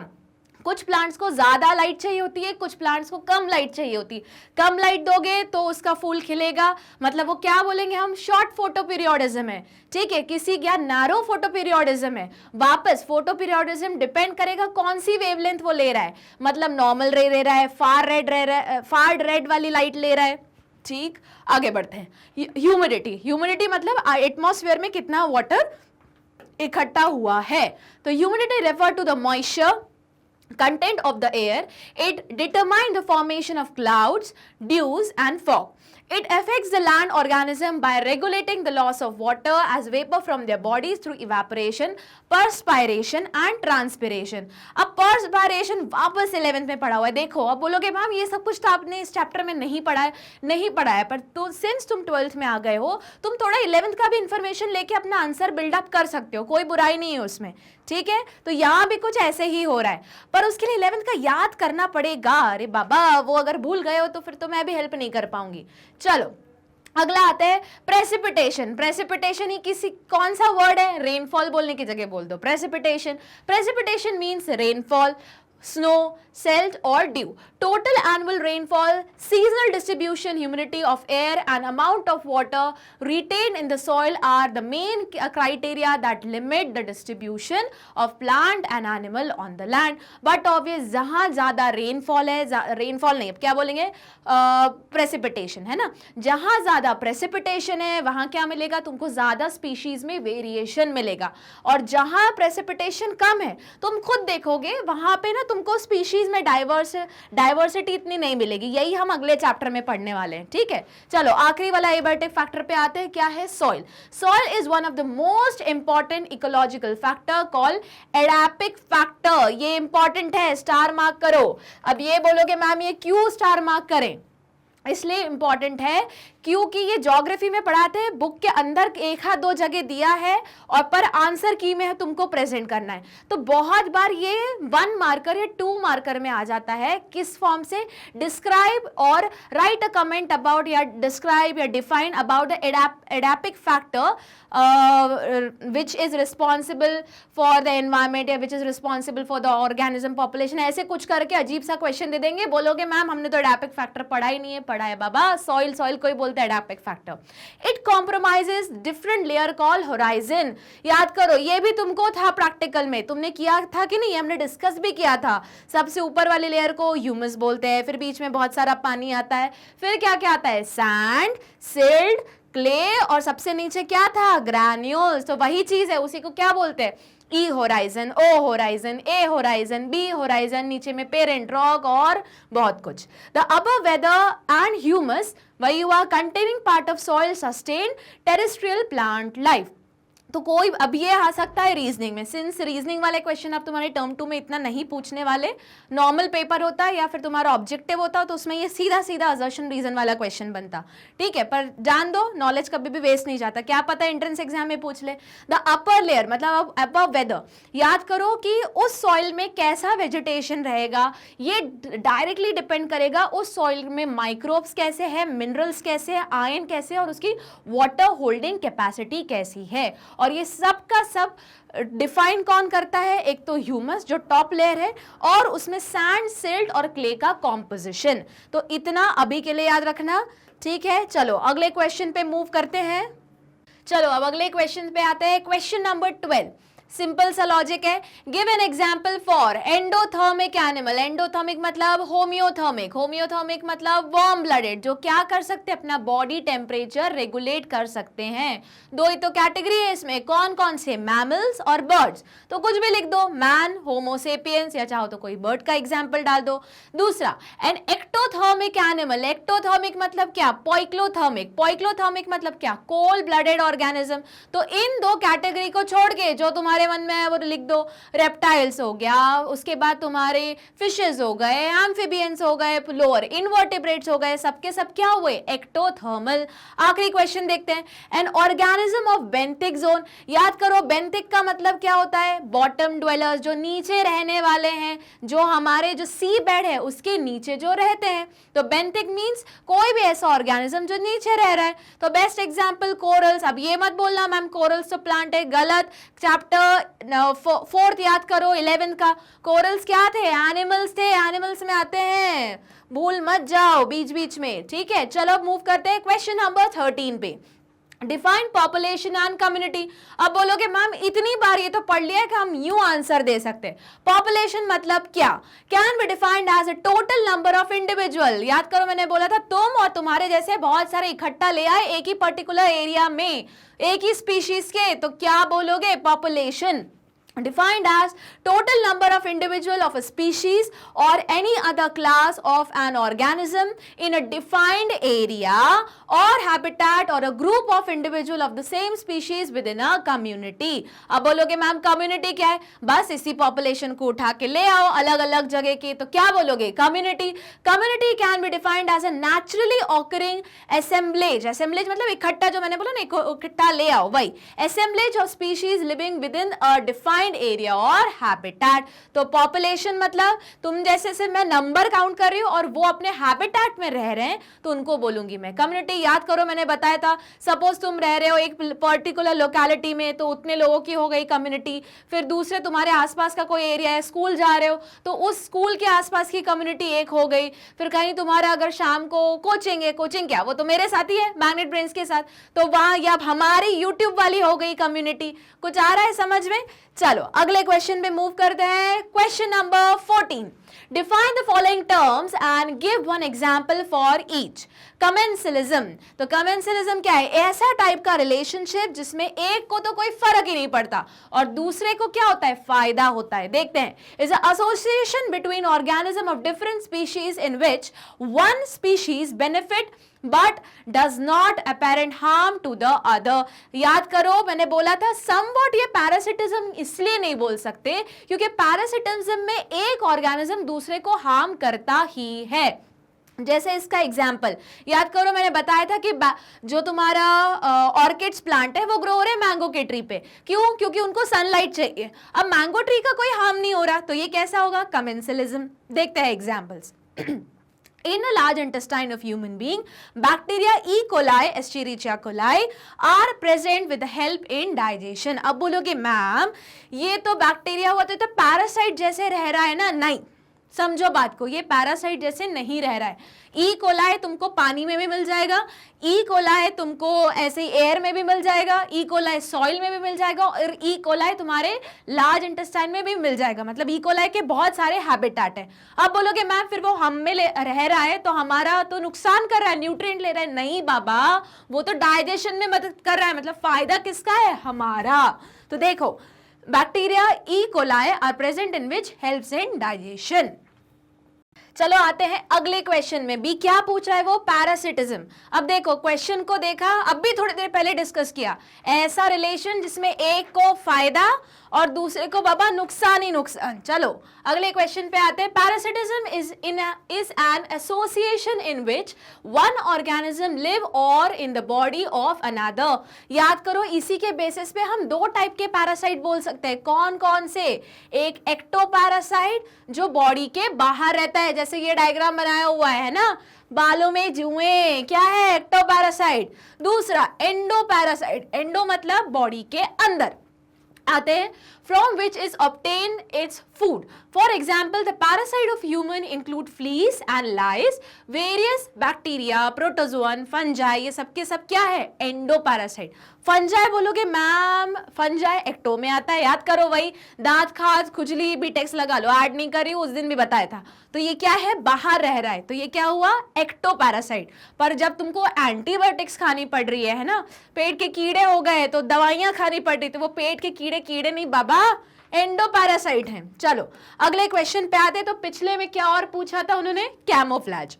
कुछ प्लांट्स को ज्यादा लाइट चाहिए होती है, कुछ प्लांट्स को कम लाइट चाहिए होती है। कम लाइट दोगे तो उसका फूल खिलेगा, मतलब वो क्या बोलेंगे हम, शॉर्ट फोटो पीरियोडिज्म है, ठीक है। किसी क्या नैरो फोटो पीरियोडिज्म है। वापस फोटो पीरियोडिज्म डिपेंड करेगा कौन सी वेवलेंथ वो ले रहा है, मतलब नॉर्मल रे ले रहा है, फार रेड वाली लाइट ले रहा है, ठीक। आगे बढ़ते हैं, ह्यूमिडिटी। ह्यूमिडिटी मतलब एटमॉस्फेयर में कितना वाटर इकट्ठा हुआ है। तो humidity refer to the moisture content of the air. It determines the formation of clouds, dews and fog. It affects the land organism by regulating the loss of water as vapor from their bodies through evaporation, perspiration and transpiration. अब perspiration वापस 11th में पढ़ा हुआ है। देखो अब बोलोगे ma'am ये सब कुछ तो आपने इस चैप्टर में नहीं पढ़ा है, नहीं पढ़ा है, पर तो सिंस तुम 12th में आ गए हो, तुम थोड़ा 11th का भी इंफॉर्मेशन लेके अपना आंसर बिल्डअप कर सकते हो, कोई बुराई नहीं है उसमें, ठीक है। तो यहाँ भी कुछ ऐसे ही हो रहा है, पर उसके लिए 11th का याद करना पड़ेगा। अरे बाबा वो अगर भूल गए हो तो फिर तो मैं भी हेल्प नहीं कर पाऊंगी। चलो अगला आता है प्रेसिपिटेशन। प्रेसिपिटेशन ही किसी कौन सा वर्ड है, रेनफॉल बोलने की जगह बोल दो precipitation. Precipitation means rainfall, snow, silt or dew. Total annual rainfall, seasonal distribution, humidity of air and amount of water retained in the soil are the main criteria that limit the distribution of plant and animal on the land. But obvious जहाँ ज़्यादा rainfall है, rainfall नहीं, अब क्या बोलेंगे, precipitation है ना, जहाँ ज़्यादा precipitation है वहाँ क्या मिलेगा तुमको, ज़्यादा species में variation मिलेगा। और जहाँ precipitation कम है तुम खुद देखोगे वहाँ पे ना तुमको स्पीशीज में डाइवर्सिटी इतनी नहीं मिलेगी। यही हम अगले चैप्टर में पढ़ने वाले हैं, ठीक है। चलो आखिरी वाला एबर्टिक फैक्टर पे आते हैं, क्या है, soil. Soil is one of the most important ecological factor called edaphic factor. ये इंपॉर्टेंट है, स्टार मार्क करो। अब ये बोलोगे मैम ये क्यों स्टार मार्क करें, इसलिए इंपॉर्टेंट है क्योंकि ये ज्योग्राफी में पढ़ाते हैं, बुक के अंदर एक हाथ दो जगह दिया है और पर आंसर की में है तुमको प्रेजेंट करना है। तो बहुत बार ये 1 मार्कर या 2 मार्कर में आ जाता है, किस फॉर्म से, डिस्क्राइब और राइट अ कमेंट अबाउट या डिस्क्राइब या define about the edaphic factor which is responsible for the environment या which is responsible for the organism population. ऐसे कुछ करके अजीब सा क्वेश्चन दे देंगे, बोलोगे मैम हमने तो एडापिक फैक्टर पढ़ा ही नहीं है। पढ़ा है बाबा, सॉइल सॉइल कोई बोलता है edaphic factor. It compromises different layer call horizon. याद करो ये भी तुमको था प्रैक्टिकल में, तुमने किया था कि नहीं, हमने डिस्कस भी किया था। सबसे ऊपर वाले लेयर को ह्यूमस बोलते हैं, फिर बीच में बहुत सारा पानी आता है, फिर क्या क्या आता है, सैंड, सिल्ट, क्ले, और सबसे नीचे क्या था, ग्रैन्यूल्स। तो वही चीज है, उसी को क्या बोलते हैं, E horizon, O horizon, A horizon, B horizon, नीचे में पेरेंट रॉक और बहुत कुछ। The above weather and humus वही हुआ containing part of soil sustain terrestrial plant life. तो कोई अब ये आ सकता है रीजनिंग में, सिंस रीजनिंग वाले क्वेश्चन अब तुम्हारे टर्म 2 में इतना नहीं पूछने वाले, नॉर्मल पेपर होता है या फिर तुम्हारा ऑब्जेक्टिव होता है तो उसमें ये सीधा सीधा असर्शन रीजन वाला क्वेश्चन बनता, ठीक है। पर जान दो नॉलेज कभी भी वेस्ट नहीं जाता, क्या पता एंट्रेंस एग्जाम में पूछ ले। द अपर लेयर मतलब अबव वेदर, याद करो कि उस सॉइल में कैसा वेजिटेशन रहेगा, ये डायरेक्टली डिपेंड करेगा उस सॉइल में माइक्रोब्स कैसे है, मिनरल्स कैसे है, आयरन कैसे है और उसकी वाटर होल्डिंग कैपेसिटी कैसी है। और ये सब का सब डिफाइन कौन करता है? एक तो ह्यूमस जो टॉप लेयर है, और उसमें सैंड, सिल्ट और क्ले का कॉम्पोजिशन। तो इतना अभी के लिए याद रखना, ठीक है। चलो अगले क्वेश्चन पे मूव करते हैं। चलो अब अगले क्वेश्चन पे आते हैं। क्वेश्चन नंबर 12, सिंपल सा लॉजिक है। Give an example for endothermic animal. Endothermic मतलब होम्योथर्मिक, होम्योथर्मिक मतलब वार्म ब्लडेड, जो क्या कर सकते हैं? अपना बॉडी टेम्परेचर रेगुलेट कर सकते हैं। दो ही तो कैटेगरी है इसमें, कौन कौन से? मैमल्स और बर्ड्स। तो कुछ भी लिख दो, मैन, होमोसेपियंस, या चाहो तो कोई बर्ड का एग्जाम्पल डाल दो। दूसरा, एन एक्टोथर्मिक एनिमल। एक्टोथर्मिक मतलब क्या? पॉइक्लोथर्मिक। पॉइक्लोथर्मिक मतलब क्या? Cold blooded organism. तो इन दो कैटेगरी को छोड़ के जो तुम्हारे मन में है वो लिख दो। रेप्टाइल्स हो गया, उसके बाद तुम्हारे फिशेस हो गए, एम्फिबियंस हो गए, लोअर इनवर्टिब्रेट्स हो गए, सबके सब क्या हुए? एक्टोथर्मल। आखिरी क्वेश्चन देखते हैं। An organism of benthic zone. याद करो, बेंथिक का मतलब क्या होता है? बॉटम ड्वेलर्स, जो नीचे रहने वाले हैं, जो हमारे जो सी बेड है उसके नीचे जो रहते हैं। तो बेंथिक मींस कोई भी ऐसा ऑर्गेनिज्म जो नीचे रह रहा है। तो बेस्ट एग्जांपल कोरल्स। अब ये मत बोलना मैम कोरल्स तो प्लांट है, गलत। चैप्टर 4th याद करो, 11th का। कोरल्स क्या थे? एनिमल्स थे, एनिमल्स में आते हैं, भूल मत जाओ बीच बीच में, ठीक है। चलो मूव करते हैं क्वेश्चन नंबर 13 पे। Define population and community. अब बोलोगे मैम इतनी बार ये तो पढ़ लिया कि हम यूं आंसर दे सकते हैं। पॉपुलेशन मतलब क्या? Can be defined as a total number of individual. याद करो, मैंने बोला था तुम और तुम्हारे जैसे बहुत सारे इकट्ठा ले आए एक ही पर्टिकुलर एरिया में, एक ही स्पीशीज के, तो क्या बोलोगे? Population defined as total number of individual of a species or any other class of an organism in a defined area or habitat or a group of individual of the same species within a community। अब बोलोगे ma'am community क्या है? बस इसी population को उठा के ले आओ अलग अलग जगह की, तो क्या बोलोगे? Community. Community can be defined as a naturally occurring assemblage। assemblage मतलब इकट्ठा, जो मैंने बोला ना इकट्ठा ले आओ, वही assemblage of species living within a defined area और हैबिटेट। तो पॉपुलेशन मतलब तुम जैसे से मैं नंबर काउंट कर रही हूं और वो अपने हैबिटेट में रह रहे हैं, तो उनको बोलूंगी मैं कम्युनिटी। याद करो, मैंने बताया था, सपोज तुम रह रहे हो एक पर्टिकुलर लोकेलिटी में, तो उतने लोगों की हो गई कम्युनिटी। फिर दूसरे तुम्हारे आसपास का कोई एरिया है, स्कूल जा रहे हो तो उस स्कूल के आसपास की कम्युनिटी एक हो गई। फिर कहीं तुम्हारा अगर शाम को कोचिंग है, कोचिंग क्या, वो तो मेरे साथ ही है मैग्नेट ब्रेन्स के साथ, तो वहां या हमारी यूट्यूब वाली हो गई कम्युनिटी। कुछ आ रहा है समझ में? चलो अगले क्वेश्चन पे मूव करते हैं। Question number 14, define the following terms and give one example for each. Commensalism. तो कमेंसलिज्म क्या है? ऐसा टाइप का रिलेशनशिप जिसमें एक को तो कोई फर्क ही नहीं पड़ता और दूसरे को क्या होता है? फायदा होता है। देखते हैं। Is a association between organism of different species in which one species benefit but does not apparent harm to the other। याद करो, मैंने बोला था somewhat ये पैरासिटिज्म इसलिए नहीं बोल सकते क्योंकि पैरासिटिज्म में एक ऑर्गेनिज्म दूसरे को हार्म करता ही है। जैसे इसका एग्जाम्पल याद करो, मैंने बताया था कि जो तुम्हारा ऑर्किड्स प्लांट है वो ग्रो हो रहे हैं मैंगो के ट्री पे। क्यों? क्योंकि उनको सनलाइट चाहिए। अब मैंगो ट्री का कोई हार्म नहीं हो रहा, तो ये कैसा होगा? कमेंसलिज्म। देखते हैं examples. In a large intestine of human being, bacteria E. coli, Escherichia coli are present with the help in digestion। अब बोलोगे मैम ये तो बैक्टीरिया हुआ तो पैरासाइट जैसे रह रहा है ना? नहीं, समझो बात को, ये पैरासाइट जैसे नहीं रह रहा है। ई कोलाई तुमको पानी में भी मिल जाएगा, ई कोलाई तुमको ऐसे एयर में भी मिल जाएगा, ई कोलाई सॉइल में भी मिल जाएगा, और ई कोलाई तुम्हारे लार्ज इंटेस्टाइन में भी मिल जाएगा। मतलब ई कोलाई के बहुत सारे हैबिटेट है। अब बोलोगे मैम फिर वो हम में रह रहा है तो हमारा तो नुकसान कर रहा है, न्यूट्रिएंट ले रहा है। नहीं बाबा, वो तो डाइजेशन में मदद कर रहा है। मतलब फायदा किसका है? हमारा। तो देखो, bacteria E coli are present in which helps in digestion. चलो आते हैं अगले क्वेश्चन में। भी क्या पूछ रहा है वो? पैरासिटिज्म। अब देखो क्वेश्चन को देखा, अब भी थोड़ी देर पहले डिस्कस किया, ऐसा रिलेशन जिसमें एक को फायदा और दूसरे को बाबा नुकसान ही नुकसान। चलो अगले क्वेश्चन पे आते हैं। Parasitism is an association in which one organism live or in the body of another. याद करो, इसी के बेसिस पे हम दो टाइप के पैरासाइट बोल सकते हैं। कौन कौन से? एक एक्टोपैरासाइट जो बॉडी के बाहर रहता है, जैसे ये डायग्राम बनाया हुआ है ना, बालों में जुएं, क्या है? एक्टोपैरासाइट। दूसरा एंडोपैरासाइट, एंडो मतलब बॉडी के अंदर आते हैं, from which is obtained its food. For example, the parasite of human include fleas and lice, various bacteria, protozoan, fungi, ये सब के सब क्या है? एंडोपैरासाइट। फंजाई बोलोगे मैम, फंजाई एक्टो में आता है, याद करो वही दांत खाज खुजली भी टेक्स्ट लगा लो, ऐड नहीं करी उस दिन भी बताया था। तो ये क्या है? बाहर रह रहा है, तो ये क्या हुआ? एक्टोपैरासाइट। पर जब तुमको एंटीबायोटिक्स खानी पड़ रही है ना, पेट के कीड़े हो गए तो दवाइयां खानी पड़ रही, तो वो पेट के कीड़े नहीं बाबा, एंडोपैरासाइट हैं। चलो अगले क्वेश्चन पे आते। तो पिछले में क्या और पूछा था उन्होंने? कैमोफ्लेज,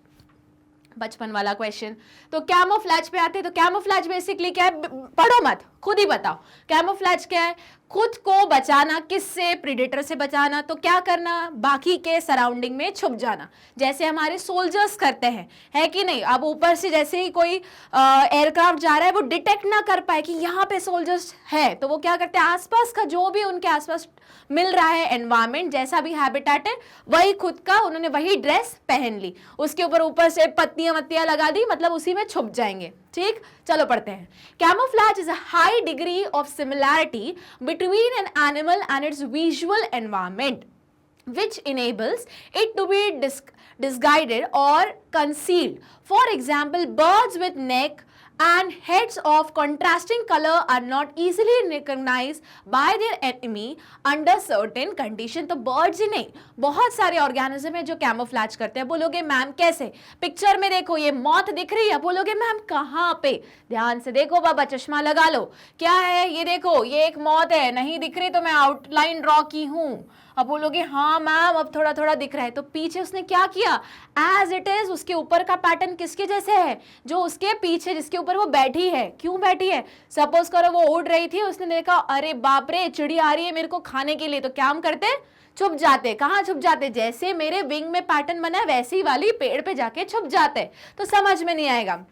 बचपन वाला क्वेश्चन। तो कैमोफ्लेज पे आते। तो कैमोफ्लेज बेसिकली क्या है? पढ़ो मत, खुद ही बताओ। कैमोफ्लेज क्या है? खुद को बचाना। किससे? प्रीडेटर से बचाना। तो क्या करना? बाकी के सराउंडिंग में छुप जाना, जैसे हमारे सोल्जर्स करते हैं, है कि नहीं? अब ऊपर से जैसे ही कोई एयरक्राफ्ट जा रहा है, वो डिटेक्ट ना कर पाए कि यहाँ पे सोल्जर्स है, तो वो क्या करते हैं? आसपास का जो भी उनके आसपास मिल रहा है एनवायरमेंट, जैसा भी हैबिटेट है, वही खुद का उन्होंने वही ड्रेस पहन ली, उसके ऊपर से पत्तियां वत्तियां लगा दी, मतलब उसी में छुप जाएंगे। ठीक, चलो पढ़ते हैं। Camouflage is a high degree of similarity between an animal and it's visual environment which enables it to be disguised or concealed. For example, birds with neck and heads of contrasting color are not easily recognized by their enemy under certain condition. तो birds ही नहीं, बहुत सारे organism है जो camouflage करते हैं। बोलोगे ma'am कैसे? पिक्चर में देखो, ये मौत दिख रही है, बोलोगे मैम कहाँ पे? ध्यान से देखो बाबा, चश्मा लगा लो, क्या है ये? देखो ये एक मौत है, नहीं दिख रही तो मैं आउटलाइन ड्रॉ की हूँ। अब बोलोगे हाँ मैम अब थोड़ा थोड़ा दिख रहा है, तो पीछे उसने क्या किया? एज इट इज उसके ऊपर का पैटर्न किसके जैसे है? जो उसके पीछे जिसके ऊपर वो बैठी है। क्यों बैठी है? सपोज करो वो उड़ रही थी, उसने देखा अरे बाप रे चिड़ी आ रही है मेरे को खाने के लिए, तो क्या हम करते? छुप जाते। कहाँ छुप जाते? जैसे मेरे विंग में पैटर्न बना है वैसी वाली पेड़ पे जाके छुप जाते। तो समझ में नहीं आएगा।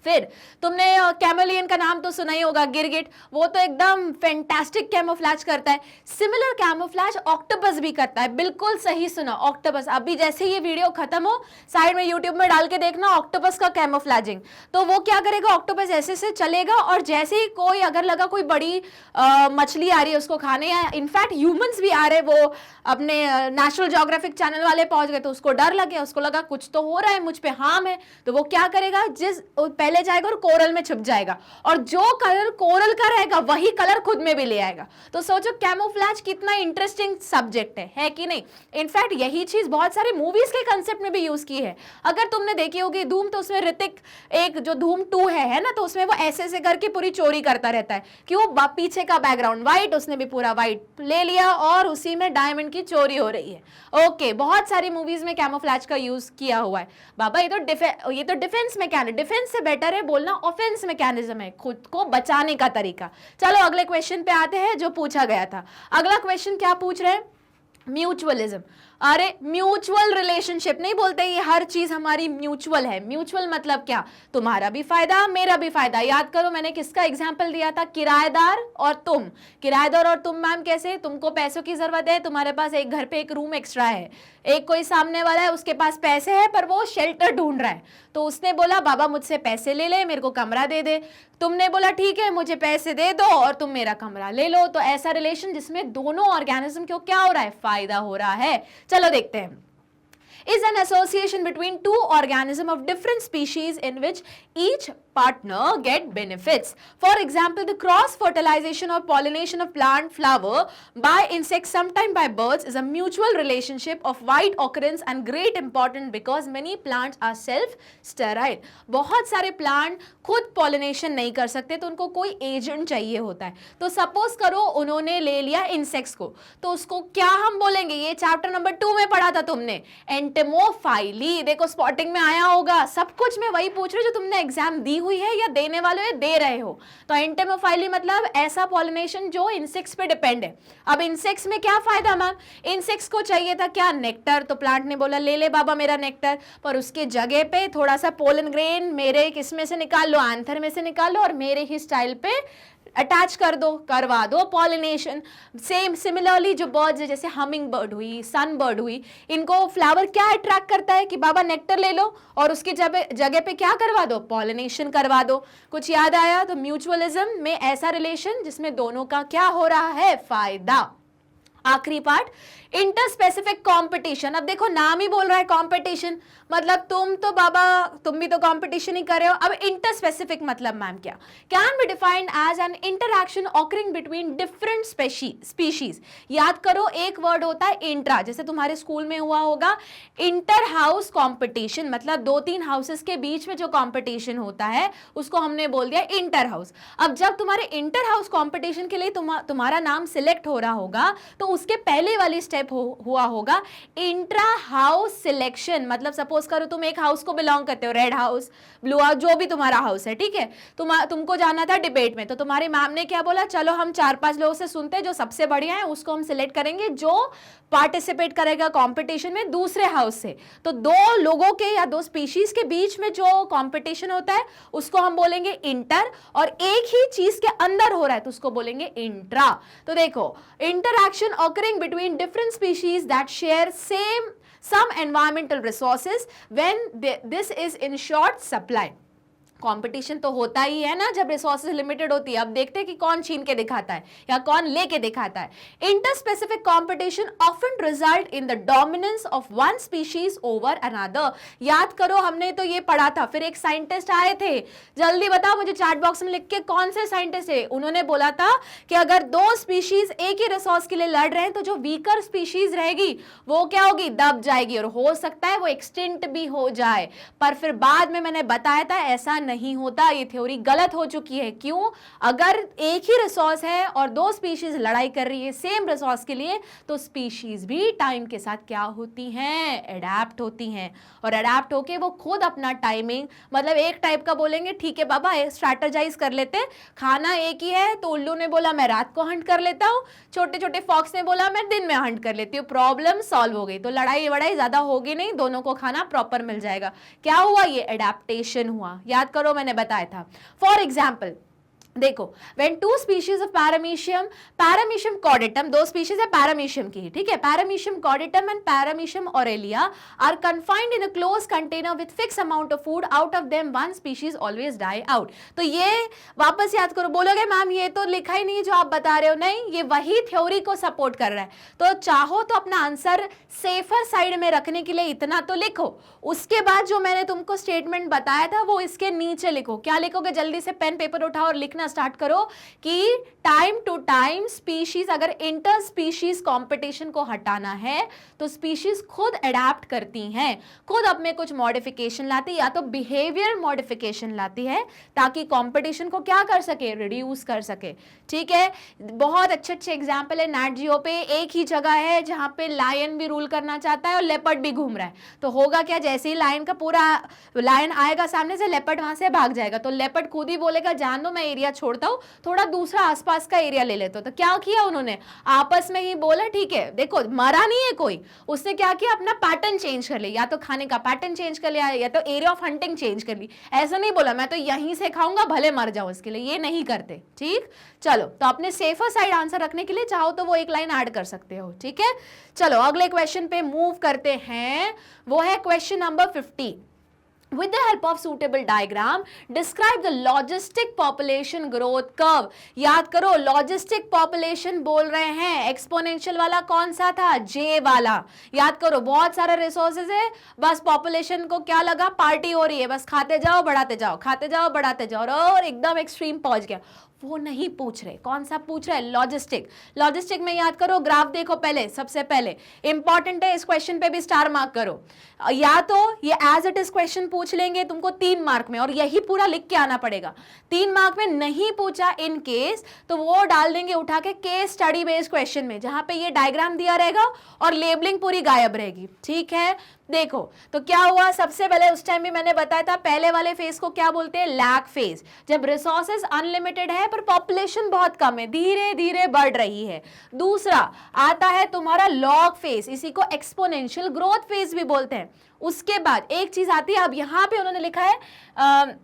फिर तुमने कैमलियन का नाम तो सुना ही होगा, गिरगिट, वो तो एकदम फैंटास्टिक कैमोफ्लेज करता है। सिमिलर कैमोफ्लेज ऑक्टोपस भी करता है। बिल्कुल सही सुना, ऑक्टोपस। अभी जैसे ये वीडियो खत्म हो, साइड में यूट्यूब में डाल के देखना ऑक्टोपस का कैमोफ्लेजिंग। तो वो क्या करेगा? ऑक्टोपस ऐसे से चलेगा और जैसे ही कोई अगर लगा कोई बड़ी मछली आ रही है उसको खाने, या इनफैक्ट ह्यूमंस भी आ रहे, वो अपने नेशनल ज्योग्राफिक चैनल वाले पहुंच गए तो उसको डर लग गया, उसको लगा कुछ तो हो रहा है, मुझ पे हार्म है, तो वो क्या करेगा? जिस पहले जाएगा और कोरल में छुप जाएगा, और जो कलर कोरल का रहेगा वही कलर खुद में भी ले आएगा। तो सोचो कैमोफ्लेज कितना इंटरेस्टिंग सब्जेक्ट है कि नहीं? इनफैक्ट यही चीज बहुत सारे मूवीज के कंसेप्ट में भी यूज की है। अगर तुमने देखी होगी धूम, तो उसमें ऋतिक एक जो धूम 2 है ना, तो उसमें वो ऐसे करके पूरी चोरी करता रहता है। क्यों? पीछे का बैकग्राउंड व्हाइट, उसने भी पूरा व्हाइट ले लिया और उसी में डायमंड की चोरी हो रही है। ओके, बहुत सारी मूवीज में कैमोफ्लेज का यूज किया हुआ है। बाबा ये तो डिफेंस मैकेनिज्म, डिफेंस से बेटर है बोलना ऑफेंस मैकेनिज्म है, खुद को बचाने का तरीका। चलो अगले क्वेश्चन पे आते हैं जो पूछा गया था। अगला क्वेश्चन क्या पूछ रहे हैं? म्यूचुअलिज्म। अरे म्यूचुअल रिलेशनशिप नहीं बोलते, ये हर चीज हमारी म्यूचुअल है। म्यूचुअल मतलब क्या? तुम्हारा भी फायदा मेरा भी फायदा। याद करो मैंने किसका एग्जांपल दिया था? किराएदार और तुम। किराएदार और तुम मैम कैसे? तुमको पैसों की जरूरत है, तुम्हारे पास एक घर पे एक रूम एक्स्ट्रा है, एक कोई सामने वाला है उसके पास पैसे है पर वो शेल्टर ढूंढ रहा है, तो उसने बोला बाबा मुझसे पैसे ले ले, मेरे को कमरा दे दे। तुमने बोला ठीक है मुझे पैसे दे दो और तुम मेरा कमरा ले लो। तो ऐसा रिलेशन जिसमें दोनों ऑर्गेनिज्म को क्या हो रहा है? फायदा हो रहा है। चलो देखते हैं। Is an association between two organisms of different species in which each partner get benefits. For example, the cross fertilization or pollination of plant flower by insects, sometimes by birds, is a mutual relationship of wide occurrence and great importance because many plants are self sterile. बहुत सारे plant खुद pollination नहीं कर सकते तो उनको कोई agent चाहिए होता है। तो सपोज करो उन्होंने ले लिया इंसेक्ट्स को, तो उसको क्या हम बोलेंगे? ये चैप्टर नंबर 2 में पढ़ा था तुमने, एंटेमोफाइली, देखो स्पॉटिंग में आया होगा, सब कुछ मैं वही पूछ रही हूँ जो तुमने एग्जाम दी हुई है या देने वाले हो या दे रहे हो। तो एंटेमोफाइली मतलब ऐसा पॉलिनेशन जो इंसेक्ट्स पे डिपेंड है। अब इंसेक्ट्स में क्या फायदा मैम, इंसेक्ट्स को चाहिए था क्या, नेक्टर, तो प्लांट ने बोला ले ले बाबा मेरा नेक्टर, पर उसके जगह पे थोड़ा सा पोलन ग्रेन मेरे किसमें से निकाल लो, एंथर में से निकाल लो और मेरे ही स्टाइल पे अटैच कर दो, करवा दो पॉलिनेशन। सेम सिमिलरली जो बर्ड्स है जैसे हमिंग बर्ड हुई, सन बर्ड हुई, इनको फ्लावर क्या अट्रैक्ट करता है कि बाबा नेक्टर ले लो और उसकी जगह पे क्या करवा दो, पॉलिनेशन करवा दो। कुछ याद आया? तो म्यूचुअलिज्म में ऐसा रिलेशन जिसमें दोनों का क्या हो रहा है, फायदा। आखिरी पार्ट, इंटरस्पेसिफिक कंपटीशन। अब देखो नाम ही बोल रहा है कंपटीशन, मतलब तुम भी तो कंपटीशन ही कर रहे हो। अब इंटरस्पेसिफिक मतलब मैम क्या, can be defined as an interaction occurring between different species. याद करो एक वर्ड होता है इंट्रा, जैसे तुम्हारे स्कूल में हुआ होगा इंटर हाउस कंपटीशन, मतलब 2-3 हाउसेस के बीच में जो कंपटीशन होता है उसको हमने बोल दिया इंटर हाउस। अब जब तुम्हारे इंटर हाउस कंपटीशन के लिए तुम्हारा नाम सिलेक्ट हो रहा होगा तो उसके पहले वाली स्टेप हुआ होगा इंट्रा हाउस सिलेक्शन। मतलब सपोज करो तुम एक हाउस को बिलोंग करते हो, रेड हाउस, ब्लू हाउस, जो भी तुम्हारा हाउस है, ठीक है, तुमको जाना था डिबेट में, तो तुम्हारी मैम ने क्या बोला, चलो हम 4-5 लोगों से सुनते हैं, जो सबसे बढ़िया है उसको हम सिलेक्ट करेंगे जो पार्टिसिपेट करेगा कंपटीशन में दूसरे हाउस से। तो 2 लोगों के या 2 स्पीशीज के बीच में जो कंपटीशन होता है उसको हम बोलेंगे इंटर, और एक ही चीज के अंदर हो रहा है तो उसको बोलेंगे इंट्रा। तो देखो interaction occurring between different species that share some environmental resources when this is in short supply। Competition तो होता ही है ना जब रिसोर्सेज लिमिटेड होती है। अब देखते हैं कि कौन छीन के दिखाता है या कौन लेके दिखाता है। Interspecific competition often result in the dominance of one species over another. याद करो हमने तो ये पढ़ा था। फिर एक साइंटिस्ट आए थे, जल्दी बताओ मुझे चैट बॉक्स में लिख के कौन से साइंटिस्ट है। उन्होंने बोला था कि अगर 2 स्पीशीज एक ही रिसोर्स के लिए लड़ रहे हैं तो जो वीकर स्पीशीज रहेगी वो क्या होगी, दब जाएगी, और हो सकता है वो एक्सटिंक्ट भी हो जाए। पर फिर बाद में मैंने बताया था ऐसा नहीं होता, ये थ्योरी गलत हो चुकी है। क्यों? अगर एक ही रिसोर्स है और 2 स्पीशीज लड़ाई कर रही है सेम रिसोर्स के लिए तो स्पीशीज भी टाइम के साथ क्या होती हैं, अडैप्ट होती हैं, और अडैप्ट होके वो खुद अपना टाइमिंग, मतलब एक टाइप का बोलेंगे ठीक है बाबा स्ट्रैटेजाइज कर लेते हैं, खाना एक ही है तो उल्लू ने बोला मैं रात को हंट कर लेता हूँ, छोटे छोटे फॉक्स ने बोला मैं दिन में हंट कर लेती हूँ, प्रॉब्लम सॉल्व हो गई। तो लड़ाई वड़ाई ज्यादा होगी नहीं, दोनों को खाना प्रॉपर मिल जाएगा। क्या हुआ, ये अडैप्टेशन हुआ। याद करो मैंने बताया था। फॉर एग्जाम्पल देखो, when 2 species of Paramecium cordatum, 2 species है पैरामीशियम की, ठीक है, Paramecium cordatum and Paramecium aurelia are confined in a closed container with fixed amount of food, out of them one species always die out। तो ये वापस याद करो, बोलोगे मैम ये तो लिखा ही नहीं जो आप बता रहे हो, नहीं, ये वही थ्योरी को सपोर्ट कर रहा है। तो चाहो तो अपना आंसर सेफर साइड में रखने के लिए इतना तो लिखो, उसके बाद जो मैंने तुमको स्टेटमेंट बताया था वो इसके नीचे लिखो। क्या लिखोगे, जल्दी से पेन पेपर उठाओ और लिखना स्टार्ट करो कि टाइम टू टाइम स्पीशीज, अगर इंटर स्पीशीज कंपटीशन को हटाना है तो स्पीशीज खुद अडैप्ट करती हैं, खुद अब में कुछ मॉडिफिकेशन लाती, या तो बिहेवियर मॉडिफिकेशन लाती है ताकि कंपटीशन को क्या कर सके, रिड्यूस कर सके। ठीक है, बहुत अच्छे अच्छे एग्जाम्पल है नैट जियो पे। एक ही जगह है जहां पे लायन भी रूल करना चाहता है और लेपर्ड भी घूम रहा है, तो होगा क्या, जैसे ही लायन आएगा सामने से, लेपर्ड वहां से भाग जाएगा, तो लेपर्ड खुद ही बोलेगा जान दो मैं एरिया छोड़ता हूं, थोड़ा दूसरा आसपास का एरिया ले लेता हूं। तो क्या किया उन्होंने, आपस में ही बोला ठीक है, देखो मरा नहीं है कोई, उसने क्या किया, अपना पैटर्न चेंज कर लिया, या तो खाने का पैटर्न चेंज कर लिया या तो एरिया ऑफ हंटिंग चेंज कर ली। ऐसा नहीं बोला मैं तो यहीं से खाऊंगा भले मर जाओ, इसके लिए ये नहीं करते। ठीक, चलो, तो अपने सेफर साइड आंसर रखने के लिए चाहो तो वो एक लाइन ऐड कर सकते हो। ठीक है, चलो अगले क्वेश्चन पे मूव करते हैं, वो है question number 50। With the help of suitable diagram, describe the logistic population growth curve। याद करो logistic population बोल रहे हैं, एक्सपोनेंशियल वाला कौन सा था, J वाला। याद करो बहुत सारे रिसोर्सेज है, बस पॉपुलेशन को क्या लगा, पार्टी हो रही है, बस खाते जाओ बढ़ाते जाओ, खाते जाओ बढ़ाते जाओ, और एकदम एक्सट्रीम पहुंच गया। वो नहीं पूछ रहे, कौन सा पूछ रहा है, लॉजिस्टिक। लॉजिस्टिक में याद करो ग्राफ देखो पहले, सबसे पहले इंपॉर्टेंट है, इस क्वेश्चन पे भी स्टार मार्क करो। या तो ये एज इट इज क्वेश्चन पूछ लेंगे तुमको 3 मार्क में, और यही पूरा लिख के आना पड़ेगा। 3 मार्क में नहीं पूछा इन केस तो वो डाल देंगे उठा के केस स्टडी बेस्ड क्वेश्चन में, जहां पे ये डायग्राम दिया रहेगा और लेबलिंग पूरी गायब रहेगी। ठीक है, देखो तो क्या हुआ, सबसे पहले उस टाइम भी मैंने बताया था, पहले वाले फेज को क्या बोलते हैं, लैक फेज, जब रिसोर्सेज अनलिमिटेड है पर पॉपुलेशन बहुत कम है, धीरे धीरे बढ़ रही है। दूसरा आता है तुम्हारा लॉग फेज, इसी को एक्सपोनेंशियल ग्रोथ फेज भी बोलते हैं। उसके बाद एक चीज आती है, अब यहां पे उन्होंने लिखा है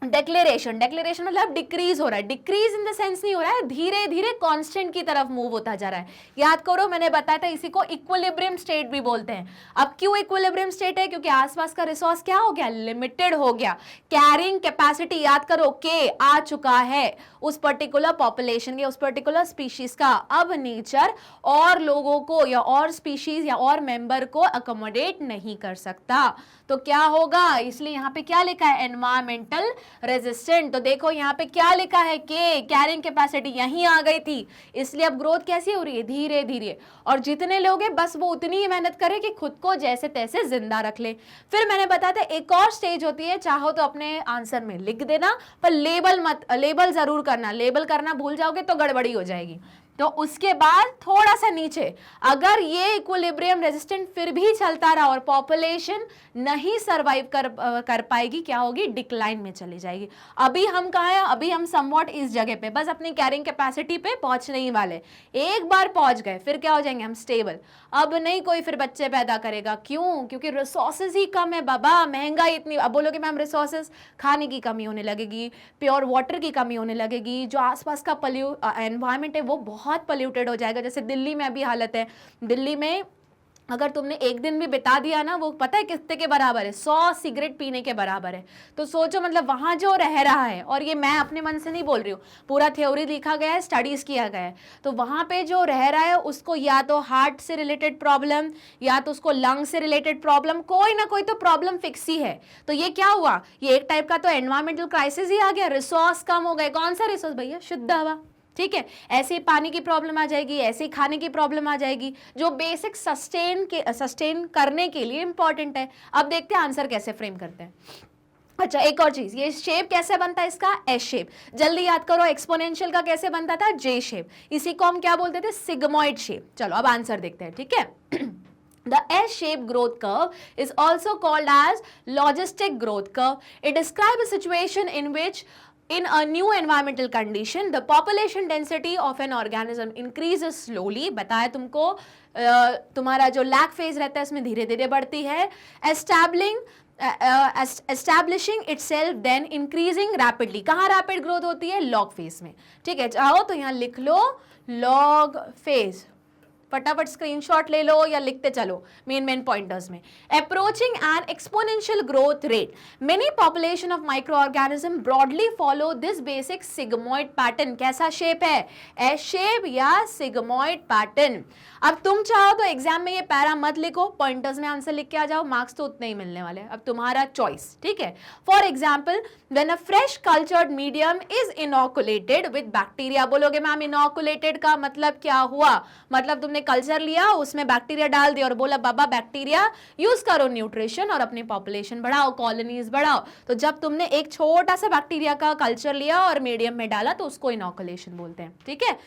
डेक्लेरेशन, डेक्लेरेशन मतलब डिक्रीज हो रहा है, डिक्रीज इन द सेंस नहीं हो रहा है, धीरे धीरे कांस्टेंट की तरफ मूव होता जा रहा है। याद करो मैंने बताया था इसी को इक्विलिब्रियम स्टेट भी बोलते हैं। अब क्यों इक्विलिब्रियम स्टेट है, क्योंकि आसपास का रिसोर्स क्या हो गया, लिमिटेड हो गया। कैरिंग कैपेसिटी याद करो के आ चुका है उस पर्टिकुलर पॉपुलेशन के, उस पर्टिकुलर स्पीशीज का। अब नेचर और लोगों को या और स्पीशीज या और मेंबर को अकोमोडेट नहीं कर सकता, तो क्या होगा, इसलिए यहाँ पे क्या लिखा है, एनवायरमेंटल रेजिस्टेंट। तो देखो यहाँ पे क्या लिखा है, के कैरिंग कैपेसिटी यहीं आ गई थी, इसलिए अब ग्रोथ कैसी हो रही है, धीरे धीरे। और जितने लोग हैं बस वो उतनी ही मेहनत करें कि खुद को जैसे तैसे जिंदा रख ले। फिर मैंने बताया था एक और स्टेज होती है, चाहो तो अपने आंसर में लिख देना, पर लेबल जरूर करना, लेबल करना भूल जाओगे तो गड़बड़ी हो जाएगी। तो उसके बाद थोड़ा सा नीचे, अगर ये इक्विलिब्रियम रेजिस्टेंट फिर भी चलता रहा और पॉपुलेशन नहीं सरवाइव कर पाएगी, क्या होगी, डिक्लाइन में चली जाएगी। अभी हम कहाँ हैं, अभी हम समवॉट इस जगह पे, बस अपनी कैरिंग कैपेसिटी पे पहुंचने ही वाले। एक बार पहुंच गए फिर क्या हो जाएंगे हम, स्टेबल। अब नहीं कोई फिर बच्चे पैदा करेगा, क्यों, क्योंकि रिसोर्सेज ही कम है बाबा, महंगाई इतनी। अब बोलोगे मैम रिसोर्सेज, खाने की कमी होने लगेगी, प्योर वाटर की कमी होने लगेगी, जो आसपास का एनवायरमेंट है वो बहुत पोल्यूटेड हो जाएगा। जैसे दिल्ली में अभी हालत है, दिल्ली में अगर तुमने एक दिन भी बिता दिया ना, वो पता है कितने के बराबर है, 100 सिगरेट पीने के बराबर है। तो सोचो मतलब वहां जो रह रहा है, और ये मैं अपने मन से नहीं बोल रही हूँ, पूरा थ्योरी लिखा गया है, स्टडीज किया गया है। तो वहां पे जो रह रहा है उसको या तो हार्ट से रिलेटेड प्रॉब्लम, या तो उसको लंग से रिलेटेड प्रॉब्लम, कोई ना कोई तो प्रॉब्लम फिक्स ही है। तो ये क्या हुआ, ये एक टाइप का तो एनवायरमेंटल क्राइसिस ही आ गया, रिसोर्स कम हो गए। कौन सा रिसोर्स भैया, शुद्ध हवा, ठीक है। ऐसे ही पानी की प्रॉब्लम आ जाएगी, ऐसे ही खाने की प्रॉब्लम आ जाएगी, जो बेसिक सस्टेन करने के लिए इंपॉर्टेंट है। अब देखते हैं आंसर कैसे फ्रेम करते हैं। अच्छा एक और चीज, ये शेप कैसे बनता है इसका, एस शेप। जल्दी याद करो, एक्सपोनेंशियल का कैसे बनता था, जे शेप, इसी को हम क्या बोलते थे, सिग्मॉइड शेप। चलो अब आंसर देखते हैं, ठीक है। The S-shaped growth curve is also called as logistic growth curve. It describes a situation in which in a new environmental condition the population density of an organism increases slowly। बताया तुमको, तुम्हारा जो lack phase रहता है इसमें धीरे धीरे बढ़ती है। establishing itself then increasing rapidly। कहाँ रैपिड ग्रोथ होती है, लॉग फेज में, ठीक है। चाहो तो यहाँ लिख लो लॉग फेज, फटाफट स्क्रीनशॉट ले लो या लिखते चलो मेन पॉइंटर्स में। Approaching N exponential growth rate, many population of micro organism broadly follow this basic sigmoid pattern. कैसा शेप है, एस शेप या सिग्मॉइड पैटर्न। अब तुम चाहो तो एग्जाम में ये पैरा मत लिखो, पॉइंटर्स में आंसर लिख के आ जाओ, मार्क्स तो उतने ही मिलने वाले, अब तुम्हारा चॉइस, ठीक है। For example when a fresh cultured medium is inoculated with bacteria. बोलोगे मैम इनोकुलेटेड का मतलब क्या हुआ, मतलब तुमने कल्चर लिया, उसमें बैक्टीरिया डाल दिया और बोला बाबा बैक्टीरिया यूज करो न्यूट्रिशन और अपनी पॉपुलेशन बढ़ाओ, कॉलोनीज बढ़ाओ। तो जब तुमने एक छोटा सा बैक्टीरिया का कल्चर लिया और मीडियम में डाला तो उसको इनोकुलेशन बोलते हैं, ठीक है।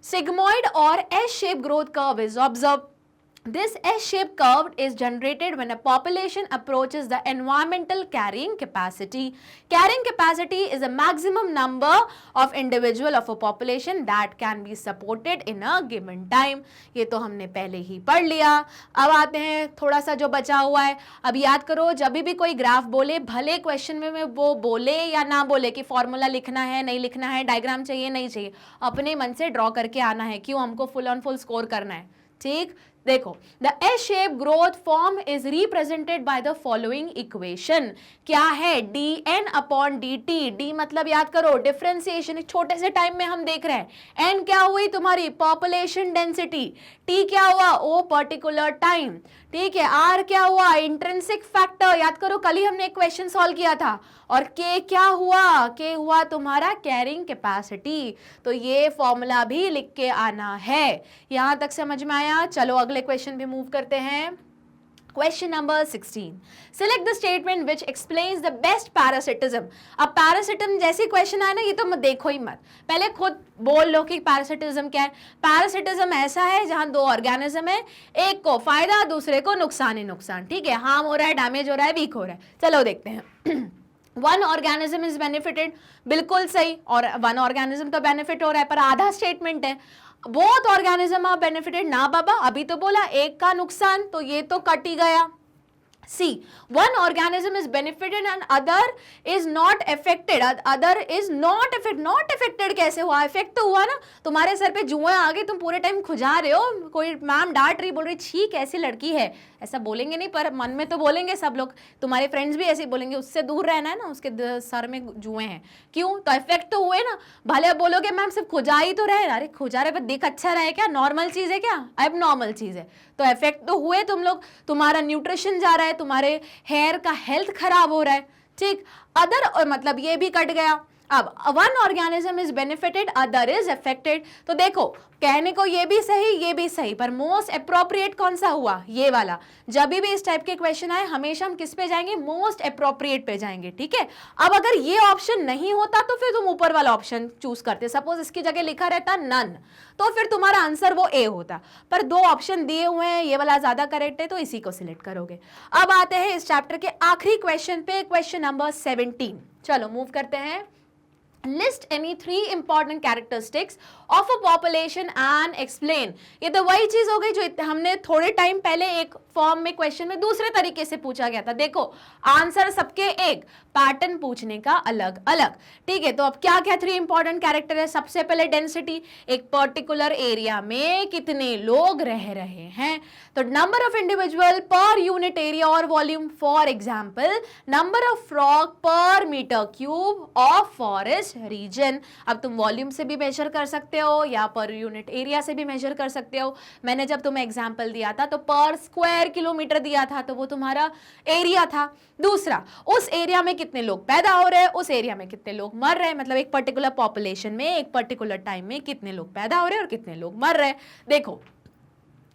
Sigmoid or S-shaped growth curve is observed. This S-shaped curve is generated when a population approaches the environmental carrying capacity. Carrying capacity is a maximum number of individual of a population that can be supported in a given time. ये तो हमने पहले ही पढ़ लिया। अब आते हैं थोड़ा सा जो बचा हुआ है। अब याद करो, जब भी कोई ग्राफ बोले, भले क्वेश्चन में वो बोले या ना बोले कि फॉर्मूला लिखना है नहीं लिखना है, डायग्राम चाहिए नहीं चाहिए, अपने मन से ड्रॉ करके आना है। क्यों, हमको फुल ऑन फुल स्कोर करना है, ठीक। देखो, the S-shaped growth form is represented by the following equation। क्या है, dn/dt। d मतलब याद करो डिफरेंशिएशन, छोटे से टाइम में हम देख रहे हैं। n क्या हुई तुम्हारी पॉपुलेशन डेंसिटी, t क्या हुआ ओ पर्टिकुलर टाइम, ठीक है। r क्या हुआ इंट्रिंसिक फैक्टर, याद करो कल ही हमने एक क्वेश्चन सॉल्व किया था। और k क्या हुआ, k हुआ तुम्हारा कैरिंग कैपेसिटी। तो ये फॉर्मूला भी लिख के आना है। यहां तक समझ में आया, चलो अगले क्वेश्चन पे मूव करते हैं। Question number 16. Select the statement which explains the best parasitism. अब parasitism जैसी क्वेश्चन आए ना, ये तो मत देखो ही मत, पहले खुद बोल लो कि parasitism क्या है. Parasitism ऐसा है जहां दो ऑर्गेनिज्म है, एक को फायदा दूसरे को नुकसान ही नुकसान. ठीक है, हार्म हो रहा है, डैमेज हो रहा है, वीक हो रहा है. चलो देखते हैं. वन ऑर्गेनिज्म इज बेनिफिटेड, बिल्कुल सही, और वन ऑर्गेनिज्म तो बेनिफिट हो रहा है, पर आधा स्टेटमेंट है बोथ ऑर्गेनिज्म आर बेनिफिटेड. ना बाबा, अभी तो बोला एक का नुकसान, तो ये तो कट ही गया. See, one organism is benefited and other is not affected. Other is not affected. Not affected कैसे हुआ? Affect तो हुआ ना, तुम्हारे सर पे जुएं आ गए, तुम पूरे टाइम खुजा रहे हो, कोई मैम डांट रही, बोल रही छी कैसी लड़की है, ऐसा बोलेंगे नहीं पर मन में तो बोलेंगे सब लोग, तुम्हारे फ्रेंड्स भी ऐसे बोलेंगे. उससे दूर रहना है ना, उसके सर में जुएं हैं. क्यों? तो इफेक्ट तो हुए ना. भले अब बोलोगे मैम सिर्फ खुजा ही तो रहे, अरे खुजा रहे पर दिख अच्छा रहे क्या? नॉर्मल चीज है क्या? अब नॉर्मल चीज है. तो इफेक्ट तो हुए तुम लोग, तुम्हारा न्यूट्रिशन जा रहा है, तुम्हारे हेयर का हेल्थ खराब हो रहा है. ठीक, अदर मतलब ये भी कट गया. अब one organism is benefited, other is affected. तो देखो कहने को ये भी सही, पर मोस्ट अप्रोप्रिएट कौन सा हुआ? ये वाला. जब भी इस टाइप के क्वेश्चन आए हमेशा हम किस पे जाएंगे? मोस्ट अप्रोप्रिएट पे जाएंगे. ठीक है, अब अगर ये ऑप्शन नहीं होता तो फिर तुम ऊपर वाला ऑप्शन चूज करते. सपोज इसकी जगह लिखा रहता नन, तो फिर तुम्हारा आंसर वो ए होता, पर दो ऑप्शन दिए हुए हैं, ये वाला ज्यादा करेक्ट है तो इसी को सिलेक्ट करोगे. अब आते हैं इस चैप्टर के आखिरी क्वेश्चन पे, क्वेश्चन नंबर 17. चलो मूव करते हैं. List any 3 important characteristics of a population and explain. ये तो वही चीज हो गई जो हमने थोड़े टाइम पहले एक फॉर्म में क्वेश्चन में दूसरे तरीके से पूछा गया था. देखो आंसर सबके एक, पैटर्न पूछने का अलग अलग. ठीक है, तो अब क्या क्या 3 इंपॉर्टेंट कैरेक्टर है? सबसे पहले डेंसिटी, एक पर्टिकुलर एरिया में कितने लोग रह रहे हैं. तो number of individual per unit area और volume. For example number of frog per metre cube of forest region. अब तुम वॉल्यूम से भी मेजर कर सकते हो या पर यूनिट एरिया से भी मेजर कर सकते हो. मैंने जब तुम्हें एग्जांपल दिया था तो पर स्क्वायर किलोमीटर दिया था, तो वो तुम्हारा एरिया था. दूसरा, उस एरिया में कितने लोग पैदा हो रहे हैं, उस एरिया में कितने लोग मर रहे हैं, मतलब एक पर्टिकुलर पॉपुलेशन में एक पर्टिकुलर टाइम में कितने लोग पैदा हो रहे हैं और कितने लोग मर रहे हैं. देखो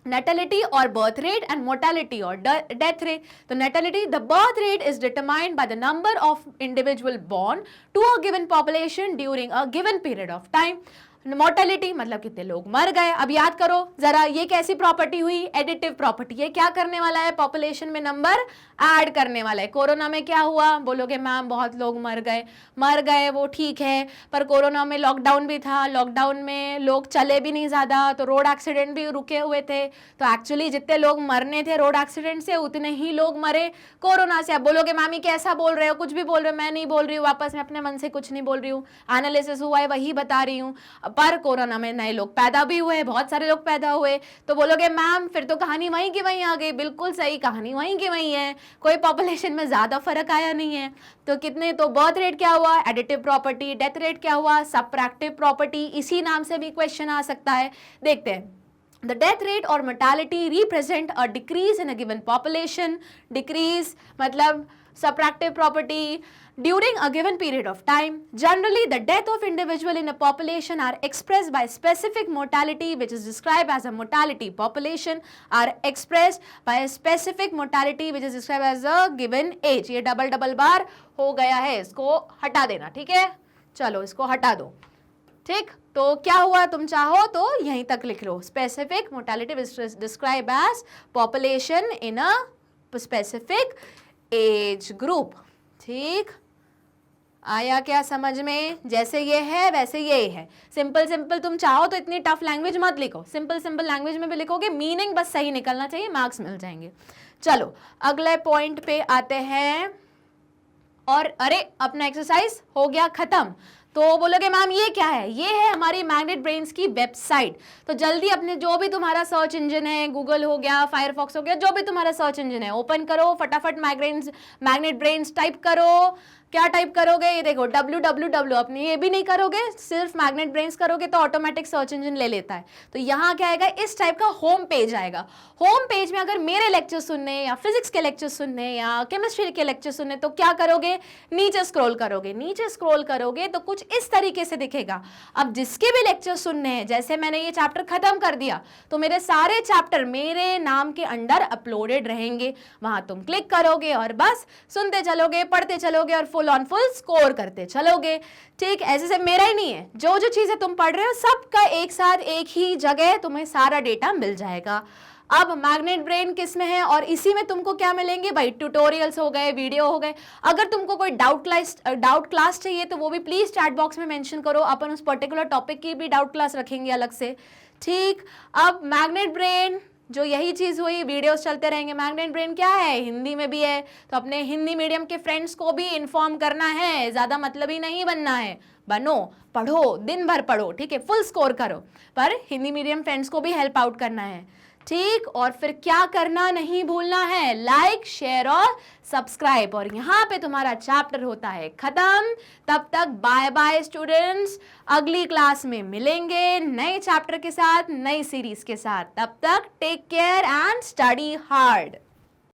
natality or birth rate and mortality or death rate. तो natality, the birth rate is determined by the number of individual born to a given population during a given period of time. Mortality मतलब कितने लोग मर गए. अब याद करो जरा, ये कैसी प्रॉपर्टी हुई? Additive property. ये क्या करने वाला है? पॉपुलेशन में नंबर ऐड करने वाला है. कोरोना में क्या हुआ? बोलोगे मैम बहुत लोग मर गए, वो ठीक है, पर कोरोना में लॉकडाउन भी था, लॉकडाउन में लोग चले भी नहीं ज़्यादा, तो रोड एक्सीडेंट भी रुके हुए थे. तो एक्चुअली जितने लोग मरने थे रोड एक्सीडेंट से, उतने ही लोग मरे कोरोना से. अब बोलोगे मैम कैसा बोल रहे हो, कुछ भी बोल रहे हो. मैं नहीं बोल रही हूँ, वापस मैं अपने मन से कुछ नहीं बोल रही हूँ, एनालिसिस हुआ है वही बता रही हूँ. पर कोरोना में नए लोग पैदा भी हुए, बहुत सारे लोग पैदा हुए. तो बोलोगे मैम फिर तो कहानी वहीं की वहीं आ गई. बिल्कुल सही, कहानी वहीं की वहीं है, कोई पॉपुलेशन में ज्यादा फर्क आया नहीं है. तो कितने, तो बर्थ रेट क्या हुआ? Additive property. डेथ रेट क्या हुआ? Subtractive property. इसी नाम से भी क्वेश्चन आ सकता है. देखते हैं. The death rate or mortality represent a decrease in a given population. Decrease मतलब subtractive property during a given period of time. Generally, the death of individual in a population are expressed by specific mortality, which is described as a mortality. Population are expressed by a specific mortality, which is described as a given age. ये double बार हो गया है, इसको हटा देना. ठीक है, चलो इसको हटा दो. ठीक, तो क्या हुआ? तुम चाहो तो यहीं तक लिख लो. Specific mortality describe age population in a specific age group. ठीक, आया क्या समझ में? जैसे ये है वैसे ये है. सिंपल तुम चाहो तो इतनी टफ लैंग्वेज मत लिखो, सिंपल लैंग्वेज में भी लिखोगे, मीनिंग बस सही निकलना चाहिए, मार्क्स मिल जाएंगे. चलो अगले पॉइंट पे आते हैं. और अरे अपना एक्सरसाइज हो गया खत्म. तो बोलोगे मैम ये क्या है? ये है हमारी मैग्नेट ब्रेन्स की वेबसाइट. तो जल्दी अपने जो भी तुम्हारा सर्च इंजन है, गूगल हो गया, फायरफॉक्स हो गया, जो भी तुम्हारा सर्च इंजन है, ओपन करो फटाफट. मैग्नेट ब्रेन्स टाइप करो, क्या टाइप करोगे, ये देखो www, अपनी ये भी नहीं करोगे, सिर्फ मैग्नेट ब्रेन्स करोगे तो ऑटोमेटिक सर्च इंजन ले लेता है। तो यहाँ क्या आएगा, इस टाइप का होम पेज आएगा। होम पेज में अगर मेरे लेक्चर सुनने या फिजिक्स के लेक्चर सुनने या केमिस्ट्री के लेक्चर सुनने तो क्या करोगे, नीचे स्क्रॉल करोगे। नीचे स्क्रॉल करोगे तो कुछ इस तरीके से दिखेगा। अब जिसके भी लेक्चर सुनने हैं, जैसे मैंने ये चैप्टर खत्म कर दिया तो मेरे सारे चैप्टर मेरे नाम के अंडर अपलोडेड रहेंगे। वहां तुम क्लिक करोगे और बस सुनते चलोगे, पढ़ते चलोगे और फुल ऑन फुल स्कोर करते चलोगे। ठीक, ऐसे से मेरा ही नहीं है, जो जो चीजें तुम पढ़ रहे हो सबका एक साथ एक ही जगह तुम्हें सारा डेटा मिल जाएगा। अब मैग्नेट ब्रेन किस में है और इसी में तुमको क्या मिलेंगे भाई, ट्यूटोरियल्स हो गए, वीडियो हो गए। अगर तुमको कोई डाउट क्लास चाहिए तो वो भी प्लीज चैट बॉक्स में मेंशन करो, अपन उस पर्टिकुलर टॉपिक की भी डाउट क्लास रखेंगे अलग से। ठीक, अब मैग्नेट ब्रेन जो यही चीज हुई, वीडियोस चलते रहेंगे। मैग्नेट ब्रेन क्या है, हिंदी में भी है, तो अपने हिंदी मीडियम के फ्रेंड्स को भी इन्फॉर्म करना है, ज्यादा मतलबी नहीं बनना है। बनो, पढ़ो, दिन भर पढ़ो, ठीक है, फुल स्कोर करो, पर हिंदी मीडियम फ्रेंड्स को भी हेल्प आउट करना है। ठीक, और फिर क्या करना नहीं भूलना है, लाइक, शेयर और सब्सक्राइब। और यहाँ पे तुम्हारा चैप्टर होता है खत्म। तब तक बाय बाय स्टूडेंट्स, अगली क्लास में मिलेंगे नए चैप्टर के साथ, नई सीरीज के साथ। तब तक take care and study hard.